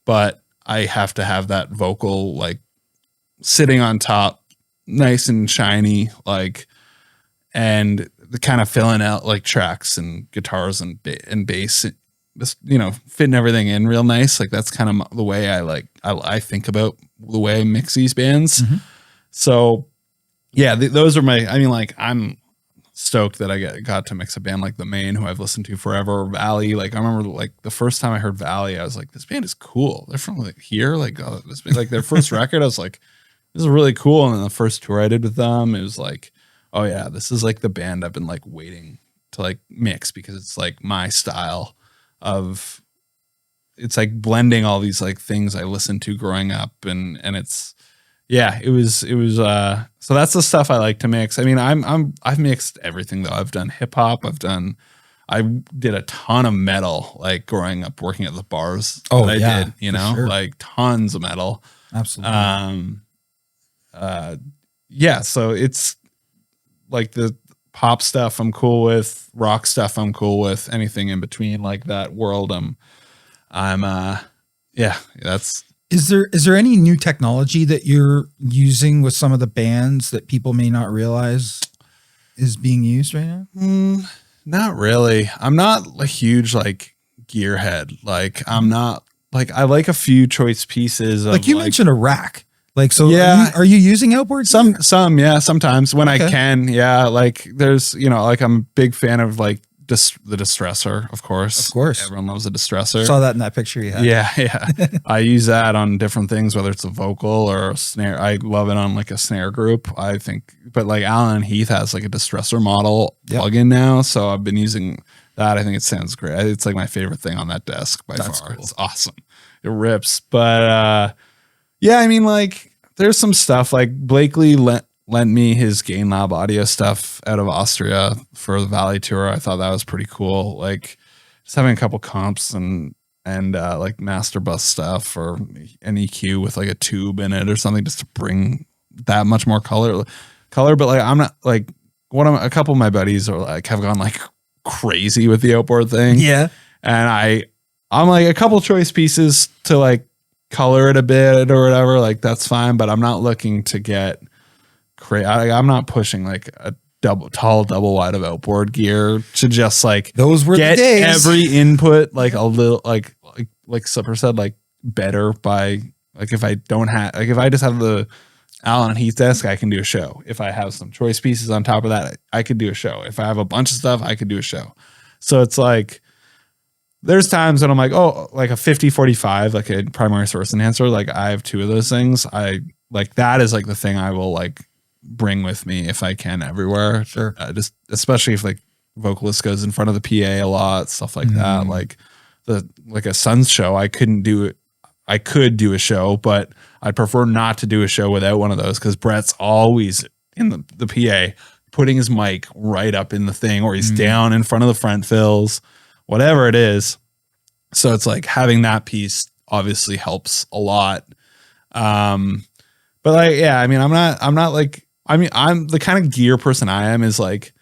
but I have to have that vocal like sitting on top, nice and shiny, like, and the kind of filling out like tracks and guitars and bass, just, fitting everything in real nice. Like that's kind of the way I think about the way I mix these bands. Mm-hmm. So yeah, those are I'm stoked that I got to mix a band like The Main, who I've listened to forever, or Valley. Like I remember like the first time I heard Valley, I was like, this band is cool. They're from like here. Like this band, like their first record, I was like, this is really cool. And then the first tour I did with them, it was like, oh yeah, this is like the band I've been like waiting to like mix because it's like my style of, it's like blending all these like things I listened to growing up, and it's, yeah, it was so that's the stuff I like to mix. I mean, I've mixed everything though. I've done hip hop, I did a ton of metal like growing up working at the bars. Oh, I did, sure. Like tons of metal. Absolutely. Yeah, so it's like the pop stuff I'm cool with, rock stuff I'm cool with, anything in between like that world. That's. Is there any new technology that you're using with some of the bands that people may not realize is being used right now? Not really. I'm not a huge like gearhead. Like I'm not like, I like a few choice pieces. Of, like you mentioned a rack. Like, so yeah, are you using outboard? Some, yeah, sometimes when I can. Yeah. Like there's, like I'm a big fan of like the distressor, of course. Everyone loves a distressor. Saw that in that picture you had. Yeah. I use that on different things, whether it's a vocal or a snare. I love it on like a snare group, I think. But like Alan Heath has like a distressor model plugin now. So I've been using that. I think it sounds great. It's like my favorite thing on that desk by far. Cool. It's awesome. It rips. But yeah, I mean, like there's some stuff like Blakely lent me his Gain Lab audio stuff out of Austria for the Valley tour. I thought that was pretty cool. Like just having a couple comps and like master bus stuff or an EQ with like a tube in it or something just to bring that much more color. But like I'm not like a couple of my buddies are like, have gone like crazy with the outboard thing. Yeah. And I'm like a couple choice pieces to like color it a bit or whatever. Like that's fine, but I'm not looking to get crazy. I'm not pushing like a tall double wide of outboard gear to just like those were get the days. Every input like a little like Slipper said, like better by like if I don't have like if I just have the Allen and Heath desk, I can do a show. If I have some choice pieces on top of that, I could do a show. If I have a bunch of stuff, I could do a show. So it's like there's times when I'm like, oh, like a 50-45, like a primary source enhancer. Like I have two of those things. I like that is like the thing I will like bring with me if I can everywhere. Sure. Just especially if like vocalist goes in front of the PA a lot, stuff like that. Like a Suns show, I couldn't do it. I could do a show, but I'd prefer not to do a show without one of those because Brett's always in the PA putting his mic right up in the thing, or he's down in front of the front fills, whatever it is. So it's like having that piece obviously helps a lot. But like, yeah, I mean, I'm not like, I mean, I'm the kind of gear person I am is like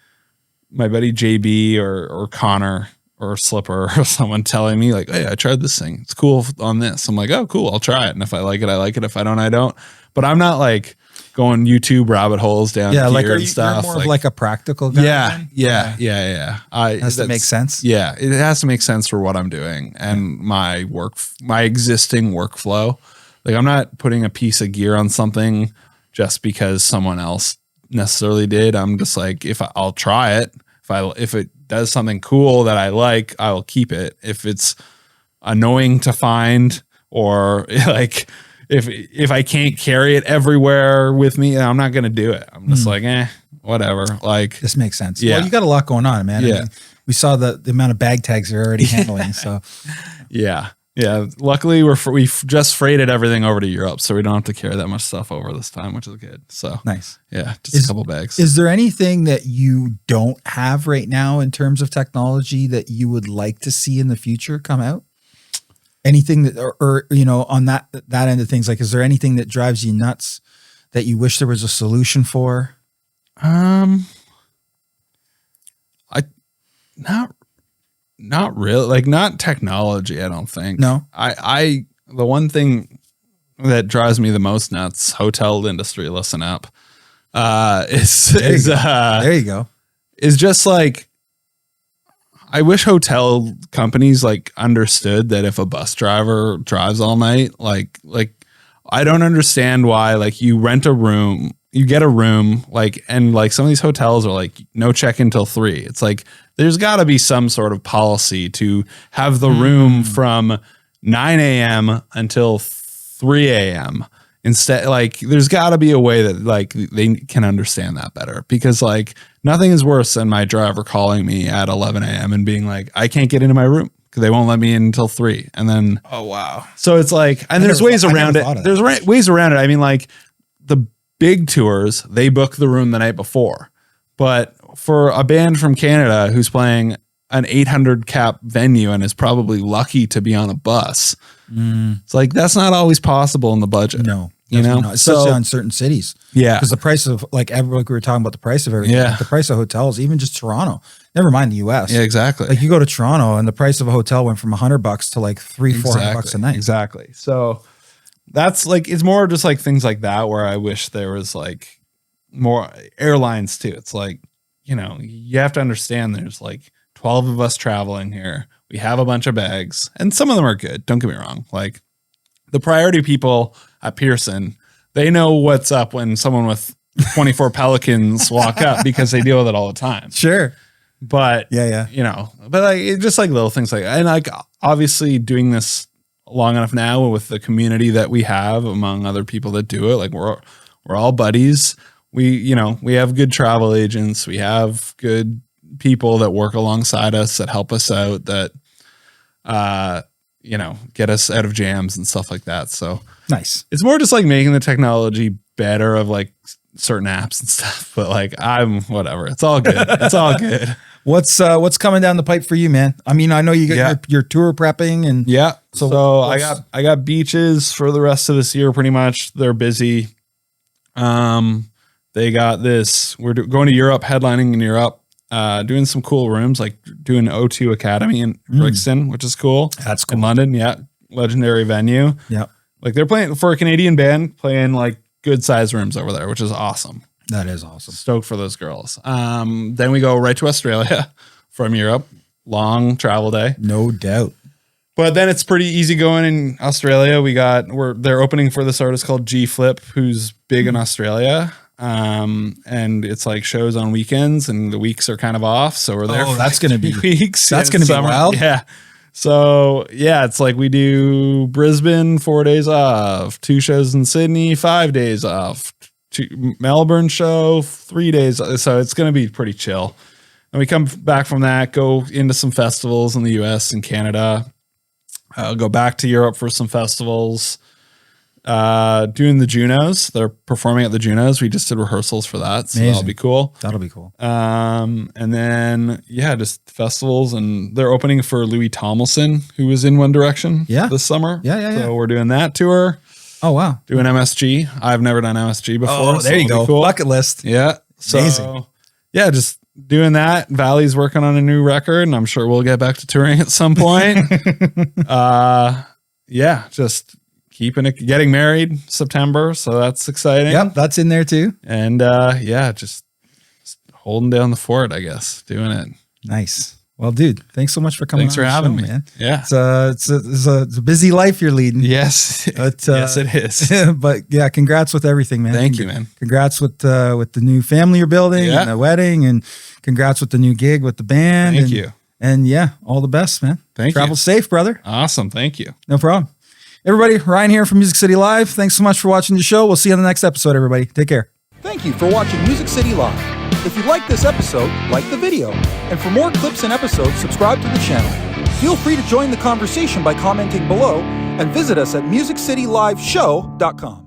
my buddy JB or Connor or Slipper or someone telling me like, hey, I tried this thing. It's cool on this. I'm like, oh, cool. I'll try it. And if I like it, I like it. If I don't, I don't. But I'm not like going YouTube rabbit holes down gear like and stuff. You're more of like a practical guy. Yeah. It has to make sense. Yeah. It has to make sense for what I'm doing and my existing workflow. Like I'm not putting a piece of gear on something just because someone else necessarily did. I'm just like, I'll try it. If it does something cool that I like, I will keep it. If it's annoying to find or like if I can't carry it everywhere with me, I'm not going to do it. I'm just like, whatever. Like this makes sense. Yeah. Well, you got a lot going on, man. Yeah. I mean, we saw the amount of bag tags you're already handling. So yeah. Yeah. Luckily we've just freighted everything over to Europe, so we don't have to carry that much stuff over this time, which is good. So nice. Yeah. Just a couple bags. Is there anything that you don't have right now in terms of technology that you would like to see in the future come out? Anything that, or you know, on that end of things, like, is there anything that drives you nuts that you wish there was a solution for? Not really, like not technology. I don't think. No. The one thing that drives me the most nuts, hotel industry. Listen up. There you go. Is just like, I wish hotel companies like understood that if a bus driver drives all night, like I don't understand why, like you rent a room, you get a room, like, and like some of these hotels are like no check until 3. It's like, there's gotta be some sort of policy to have the room from 9 a.m. until 3 a.m. Instead, like there's gotta be a way that like they can understand that better, because like nothing is worse than my driver calling me at 11 a.m. and being like, I can't get into my room because they won't let me in until 3. And then, oh, wow. So it's like, and there's ways around it. There's ways around it. I mean, like the big tours, they book the room the night before. But for a band from Canada who's playing an 800 cap venue and is probably lucky to be on a bus, it's like, that's not always possible in the budget. No. You know, especially on certain cities. Yeah. Because the price of like we were talking about the price of everything. Yeah. The price of hotels, even just Toronto, never mind the US. Yeah, exactly. Like you go to Toronto and the price of a hotel went from $100 to like $300-$400 a night. Exactly. So that's like, it's more just like things like that where I wish there was like more airlines too. It's like, you know, you have to understand there's like 12 of us traveling here. We have a bunch of bags and some of them are good. Don't get me wrong. Like the priority people at Pearson, they know what's up when someone with 24 Pelicans walk up because they deal with it all the time. Sure. But yeah, you know, but like it's just like little things like, and like obviously doing this long enough now with the community that we have among other people that do it, like we're all buddies. We have good travel agents. We have good people that work alongside us that help us out, that get us out of jams and stuff like that. So nice. It's more just like making the technology better of like certain apps and stuff, but like I'm whatever. It's all good. It's all good. What's coming down the pipe for you, man? I mean, I know you got your tour prepping and So I got beaches for the rest of this year. Pretty much. They're busy. They got this. We're going to Europe, headlining in Europe, doing some cool rooms, like doing O2 Academy in Brixton, which is cool. That's cool. In London, yeah. Legendary venue. Yeah. Like they're playing for a Canadian band, playing like good size rooms over there, which is awesome. That is awesome. Stoked for those girls. Then we go right to Australia from Europe. Long travel day. No doubt. But then it's pretty easy going in Australia. They're opening for this artist called G Flip, who's big in Australia. And it's like shows on weekends and the weeks are kind of off. So we're there. That's going to be weeks. That's going to be wild. Yeah. So yeah, it's like we do Brisbane 4 days off, 2 shows in Sydney, 5 days off, Melbourne show, 3 days. So it's going to be pretty chill. And we come back from that, go into some festivals in the US and Canada, go back to Europe for some festivals, doing the Junos. They're performing at the Junos. We just did rehearsals for that. So that'll be cool. That'll be cool. And then, yeah, just festivals. And they're opening for Louis Tomlinson, who was in One Direction this summer. Yeah. So we're doing that tour. Oh, wow. Doing MSG. I've never done MSG before. Oh, there you go. Cool. Bucket list. Yeah. So, amazing. Yeah, just doing that. Valley's working on a new record, and I'm sure we'll get back to touring at some point. Yeah, just getting married September, so that's exciting. Yep, that's in there too. And yeah, just holding down the fort, I guess, doing it. Nice. Well, dude, thanks so much for coming. Thanks for having me, man. Yeah, it's a busy life you're leading. Yes, but, yes, it is. But yeah, congrats with everything, man. Thank you, man. Congrats with the new family you're building and the wedding, and congrats with the new gig with the band. Thank you. And yeah, all the best, man. Thank you. Travel safe, brother. Awesome. Thank you. No problem. Everybody, Ryan here from Music City Live. Thanks so much for watching the show. We'll see you on the next episode, everybody. Take care. Thank you for watching Music City Live. If you like this episode, like the video. And for more clips and episodes, subscribe to the channel. Feel free to join the conversation by commenting below and visit us at musiccityliveshow.com.